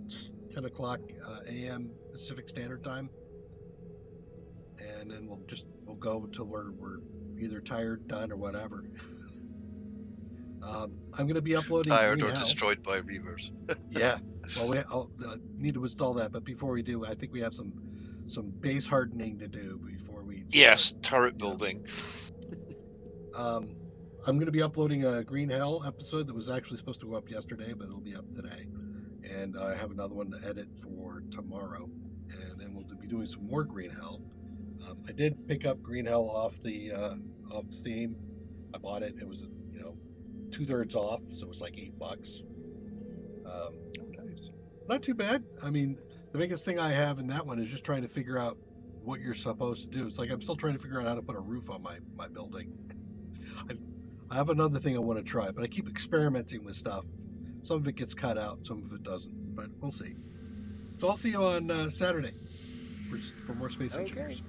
Speaker 1: 10 o'clock a.m. Pacific Standard Time. and then we'll go until we're either tired, done, or whatever. I'm going to be uploading
Speaker 4: Tired
Speaker 1: Green
Speaker 4: or
Speaker 1: Hell.
Speaker 4: destroyed by reavers.
Speaker 1: Yeah. Well, I'll need to install that, but before we do, I think we have some base hardening to do before we.
Speaker 4: Yes, turret building.
Speaker 1: I'm going to be uploading a Green Hell episode that was actually supposed to go up yesterday, but it'll be up today. And I have another one to edit for tomorrow, and then we'll be doing some more Green Hell. I did pick up Green Hell off Steam. I bought it. It was 2/3 off, so it was like $8.
Speaker 4: Nice.
Speaker 1: Not too bad. I mean, the biggest thing I have in that one is just trying to figure out what you're supposed to do. It's like I'm still trying to figure out how to put a roof on my building. I have another thing I want to try, but I keep experimenting with stuff. Some of it gets cut out, some of it doesn't, but we'll see. So I'll see you on Saturday for more Space Engineers.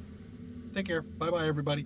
Speaker 1: Take care. Bye-bye, everybody.